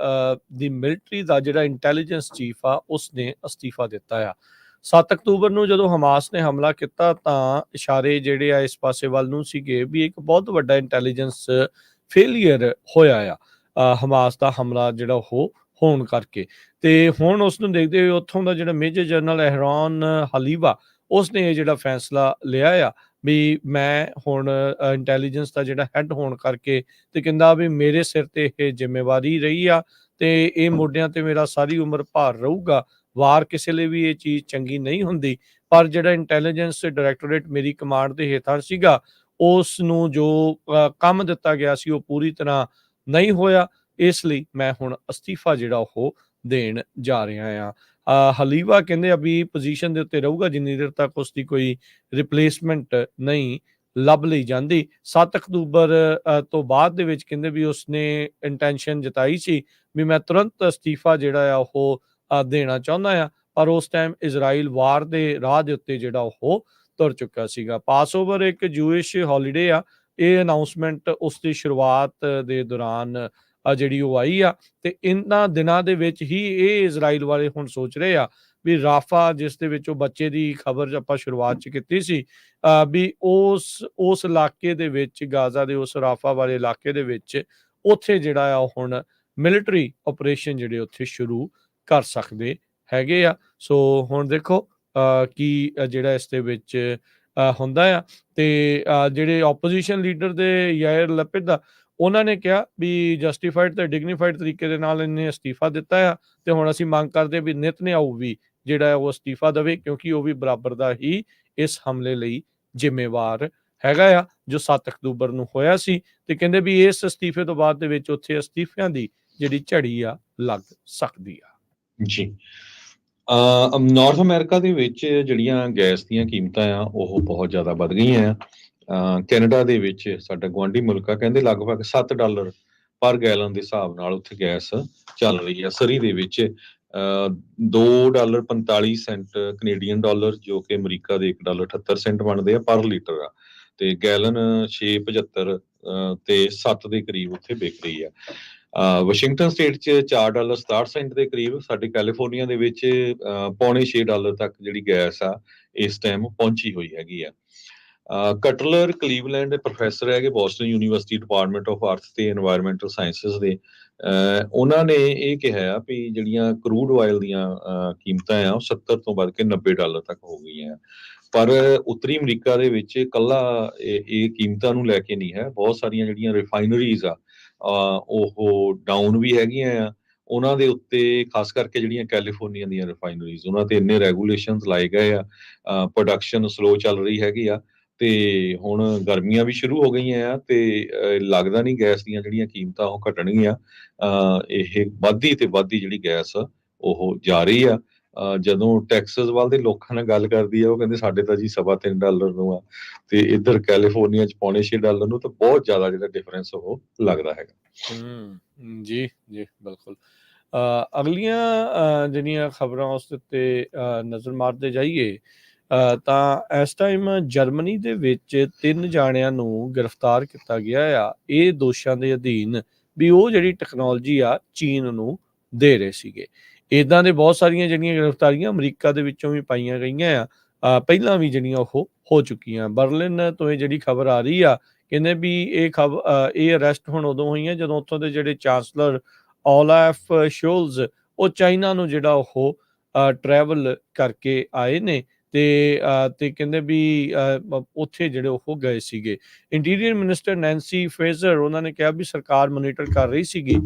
ਦੀ ਮਿਲਟਰੀ ਦਾ ਜਿਹੜਾ ਇੰਟੈਲੀਜੈਂਸ ਚੀਫ ਆ ਉਸਨੇ ਅਸਤੀਫਾ ਦਿੱਤਾ ਆ। 7 ਅਕਤੂਬਰ ਨੂੰ ਜਦੋਂ ਹਮਾਸ ਨੇ ਹਮਲਾ ਕੀਤਾ ਤਾਂ ਇਸ਼ਾਰੇ ਜਿਹੜੇ ਆ ਇਸ ਪਾਸੇ ਵੱਲ ਨੂੰ ਸੀਗੇ ਵੀ ਇੱਕ ਬਹੁਤ ਵੱਡਾ ਇੰਟੈਲੀਜੈਂਸ ਫੇਲੀਅਰ ਹੋਇਆ ਆ ਹਮਾਸ ਦਾ ਹਮਲਾ ਜਿਹੜਾ ਉਹ ਹੋਣ ਕਰਕੇ। ਤੇ ਹੁਣ ਉਸ ਨੂੰ ਦੇਖਦੇ ਹੋਏ ਉੱਥੋਂ ਦਾ ਜਿਹੜਾ ਮੇਜਰ ਜਨਰਲ ਐਹਰਾਨ ਹਲੀਵਾ ਉਸਨੇ ਇਹ ਜਿਹੜਾ ਫੈਸਲਾ ਲਿਆ ਆ ਵੀ ਮੈਂ ਹੁਣ ਇੰਟੈਲੀਜੈਂਸ ਦਾ ਜਿਹੜਾ ਹੈੱਡ ਹੋਣ ਕਰਕੇ, ਤੇ ਕਹਿੰਦਾ ਵੀ ਮੇਰੇ ਸਿਰ ਤੇ ਇਹ ਜ਼ਿੰਮੇਵਾਰੀ ਰਹੀ ਆ ਤੇ ਇਹ ਮੋਢਿਆਂ ਤੇ ਮੇਰਾ ਸਾਰੀ ਉਮਰ ਭਾਰ ਰਹੂਗਾ। ਵਾਰ ਕਿਸੇ ਲਈ ਵੀ ਇਹ ਚੀਜ਼ ਚੰਗੀ ਨਹੀਂ ਹੁੰਦੀ, ਪਰ ਜਿਹੜਾ ਇੰਟੈਲੀਜੈਂਸ ਡਾਇਰੈਕਟੋਰੇਟ ਮੇਰੀ ਕਮਾਂਡ ਦੇ ਹੇਠਾਂ ਸੀਗਾ ਉਸ ਨੂੰ ਜੋ ਕੰਮ ਦਿੱਤਾ ਗਿਆ ਸੀ ਉਹ ਪੂਰੀ ਤਰ੍ਹਾਂ ਨਹੀਂ ਹੋਇਆ, ਇਸ ਲਈ ਮੈਂ ਹੁਣ ਅਸਤੀਫਾ ਜਿਹੜਾ ਉਹ ਦੇਣ ਜਾ ਰਿਹਾ ਆ। ਹਲੀਵਾ ਕਹਿੰਦੇ ਅਭੀ ਪੋਜੀਸ਼ਨ ਦੇ ਉੱਤੇ ਰਹੂਗਾ ਜਿੰਨੀ ਦੇਰ ਤੱਕ ਉਸਦੀ ਕੋਈ ਰਿਪਲੇਸਮੈਂਟ ਨਹੀਂ ਲੱਭ ਲਈ ਜਾਂਦੀ। 7 ਅਕਤੂਬਰ ਤੋਂ ਬਾਅਦ ਦੇ ਵਿੱਚ ਕਹਿੰਦੇ ਵੀ ਉਸਨੇ ਇੰਟੈਂਸ਼ਨ ਜਤਾਈ ਸੀ ਵੀ ਮੈਂ ਤੁਰੰਤ ਅਸਤੀਫਾ ਜਿਹੜਾ ਆ ਉਹ ਦੇਣਾ ਚਾਹੁੰਦਾ ਆ, ਪਰ ਉਸ ਟਾਈਮ ਇਜ਼ਰਾਈਲ ਵਾਰ ਦੇ ਰਾਹ ਦੇ ਉੱਤੇ ਜਿਹੜਾ ਉਹ ਤੁਰ ਚੁੱਕਾ ਸੀਗਾ। ਪਾਸਓਵਰ ਇੱਕ ਜੂਇਸ਼ ਹੌਲੀਡੇ ਆ, ਇਹ ਅਨਾਉਂਸਮੈਂਟ ਉਸ ਦੀ ਸ਼ੁਰੂਆਤ ਦੇ ਦੌਰਾਨ ਜਿਹੜੀ ਉਹ ਆਈ ਆ, ਤੇ ਇਹਨਾਂ ਦਿਨਾਂ ਦੇ ਵਿੱਚ ਹੀ ਇਹ ਇਜ਼ਰਾਈਲ ਵਾਲੇ ਹੁਣ ਸੋਚ ਰਹੇ ਆ ਵੀ ਰਾਫਾ, ਜਿਸ ਦੇ ਵਿੱਚ ਉਹ ਬੱਚੇ ਦੀ ਖਬਰ ਆਪਾਂ ਸ਼ੁਰੂਆਤ 'ਚ ਕੀਤੀ ਸੀ, ਵੀ ਉਸ ਇਲਾਕੇ ਦੇ ਵਿੱਚ, ਗਾਜ਼ਾ ਦੇ ਉਸ ਰਾਫਾ ਵਾਲੇ ਇਲਾਕੇ ਦੇ ਵਿੱਚ ਉੱਥੇ ਜਿਹੜਾ ਆ ਹੁਣ ਮਿਲਟਰੀ ਆਪਰੇਸ਼ਨ ਜਿਹੜੇ ਉੱਥੇ ਸ਼ੁਰੂ ਕਰ ਸਕਦੇ ਹੈਗੇ ਆ। ਸੋ ਹੁਣ ਦੇਖੋ ਕੀ ਜਿਹੜਾ ਇਸ ਦੇ ਵਿੱਚ ਹੁੰਦਾ ਆ। ਤੇ ਜਿਹੜੇ ਆਪੋਜੀਸ਼ਨ ਲੀਡਰ ਦੇ ਯਾਇਰ ਲਪਿਦ ਦਾ, ਉਹਨਾਂ ਨੇ ਕਿਹਾ ਵੀ ਜਸਟੀਫਾਈਡ ਤੇ ਡਿਗਨੀਫਾਈਡ ਤਰੀਕੇ ਦੇ ਨਾਲ ਇਹਨੇ ਅਸਤੀਫਾ ਦਿੱਤਾ ਆ, ਤੇ ਹੁਣ ਅਸੀਂ ਮੰਗ ਕਰਦੇ ਵੀ ਨਿਤਨਯਾਹੂ ਵੀ ਜਿਹੜਾ ਉਹ ਅਸਤੀਫਾ ਦੇਵੇ, ਕਿਉਂਕਿ ਉਹ ਵੀ ਬਰਾਬਰ ਦਾ ਹੀ ਇਸ ਹਮਲੇ ਲਈ ਜ਼ਿੰਮੇਵਾਰ ਹੈਗਾ ਆ ਜੋ 7 ਅਕਤੂਬਰ ਨੂੰ ਹੋਇਆ ਸੀ। ਤੇ ਕਹਿੰਦੇ ਵੀ ਇਸ ਅਸਤੀਫੇ ਤੋਂ ਬਾਅਦ ਦੇ ਵਿੱਚ ਉੱਥੇ ਅਸਤੀਫਿਆਂ ਦੀ ਜਿਹੜੀ ਝੜੀ ਆ ਲੱਗ ਸਕਦੀ ਆ। ਜੀ, ਨਾਰਥ ਅਮਰੀਕਾ ਦੇ ਵਿੱਚ ਜਿਹੜੀਆਂ ਗੈਸ ਦੀਆਂ ਕੀਮਤਾਂ ਆ ਉਹ ਬਹੁਤ ਜ਼ਿਆਦਾ ਵੱਧ ਗਈਆਂ ਆ। ਕੈਨੇਡਾ ਦੇ ਵਿੱਚ ਸਾਡਾ ਗੁਆਂਢੀ ਮੁਲਕ ਆ, ਕਹਿੰਦੇ ਲਗਭਗ $7 ਪਰ ਗੈਲਨ ਦੇ ਹਿਸਾਬ ਨਾਲ ਉੱਥੇ ਗੈਸ ਚੱਲ ਰਹੀ ਆ। ਸਰੀ ਦੇ ਵਿੱਚ $2.45 ਕੈਨੇਡੀਅਨ ਡਾਲਰ, ਜੋ ਕਿ ਅਮਰੀਕਾ ਦੇ $1.78 ਬਣਦੇ ਆ ਪਰ ਲੀਟਰ ਆ, ਤੇ ਗੈਲਨ 6.75 ਤੇ 7 ਦੇ ਕਰੀਬ ਉੱਥੇ ਵਿਕ ਰਹੀ ਆ। ਵਾਸ਼ਿੰਗਟਨ ਸਟੇਟ 'ਚ $4.67 ਦੇ ਕਰੀਬ, ਸਾਡੇ ਕੈਲੀਫੋਰਨੀਆ ਦੇ ਵਿੱਚ $5.25 ਤੱਕ ਜਿਹੜੀ ਗੈਸ ਆ ਇਸ ਟਾਈਮ ਪਹੁੰਚੀ ਹੋਈ ਹੈਗੀ ਆ। ਕਟਲਰ ਕਲੀਵਲੈਂਡ ਦੇ ਪ੍ਰੋਫੈਸਰ ਹੈਗੇ ਬੋਸਟਨ ਯੂਨੀਵਰਸਿਟੀ ਡਿਪਾਰਟਮੈਂਟ ਆਫ ਅਰਥ ਤੇ ਐਨਵਾਇਰਨਮੈਂਟਲ ਸਾਇੰਸਿਸ ਦੇ, ਉਹਨਾਂ ਨੇ ਇਹ ਕਿਹਾ ਵੀ ਜਿਹੜੀਆਂ ਕਰੂਡ ਆਇਲ ਦੀਆਂ ਕੀਮਤਾਂ ਆ ਉਹ 70 ਤੋਂ ਵੱਧ ਕੇ $90 ਤੱਕ ਹੋ ਗਈਆਂ। ਪਰ ਉੱਤਰੀ ਅਮਰੀਕਾ ਦੇ ਵਿੱਚ ਇਕੱਲਾ ਇਹ ਕੀਮਤਾਂ ਨੂੰ ਲੈ ਕੇ ਨਹੀਂ ਹੈ, ਬਹੁਤ ਸਾਰੀਆਂ ਜਿਹੜੀਆਂ ਰਿਫਾਈਨਰੀਜ਼ ਆ ਉਹ ਡਾਊਨ ਵੀ ਹੈਗੀਆਂ ਆ। ਉਹਨਾਂ ਦੇ ਉੱਤੇ ਖਾਸ ਕਰਕੇ ਜਿਹੜੀਆਂ ਕੈਲੀਫੋਰਨੀਆ ਦੀਆਂ ਰਿਫਾਈਨਰੀਜ਼, ਉਹਨਾਂ ਤੇ ਇੰਨੇ ਰੈਗੂਲੇਸ਼ਨਸ ਲਾਏ ਗਏ ਆ, ਪ੍ਰੋਡਕਸ਼ਨ ਸਲੋ ਚੱਲ ਰਹੀ ਹੈਗੀ ਆ, ਤੇ ਹੁਣ ਗਰਮੀਆਂ ਵੀ ਸ਼ੁਰੂ ਹੋ ਗਈਆਂ ਆ, ਤੇ ਲੱਗਦਾ ਨਹੀਂ ਗੈਸ ਦੀਆਂ ਜਿਹੜੀਆਂ ਕੀਮਤਾਂ ਉਹ ਘਟਣਗੀਆਂ। ਇਹ ਵੱਧਦੀ ਤੇ ਵੱਧਦੀ ਜਿਹੜੀ ਗੈਸ ਉਹ ਜਾ ਰਹੀ ਆ। ਜਦੋਂ ਟੈਕਸਸ ਵੱਲ ਦੇ ਲੋਕਾਂ ਨਾਲ ਗੱਲ ਕਰਦੀ ਆ, ਉਹ ਕਹਿੰਦੇ ਸਾਡੇ ਤਾਂ ਜੀ $3.25 ਨੂੰ ਆ, ਤੇ ਇੱਧਰ ਕੈਲੀਫੋਰਨੀਆ 'ਚ $6.25 ਨੂੰ, ਤਾਂ ਬਹੁਤ ਜ਼ਿਆਦਾ ਜਿਹੜਾ ਡਿਫਰੈਂਸ ਉਹ ਲੱਗਦਾ ਹੈਗਾ। ਜੀ ਜੀ, ਬਿਲਕੁਲ। ਅਗਲੀਆਂ ਜਿਹੜੀਆਂ ਖਬਰਾਂ ਉਸ ਉੱਤੇ ਨਜ਼ਰ ਮਾਰਦੇ ਜਾਈਏ ਤਾਂ ਇਸ ਟਾਈਮ ਜਰਮਨੀ ਦੇ ਵਿੱਚ 3 ਜਾਣਿਆਂ ਨੂੰ ਗ੍ਰਿਫਤਾਰ ਕੀਤਾ ਗਿਆ ਆ, ਇਹ ਦੋਸ਼ਾਂ ਦੇ ਅਧੀਨ ਵੀ ਉਹ ਜਿਹੜੀ ਟੈਕਨੋਲੋਜੀ ਆ ਚੀਨ ਨੂੰ ਦੇ ਰਹੇ ਸੀਗੇ। ਇੱਦਾਂ ਦੇ ਬਹੁਤ ਸਾਰੀਆਂ ਜਿਹੜੀਆਂ ਗ੍ਰਿਫਤਾਰੀਆਂ ਅਮਰੀਕਾ ਦੇ ਵਿੱਚੋਂ ਵੀ ਪਾਈਆਂ ਗਈਆਂ ਆ, ਪਹਿਲਾਂ ਵੀ ਜਿਹੜੀਆਂ ਉਹ ਹੋ ਚੁੱਕੀਆਂ। ਬਰਲਿਨ ਤੋਂ ਇਹ ਜਿਹੜੀ ਖਬਰ ਆ ਰਹੀ ਆ, ਕਹਿੰਦੇ ਵੀ ਇਹ ਅਰੈਸਟ ਹੁਣ ਉਦੋਂ ਹੋਈਆਂ ਜਦੋਂ ਉੱਥੋਂ ਦੇ ਜਿਹੜੇ ਚਾਂਸਲਰ ਔਲਾਫ ਸ਼ੋਲਜ਼ ਉਹ ਚਾਈਨਾ ਨੂੰ ਜਿਹੜਾ ਉਹ ਟਰੈਵਲ ਕਰਕੇ ਆਏ ਨੇ, ਤੇ ਕਹਿੰਦੇ ਵੀ ਉੱਥੇ ਜਿਹੜੇ ਉਹ ਗਏ ਸੀਗੇ। ਇੰਟੀਰੀਅਰ ਮਿਨਿਸਟਰ ਨੈਂਸੀ ਫਰੇਜ਼ਰ, ਉਹਨਾਂ ਨੇ ਕਿਹਾ ਵੀ ਸਰਕਾਰ ਮੋਨੀਟਰ ਕਰ ਰਹੀ ਸੀਗੀ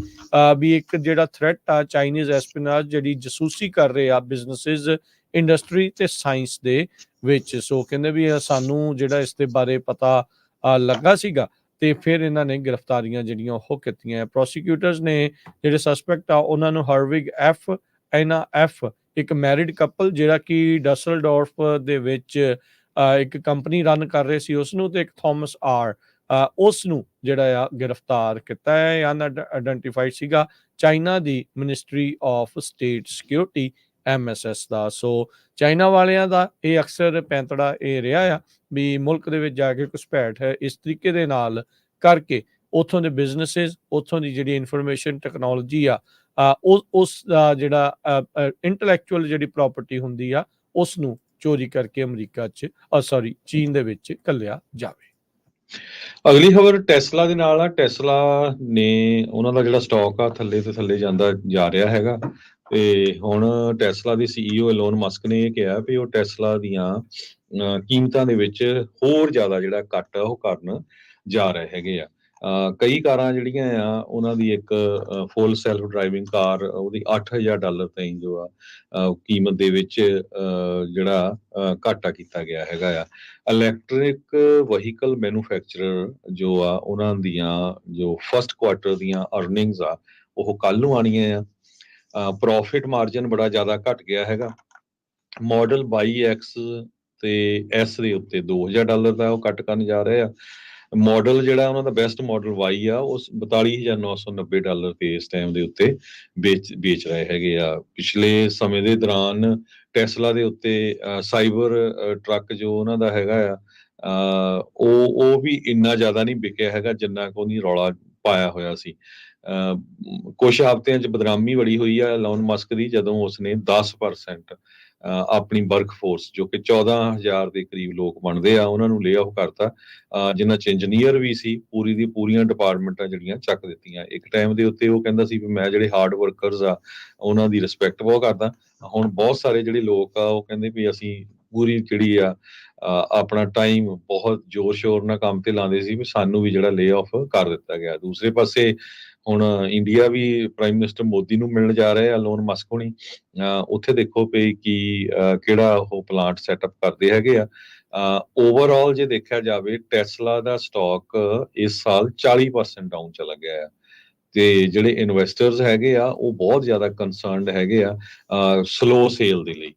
ਵੀ ਇੱਕ ਜਿਹੜਾ ਥ੍ਰੈਟ ਆ ਚਾਈਨੀਜ਼ ਐਸਪੀਨਾਜ ਜਿਹੜੀ ਜਸੂਸੀ ਕਰ ਰਹੇ ਆ ਬਿਜ਼ਨਸਿਸ, ਇੰਡਸਟਰੀ ਤੇ ਸਾਇੰਸ ਦੇ ਵਿੱਚ। ਸੋ ਕਹਿੰਦੇ ਵੀ ਸਾਨੂੰ ਜਿਹੜਾ ਇਸ ਦੇ ਬਾਰੇ ਪਤਾ ਲੱਗਾ ਸੀਗਾ, ਤੇ ਫਿਰ ਇਹਨਾਂ ਨੇ ਗ੍ਰਿਫਤਾਰੀਆਂ ਜਿਹੜੀਆਂ ਉਹ ਕੀਤੀਆਂ। ਪ੍ਰੋਸੀਕਿਊਟਰਸ ਨੇ ਜਿਹੜੇ ਸਸਪੈਕਟ ਆ ਉਹਨਾਂ ਨੂੰ ਹਰਵਿਗ ਐਫ, ਐਨਾ ਐਫ, ਇੱਕ ਮੈਰਿਡ ਕਪਲ ਜਿਹੜਾ ਕਿ ਡਸਲਡੋਰਫ ਦੇ ਵਿੱਚ ਇੱਕ ਕੰਪਨੀ ਰਨ ਕਰ ਰਹੇ ਸੀ ਉਸਨੂੰ, ਤੇ ਇੱਕ ਥਾਮਸ ਆਰ ਉਸ ਨੂੰ ਜਿਹੜਾ ਆ ਗ੍ਰਿਫਤਾਰ ਕੀਤਾ ਹੈ। ਅਨਆਇਡੈਂਟੀਫਾਈਡ ਸੀਗਾ, China the ministry of state security MSS the. So China ਵਾਲਿਆਂ ਦਾ ਇਹ ਅਕਸਰ ਪੈਂਤੜਾ ਇਹ ਰਿਹਾ ਆ ਵੀ ਮੁਲਕ ਦੇ ਵਿੱਚ ਜਾ ਕੇ ਘੁਸਪੈਠ ਇਸ ਤਰੀਕੇ ਦੇ ਨਾਲ ਕਰਕੇ ਉੱਥੋਂ ਦੇ ਬਿਜ਼ਨਸਿਸ, ਉੱਥੋਂ ਦੀ ਜਿਹੜੀ ਇਨਫੋਰਮੇਸ਼ਨ ਟੈਕਨੋਲੋਜੀ ਆ, ਉਸ ਦਾ ਜਿਹੜਾ ਇੰਟੈਲੈਕਚੁਅਲ ਜਿਹੜੀ ਪ੍ਰਾਪਰਟੀ ਹੁੰਦੀ ਆ ਉਸ ਨੂੰ ਚੋਰੀ ਕਰਕੇ ਅਮਰੀਕਾ 'ਚ ਚੀਨ ਦੇ ਵਿੱਚ ਘੱਲਿਆ ਜਾਵੇ। ਅਗਲੀ ਖਬਰ ਟੈਸਲਾ ਦੇ ਨਾਲ ਆ। ਟੈਸਲਾ ਨੇ ਉਹਨਾਂ ਦਾ ਜਿਹੜਾ ਸਟਾਕ ਆ ਥੱਲੇ ਤੇ ਥੱਲੇ ਜਾਂਦਾ ਜਾ ਰਿਹਾ ਹੈਗਾ, ਤੇ ਹੁਣ ਟੈਸਲਾ ਦੇ CEO ਐਲੋਨ ਮਸਕ ਨੇ ਇਹ ਕਿਹਾ ਵੀ ਉਹ ਟੈਸਲਾ ਦੀਆਂ ਕੀਮਤਾਂ ਦੇ ਵਿੱਚ ਹੋਰ ਜ਼ਿਆਦਾ ਜਿਹੜਾ ਕੱਟ ਉਹ ਕਰਨ ਜਾ ਰਹੇ ਹੈਗੇ ਆ। ਕਈ ਕਾਰਾਂ ਜਿਹੜੀਆਂ ਆ ਉਹਨਾਂ ਦੀ ਇੱਕ ਫੁੱਲ ਸੈਲਫ ਡਰਾਈਵਿੰਗ ਕਾਰ ਉਹਦੀ $8,000 ਤਾਈਂ ਜੋ ਆ ਕੀਮਤ ਦੇ ਵਿੱਚ ਜਿਹੜਾ ਘਾਟਾ ਕੀਤਾ ਗਿਆ ਹੈਗਾ ਆ। ਇਲੈਕਟ੍ਰਿਕ ਵਹੀਕਲ ਮੈਨੂਫੈਕਚਰਰ ਜੋ ਆ ਉਹਨਾਂ ਦੀਆਂ ਜੋ ਫਸਟ ਕੁਆਰਟਰ ਦੀਆਂ ਅਰਨਿੰਗਸ ਆ ਉਹ ਕੱਲ੍ਹ ਨੂੰ ਆਉਣੀਆਂ ਆ। ਪ੍ਰੋਫਿਟ ਮਾਰਜਨ ਬੜਾ ਜ਼ਿਆਦਾ ਘਟ ਗਿਆ ਹੈਗਾ। ਮਾਡਲ 22X ਤੇ S ਦੇ ਉੱਤੇ $2,000 ਦਾ ਉਹ ਕੱਟ ਕਰਨ ਜਾ ਰਹੇ ਆ। ਮਾਡਲ ਜਿਹੜਾ ਉਹਨਾਂ ਦਾ ਬੈਸਟ ਮਾਡਲ Y ਆ ਉਹ $42,990 ਤੇ ਇਸ ਟਾਈਮ ਦੇ ਉੱਤੇ ਵੇਚ ਰਹੇ ਹੈਗੇ ਆ। ਪਿਛਲੇ ਸਮੇਂ ਦੇ ਦੌਰਾਨ ਟੈਸਲਾ ਦੇ ਉੱਤੇ ਸਾਈਬਰ ਟਰੱਕ ਜੋ ਉਹਨਾਂ ਦਾ ਹੈਗਾ ਆ ਉਹ ਵੀ ਇੰਨਾ ਜ਼ਿਆਦਾ ਨਹੀਂ ਵਿਕਿਆ ਹੈਗਾ ਜਿੰਨਾ ਕੁ ਉਹਦੀ ਰੌਲਾ ਪਾਇਆ ਹੋਇਆ ਸੀ। ਕੁਛ ਹਫ਼ਤਿਆਂ 'ਚ ਬਦਨਾਮੀ ਬੜੀ ਹੋਈ ਆ ਐਲੋਨ ਮਸਕ ਦੀ, ਜਦੋਂ ਉਸਨੇ 10% ਆਪਣੀ ਵਰਕ ਫੋਰਸ ਜੋ ਕਿ 14,000 ਦੇ ਕਰੀਬ ਲੋਕ ਬਣਦੇ ਆ ਉਹਨਾਂ ਨੂੰ ਲੇ ਆਫ ਕਰਤਾ, ਜਿਨ੍ਹਾਂ 'ਚ ਇੰਜੀਨੀਅਰ ਵੀ ਸੀ। ਪੂਰੀ ਦੀ ਪੂਰੀਆਂ ਡਿਪਾਰਟਮੈਂਟਾਂ ਜਿਹੜੀਆਂ ਚੱਕ ਦਿੱਤੀਆਂ। ਇੱਕ ਟਾਈਮ ਦੇ ਉੱਤੇ ਉਹ ਕਹਿੰਦਾ ਸੀ ਵੀ ਮੈਂ ਜਿਹੜੇ ਹਾਰਡ ਵਰਕਰਸ ਆ ਉਹਨਾਂ ਦੀ ਰਿਸਪੈਕਟ ਬਹੁਤ ਕਰਦਾ। ਹੁਣ ਬਹੁਤ ਸਾਰੇ ਜਿਹੜੇ ਲੋਕ ਆ ਉਹ ਕਹਿੰਦੇ ਵੀ ਅਸੀਂ ਪੂਰੀ ਜਿਹੜੀ ਆ ਆਪਣਾ ਟਾਈਮ ਬਹੁਤ ਜ਼ੋਰ ਸ਼ੋਰ ਨਾਲ ਕੰਮ ਤੇ ਲਾਉਂਦੇ ਸੀ, ਵੀ ਸਾਨੂੰ ਵੀ ਜਿਹੜਾ ਲੇ ਆਫ ਕਰ ਦਿੱਤਾ ਗਿਆ। ਦੂਸਰੇ ਪਾਸੇ ਹੁਣ ਇੰਡੀਆ ਵੀ ਪ੍ਰਾਈਮ ਮਿਨਿਸਟਰ ਮੋਦੀ ਨੂੰ ਮਿਲਣ ਜਾ ਰਹੇ ਆ ਐਲੋਨ ਮਸਕ ਹੋਣੀ। ਉੱਥੇ ਦੇਖੋ ਵੀ ਕਿਹੜਾ ਉਹ ਪਲਾਂਟ ਸੈਟਅਪ ਕਰਦੇ ਹੈਗੇ ਆ। ਓਵਰਆਲ ਜੇ ਦੇਖਿਆ ਜਾਵੇ ਟੈਸਲਾ ਦਾ ਸਟਾਕ ਇਸ ਸਾਲ 40% ਡਾਊਨ ਚਲਾ ਗਿਆ ਹੈ, ਤੇ ਜਿਹੜੇ ਇਨਵੈਸਟਰਸ ਹੈਗੇ ਆ ਉਹ ਬਹੁਤ ਜ਼ਿਆਦਾ ਕੰਸਰਨਡ ਹੈਗੇ ਆ ਸਲੋ ਸੇਲ ਦੇ ਲਈ।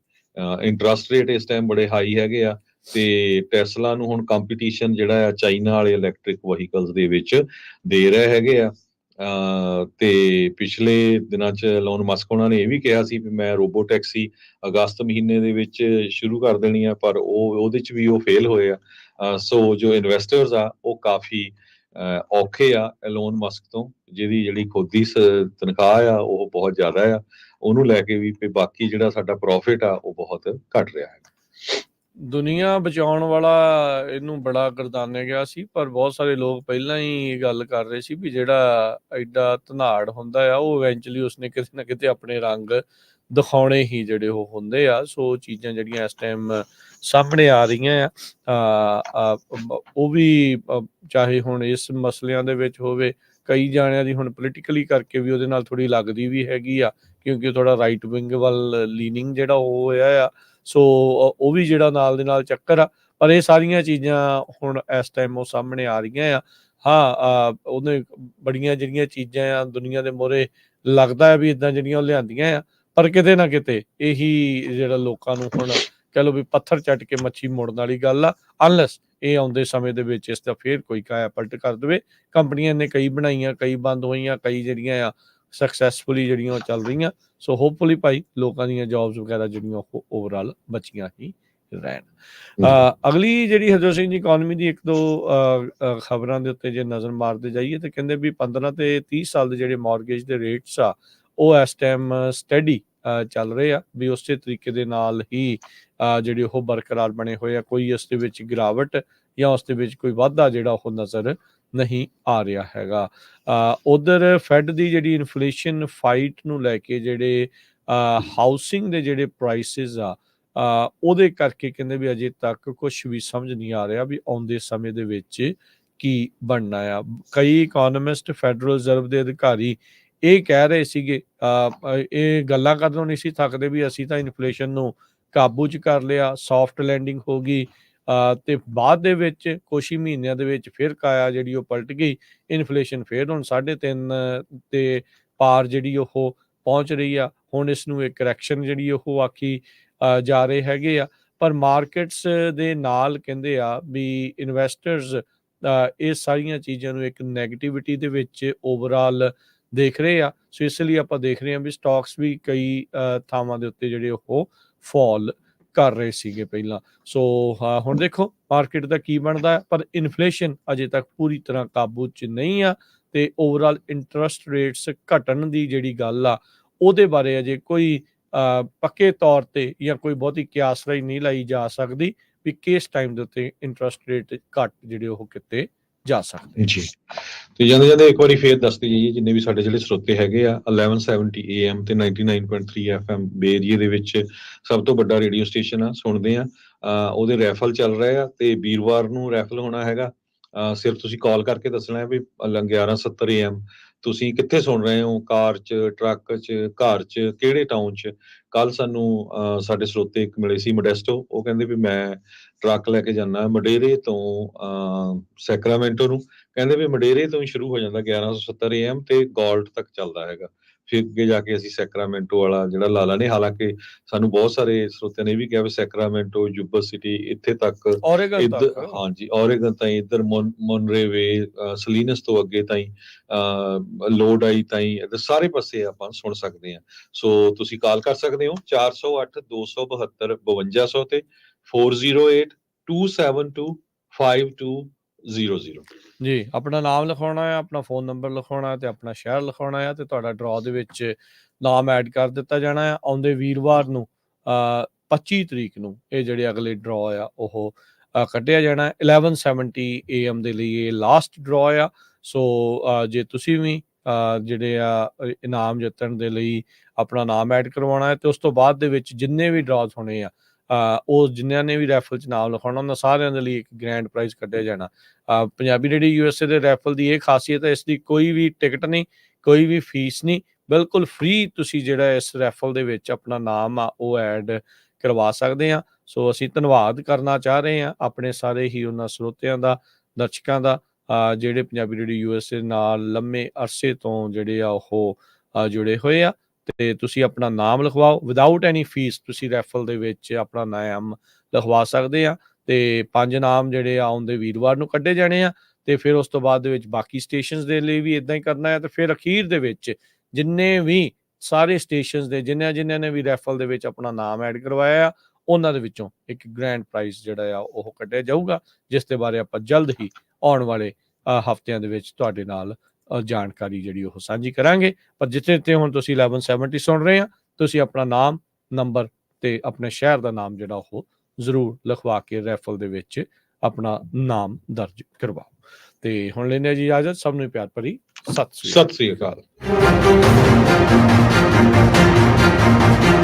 ਇੰਟਰਸਟ ਰੇਟ ਇਸ ਟਾਈਮ ਬੜੇ ਹਾਈ ਹੈਗੇ ਆ ਤੇ ਟੈਸਲਾ ਨੂੰ ਹੁਣ ਕੰਪੀਟੀਸ਼ਨ ਜਿਹੜਾ ਆ ਚਾਈਨਾ ਵਾਲੇ ਇਲੈਕਟ੍ਰਿਕ ਵਹੀਕਲਸ ਦੇ ਵਿੱਚ ਦੇ ਰਹੇ ਹੈਗੇ ਆ। ਤੇ ਪਿਛਲੇ ਦਿਨਾਂ 'ਚ ਐਲੋਨ ਮਸਕ ਉਹਨਾਂ ਨੇ ਇਹ ਵੀ ਕਿਹਾ ਸੀ ਵੀ ਮੈਂ ਰੋਬੋ ਟੈਕਸੀ ਅਗਸਤ ਮਹੀਨੇ ਦੇ ਵਿੱਚ ਸ਼ੁਰੂ ਕਰ ਦੇਣੀ ਆ, ਪਰ ਉਹਦੇ 'ਚ ਵੀ ਉਹ ਫੇਲ ਹੋਏ ਆ। ਸੋ ਜੋ ਇਨਵੈਸਟਰਸ ਆ ਉਹ ਕਾਫੀ ਔਖੇ ਆ ਐਲੋਨ ਮਸਕ ਤੋਂ, ਜਿਹਦੀ ਜਿਹੜੀ ਖੁਦ ਦੀ ਤਨਖਾਹ ਆ ਉਹ ਬਹੁਤ ਜ਼ਿਆਦਾ ਆ, ਉਹਨੂੰ ਲੈ ਕੇ ਵੀ ਬਾਕੀ ਜਿਹੜਾ ਸਾਡਾ ਪ੍ਰੋਫਿਟ ਆ ਉਹ ਬਹੁਤ ਘਟ ਰਿਹਾ ਹੈ। ਦੁਨੀਆ ਬਚਾਉਣ ਵਾਲਾ ਇਹਨੂੰ ਬੜਾ ਗਰਦਾਨਿਆ ਗਿਆ ਸੀ, ਪਰ ਬਹੁਤ ਸਾਰੇ ਲੋਕ ਪਹਿਲਾਂ ਹੀ ਇਹ ਗੱਲ ਕਰ ਰਹੇ ਸੀ ਵੀ ਜਿਹੜਾ ਐਡਾ ਧਨਾੜ ਹੁੰਦਾ ਆ ਉਹ ਇਵੈਂਚੁਅਲੀ ਉਸਨੇ ਕਿਤੇ ਨਾ ਕਿਤੇ ਆਪਣੇ ਰੰਗ ਦਿਖਾਉਣੇ ਹੀ ਜਿਹੜੇ ਉਹ ਹੁੰਦੇ ਆ। ਸੋ ਚੀਜ਼ਾਂ ਜਿਹੜੀਆਂ ਇਸ ਟਾਈਮ ਸਾਹਮਣੇ ਆ ਰਹੀਆਂ ਆ ਉਹ ਵੀ ਚਾਹੇ ਹੁਣ ਇਸ ਮਸਲਿਆਂ ਦੇ ਵਿੱਚ ਹੋਵੇ, ਕਈ ਜਾਣਿਆਂ ਦੀ ਹੁਣ ਪੋਲੀਟੀਕਲੀ ਕਰਕੇ ਵੀ ਉਹਦੇ ਨਾਲ ਥੋੜ੍ਹੀ ਲੱਗਦੀ ਵੀ ਹੈਗੀ ਆ, ਕਿਉਂਕਿ ਥੋੜ੍ਹਾ ਰਾਈਟ ਵਿੰਗ ਵੱਲ ਲੀਨਿੰਗ ਜਿਹੜਾ ਉਹ ਹੋਇਆ ਆ। ਸੋ ਉਹ ਵੀ ਜਿਹੜਾ ਨਾਲ ਦੇ ਨਾਲ ਚੱਕਰ ਆ, ਪਰ ਇਹ ਸਾਰੀਆਂ ਚੀਜ਼ਾਂ ਹੁਣ ਇਸ ਟਾਈਮ ਉਹ ਸਾਹਮਣੇ ਆ ਰਹੀਆਂ ਆ। ਹਾਂ, ਉਹਨੇ ਬੜੀਆਂ ਜਿਹੜੀਆਂ ਚੀਜ਼ਾਂ ਆ ਦੁਨੀਆ ਦੇ ਮੋਹਰੇ ਲੱਗਦਾ ਹੈ ਵੀ ਇੱਦਾਂ ਜਿਹੜੀਆਂ ਉਹ ਲਿਆਂਦੀਆਂ ਆ, ਪਰ ਕਿਤੇ ਨਾ ਕਿਤੇ ਇਹੀ ਜਿਹੜਾ ਲੋਕਾਂ ਨੂੰ ਹੁਣ ਕਹਿ ਲਓ ਵੀ ਪੱਥਰ ਚੱਟ ਕੇ ਮੱਛੀ ਮੋੜਨ ਵਾਲੀ ਗੱਲ ਆ, ਅਨਲੈਸ ਇਹ ਆਉਂਦੇ ਸਮੇਂ ਦੇ ਵਿੱਚ ਇਸ ਦਾ ਫੇਰ ਕੋਈ ਕਾਇਆ ਪਲਟ ਕਰ ਦੇਵੇ। ਕੰਪਨੀਆਂ ਨੇ ਕਈ ਬਣਾਈਆਂ, ਕਈ ਬੰਦ ਹੋਈਆਂ, ਕਈ ਜਿਹੜੀਆਂ ਆ ਸਕਸੈਸਫੁਲੀ ਜਿਹੜੀਆਂ ਉਹ ਚੱਲ ਰਹੀਆਂ। ਸੋ ਹੋਪਫੁਲੀ ਭਾਈ ਲੋਕਾਂ ਦੀਆਂ ਜੌਬਸ ਵਗੈਰਾ ਜਿਹੜੀਆਂ ਉਹ ਓਵਰਆਲ ਬਚੀਆਂ ਹੀ ਰਹਿਣ। ਅਗਲੀ ਜਿਹੜੀ ਹਰਜੋਤ ਸਿੰਘ ਜੀ ਇਕੋਨਮੀ ਦੀ ਇੱਕ ਦੋ ਖਬਰਾਂ ਦੇ ਉੱਤੇ ਜੇ ਨਜ਼ਰ ਮਾਰਦੇ ਜਾਈਏ ਤਾਂ ਕਹਿੰਦੇ ਵੀ 15 ਤੇ 30 ਸਾਲ ਦੇ ਜਿਹੜੇ ਮੌਰਗੇਜ ਦੇ ਰੇਟਸ ਆ ਉਹ ਇਸ ਟਾਈਮ ਸਟੈਡੀ ਚੱਲ ਰਹੇ ਆ, ਵੀ ਉਸੇ ਤਰੀਕੇ ਦੇ ਨਾਲ ਹੀ ਜਿਹੜੇ ਉਹ ਬਰਕਰਾਰ ਬਣੇ ਹੋਏ ਆ, ਕੋਈ ਉਸ ਦੇ ਵਿੱਚ ਗਿਰਾਵਟ ਜਾਂ ਉਸ ਦੇ ਵਿੱਚ ਕੋਈ ਵਾਧਾ ਜਿਹੜਾ ਉਹ ਨਜ਼ਰ ਨਹੀਂ ਆ ਰਿਹਾ ਹੈਗਾ। ਉਧਰ ਫੈਡ ਦੀ ਜਿਹੜੀ ਇਨਫਲੇਸ਼ਨ ਫਾਈਟ ਨੂੰ ਲੈ ਕੇ ਜਿਹੜੇ ਹਾਊਸਿੰਗ ਦੇ ਜਿਹੜੇ ਪ੍ਰਾਈਸਿਸ ਆ ਉਹਦੇ ਕਰਕੇ ਕਹਿੰਦੇ ਵੀ ਅਜੇ ਤੱਕ ਕੁਝ ਵੀ ਸਮਝ ਨਹੀਂ ਆ ਰਿਹਾ ਵੀ ਆਉਂਦੇ ਸਮੇਂ ਦੇ ਵਿੱਚ ਕੀ ਬਣਨਾ ਆ। ਕਈ ਇਕੋਨੋਮਿਸਟ, ਫੈਡਰਲ ਰਿਜ਼ਰਵ ਦੇ ਅਧਿਕਾਰੀ ਇਹ ਕਹਿ ਰਹੇ ਸੀਗੇ, ਇਹ ਗੱਲਾਂ ਕਦੋਂ ਨਹੀਂ ਸੀ ਥੱਕਦੇ ਵੀ ਅਸੀਂ ਤਾਂ ਇਨਫਲੇਸ਼ਨ ਨੂੰ ਕਾਬੂ 'ਚ ਕਰ ਲਿਆ, ਸੌਫਟ ਲੈਂਡਿੰਗ ਹੋ ਗਈ, ਤੇ ਬਾਅਦ ਦੇ ਵਿੱਚ ਕੁਛ ਹੀ ਮਹੀਨਿਆਂ ਦੇ ਵਿੱਚ ਫਿਰ ਕਾਇਆ ਜਿਹੜੀ ਉਹ ਪਲਟ ਗਈ, ਇਨਫਲੇਸ਼ਨ ਫਿਰ ਹੁਣ 3.5 ਤੇ ਪਾਰ ਜਿਹੜੀ ਉਹ ਪਹੁੰਚ ਰਹੀ ਆ। ਹੁਣ ਇਸ ਨੂੰ ਇੱਕ ਕਰੈਕਸ਼ਨ ਜਿਹੜੀ ਉਹ ਆਖੀ ਜਾ ਰਹੇ ਹੈਗੇ ਆ, ਪਰ ਮਾਰਕੀਟਸ ਦੇ ਨਾਲ ਕਹਿੰਦੇ ਆ ਵੀ ਇਨਵੈਸਟਰਸ ਇਹ ਸਾਰੀਆਂ ਚੀਜ਼ਾਂ ਨੂੰ ਇੱਕ ਨੈਗੇਟਿਵਿਟੀ ਦੇ ਵਿੱਚ ਓਵਰਆਲ ਦੇਖ ਰਹੇ ਆ। ਸੋ ਇਸ ਲਈ ਆਪਾਂ ਦੇਖ ਰਹੇ ਹਾਂ ਵੀ ਸਟਾਕਸ ਵੀ ਕਈ ਥਾਵਾਂ ਦੇ ਉੱਤੇ ਜਿਹੜੇ ਉਹ ਫਾਲ ਕਰ ਰਹੇ ਸੀਗੇ ਪਹਿਲਾਂ। ਸੋ ਹੁਣ ਦੇਖੋ ਮਾਰਕੀਟ ਦਾ ਕੀ ਬਣਦਾ ਹੈ, ਪਰ ਇਨਫਲੇਸ਼ਨ ਅਜੇ ਤੱਕ ਪੂਰੀ ਤਰ੍ਹਾਂ ਕਾਬੂ 'ਚ ਨਹੀਂ ਆ ਤੇ ਓਵਰਆਲ ਇੰਟਰਸਟ ਰੇਟਸ ਘਟਣ ਦੀ ਜਿਹੜੀ ਗੱਲ ਆ ਉਹਦੇ ਬਾਰੇ ਅਜੇ ਕੋਈ ਪੱਕੇ ਤੌਰ ਤੇ ਜਾਂ ਕੋਈ ਬਹੁਤੀ ਕਿਆਸਰਾਈ ਨਹੀਂ ਲਾਈ ਜਾ ਸਕਦੀ ਵੀ ਕਿਸ ਟਾਈਮ ਦੇ ਉੱਤੇ ਇੰਟਰਸਟ ਰੇਟ ਘੱਟ ਜਿਹੜੇ ਉਹ ਕਿਤੇ ਜਾ ਸਕਦੇ ਜੀ। ਤੇ ਜਾਂਦੇ ਇੱਕ ਵਾਰੀ ਫੇਰ ਦੱਸਦੇ ਜਾਈਏ ਜਿੰਨੇ ਵੀ ਸਾਡੇ ਜਿਹੜੇ ਸਰੋਤੇ ਹੈਗੇ ਆ 1170 AM ਤੇ 99.3 FM ਬੇ ਏਰੀਏ ਦੇ ਵਿੱਚ ਸਭ ਤੋਂ ਵੱਡਾ ਰੇਡੀਓ ਸਟੇਸ਼ਨ ਆ, ਸੁਣਦੇ ਆ। ਉਹਦੇ ਰੈਫਲ ਚੱਲ ਰਹੇ ਆ ਤੇ ਵੀਰਵਾਰ ਨੂੰ ਰੈਫਲ ਹੋਣਾ ਹੈਗਾ। ਸਿਰਫ ਤੁਸੀਂ ਕਾਲ ਕਰਕੇ ਦੱਸਣਾ ਹੈ ਵੀ 1170 AM ਤੁਸੀਂ ਕਿੱਥੇ ਸੁਣ ਰਹੇ ਹੋ, ਕਾਰ 'ਚ, ਟਰੱਕ 'ਚ, ਘਰ 'ਚ, ਕਿਹੜੇ ਟਾਊਨ 'ਚ। ਕੱਲ ਸਾਨੂੰ ਸਾਡੇ ਸਰੋਤੇ ਇੱਕ ਮਿਲੇ ਸੀ ਮੋਡੈਸਟੋ, ਉਹ ਕਹਿੰਦੇ ਵੀ ਮੈਂ ਟਰੱਕ ਲੈ ਕੇ ਜਾਂਦਾ ਮਡੇਰੇ ਤੋਂ ਸੈਕਰਾਮੈਂਟੋ ਨੂੰ, ਕਹਿੰਦੇ ਵੀ ਮਡੇਰੇ ਤੋਂ ਹੀ ਸ਼ੁਰੂ ਹੋ ਜਾਂਦਾ 1170 AM ਤੇ ਗੋਲਡ ਤੱਕ ਚੱਲਦਾ ਹੈਗਾ। ਫਿਰ ਅੱਗੇ ਜਾ ਕੇ ਅਸੀਂ ਸੈਕਰਾਮੈਂਟੋ ਵਾਲਾ ਜਿਹੜਾ ਲਾ ਲੈਣੇ। ਹਾਲਾਂਕਿ ਸਾਨੂੰ ਬਹੁਤ ਸਾਰੇ ਸਰੋਤਿਆਂ ਨੇ ਇਹ ਵੀ ਕਿਹਾ ਵੀ ਸੈਕਰਾਮੈਂਟੋ, ਯੂਬਾ ਸਿਟੀ ਇੱਥੇ ਤੱਕ, ਹਾਂਜੀ ਔਰੇਗਨ ਤਾਈਂ, ਇੱਧਰ ਮੋਨਰੇਵੇ, ਸਲੀਨਸ ਤੋਂ ਅੱਗੇ ਤਾਈਂ, ਲੋਡ ਆਈ ਤਾਈਂ, ਇੱਧਰ ਸਾਰੇ ਪਾਸੇ ਆਪਾਂ ਸੁਣ ਸਕਦੇ ਹਾਂ। ਸੋ ਤੁਸੀਂ ਕਾਲ ਕਰ ਸਕਦੇ ਹੋ 408 272 5200 ਤੇ 408 272 5200 ਜੀ। ਆਪਣਾ ਨਾਮ ਲਿਖਾਉਣਾ ਹੈ, ਆਪਣਾ ਫੋਨ ਨੰਬਰ ਲਿਖਾਉਣਾ ਤੇ ਆਪਣਾ ਸ਼ਹਿਰ ਲਿਖਾਉਣਾ ਹੈ ਤੇ ਤੁਹਾਡਾ ਡਰਾਅ ਦੇ ਵਿੱਚ ਨਾਮ ਐਡ ਕਰ ਦਿੱਤਾ ਜਾਣਾ ਹੈ। ਆਉਂਦੇ ਵੀਰਵਾਰ ਨੂੰ 25 ਤਰੀਕ ਨੂੰ ਇਹ ਜਿਹੜੇ ਅਗਲੇ ਡਰਾਅ ਆ ਉਹ ਕੱਢਿਆ ਜਾਣਾ। 1170 AM ਦੇ ਲਈ ਇਹ ਲਾਸਟ ਡਰਾਅ ਆ। ਸੋ ਜੇ ਤੁਸੀਂ ਵੀ ਜਿਹੜੇ ਆ ਇਨਾਮ ਜਿੱਤਣ ਦੇ ਲਈ ਆਪਣਾ ਨਾਮ ਐਡ ਕਰਵਾਉਣਾ ਹੈ ਤੇ ਉਸ ਤੋਂ ਬਾਅਦ ਦੇ ਵਿੱਚ ਜਿੰਨੇ ਵੀ ਡਰਾਅਸ ਹੋਣੇ ਆ ਉਹ ਜਿਨ੍ਹਾਂ ਨੇ ਵੀ ਰੈਫਲ 'ਚ ਨਾਮ ਲਿਖਾਉਣਾ ਉਹਨਾਂ ਸਾਰਿਆਂ ਦੇ ਲਈ ਇੱਕ ਗ੍ਰੈਂਡ ਪ੍ਰਾਈਜ਼ ਕੱਢਿਆ ਜਾਣਾ। ਪੰਜਾਬੀ ਰੇਡੀਓ USA ਦੇ ਰੈਫਲ ਦੀ ਇਹ ਖਾਸੀਅਤ ਹੈ, ਇਸ ਦੀ ਕੋਈ ਵੀ ਟਿਕਟ ਨਹੀਂ, ਕੋਈ ਵੀ ਫੀਸ ਨਹੀਂ, ਬਿਲਕੁਲ ਫ੍ਰੀ ਤੁਸੀਂ ਜਿਹੜਾ ਇਸ ਰੈਫਲ ਦੇ ਵਿੱਚ ਆਪਣਾ ਨਾਮ ਆ ਉਹ ਐਡ ਕਰਵਾ ਸਕਦੇ ਆ। ਸੋ ਅਸੀਂ ਧੰਨਵਾਦ ਕਰਨਾ ਚਾਹ ਰਹੇ ਹਾਂ ਆਪਣੇ ਸਾਰੇ ਹੀ ਉਹਨਾਂ ਸਰੋਤਿਆਂ ਦਾ, ਦਰਸ਼ਕਾਂ ਦਾ ਜਿਹੜੇ ਪੰਜਾਬੀ ਰੇਡੀਓ USA ਨਾਲ ਲੰਮੇ ਅਰਸੇ ਤੋਂ ਜਿਹੜੇ ਆ ਉਹ ਜੁੜੇ ਹੋਏ ਆ। ਤੇ ਤੁਸੀਂ ਆਪਣਾ ਨਾਮ ਲਿਖਵਾਓ ਵਿਦਆਊਟ ਐਨੀ ਫੀਸ। ਤੁਸੀਂ ਰੈਫਲ ਦੇ ਵਿੱਚ ਆਪਣਾ ਨਾਮ ਲਿਖਵਾ ਸਕਦੇ ਆ। ਤੇ 5 ਨਾਮ ਜਿਹੜੇ ਆ ਆਉਂਦੇ ਵੀਰਵਾਰ ਨੂੰ ਕੱਢੇ ਜਾਣੇ ਆ। ਤੇ ਫਿਰ ਉਸ ਤੋਂ ਬਾਅਦ ਦੇ ਵਿੱਚ ਬਾਕੀ ਸਟੇਸ਼ਨਸ ਦੇ ਲਈ ਵੀ ਇੱਦਾਂ ਹੀ ਕਰਨਾ ਹੈ। ਤੇ ਫਿਰ ਅਖੀਰ ਦੇ ਵਿੱਚ ਜਿੰਨੇ ਵੀ ਸਾਰੇ ਸਟੇਸ਼ਨਸ ਦੇ ਜਿਨ੍ਹਾਂ ਨੇ ਵੀ ਰੈਫਲ ਦੇ ਵਿੱਚ ਆਪਣਾ ਨਾਮ ਐਡ ਕਰਵਾਇਆ ਆ, ਉਹਨਾਂ ਦੇ ਵਿੱਚੋਂ ਇੱਕ ਗ੍ਰੈਂਡ ਪ੍ਰਾਈਜ਼ ਜਿਹੜਾ ਆ ਉਹ ਕੱਢਿਆ ਜਾਊਗਾ, ਜਿਸ ਦੇ ਬਾਰੇ ਆਪਾਂ ਜਲਦ ਹੀ ਆਉਣ ਵਾਲੇ ਹਫ਼ਤਿਆਂ ਦੇ ਵਿੱਚ ਤੁਹਾਡੇ ਨਾਲ ਜਾਣਕਾਰੀ ਜਿਹੜੀ ਉਹ ਸਾਂਝੀ ਕਰਾਂਗੇ। ਪਰ ਜਿੱਥੇ ਹੁਣ ਤੁਸੀਂ 1170 ਸੁਣ ਰਹੇ ਆ, ਤੁਸੀਂ ਆਪਣਾ ਨਾਮ, ਨੰਬਰ ਤੇ ਆਪਣੇ ਸ਼ਹਿਰ ਦਾ ਨਾਮ ਜਿਹੜਾ ਉਹ ਜ਼ਰੂਰ ਲਿਖਵਾ ਕੇ ਰੈਫਲ ਦੇ ਵਿੱਚ ਆਪਣਾ ਨਾਮ ਦਰਜ ਕਰਵਾਓ। ਤੇ ਹੁਣ ਲੈਂਦੇ ਜੀ ਇਜਾਜ਼ਤ। ਸਭ ਨੂੰ ਪਿਆਰ ਭਰੀ ਸਤਿ ਸ੍ਰੀ ਅਕਾਲ।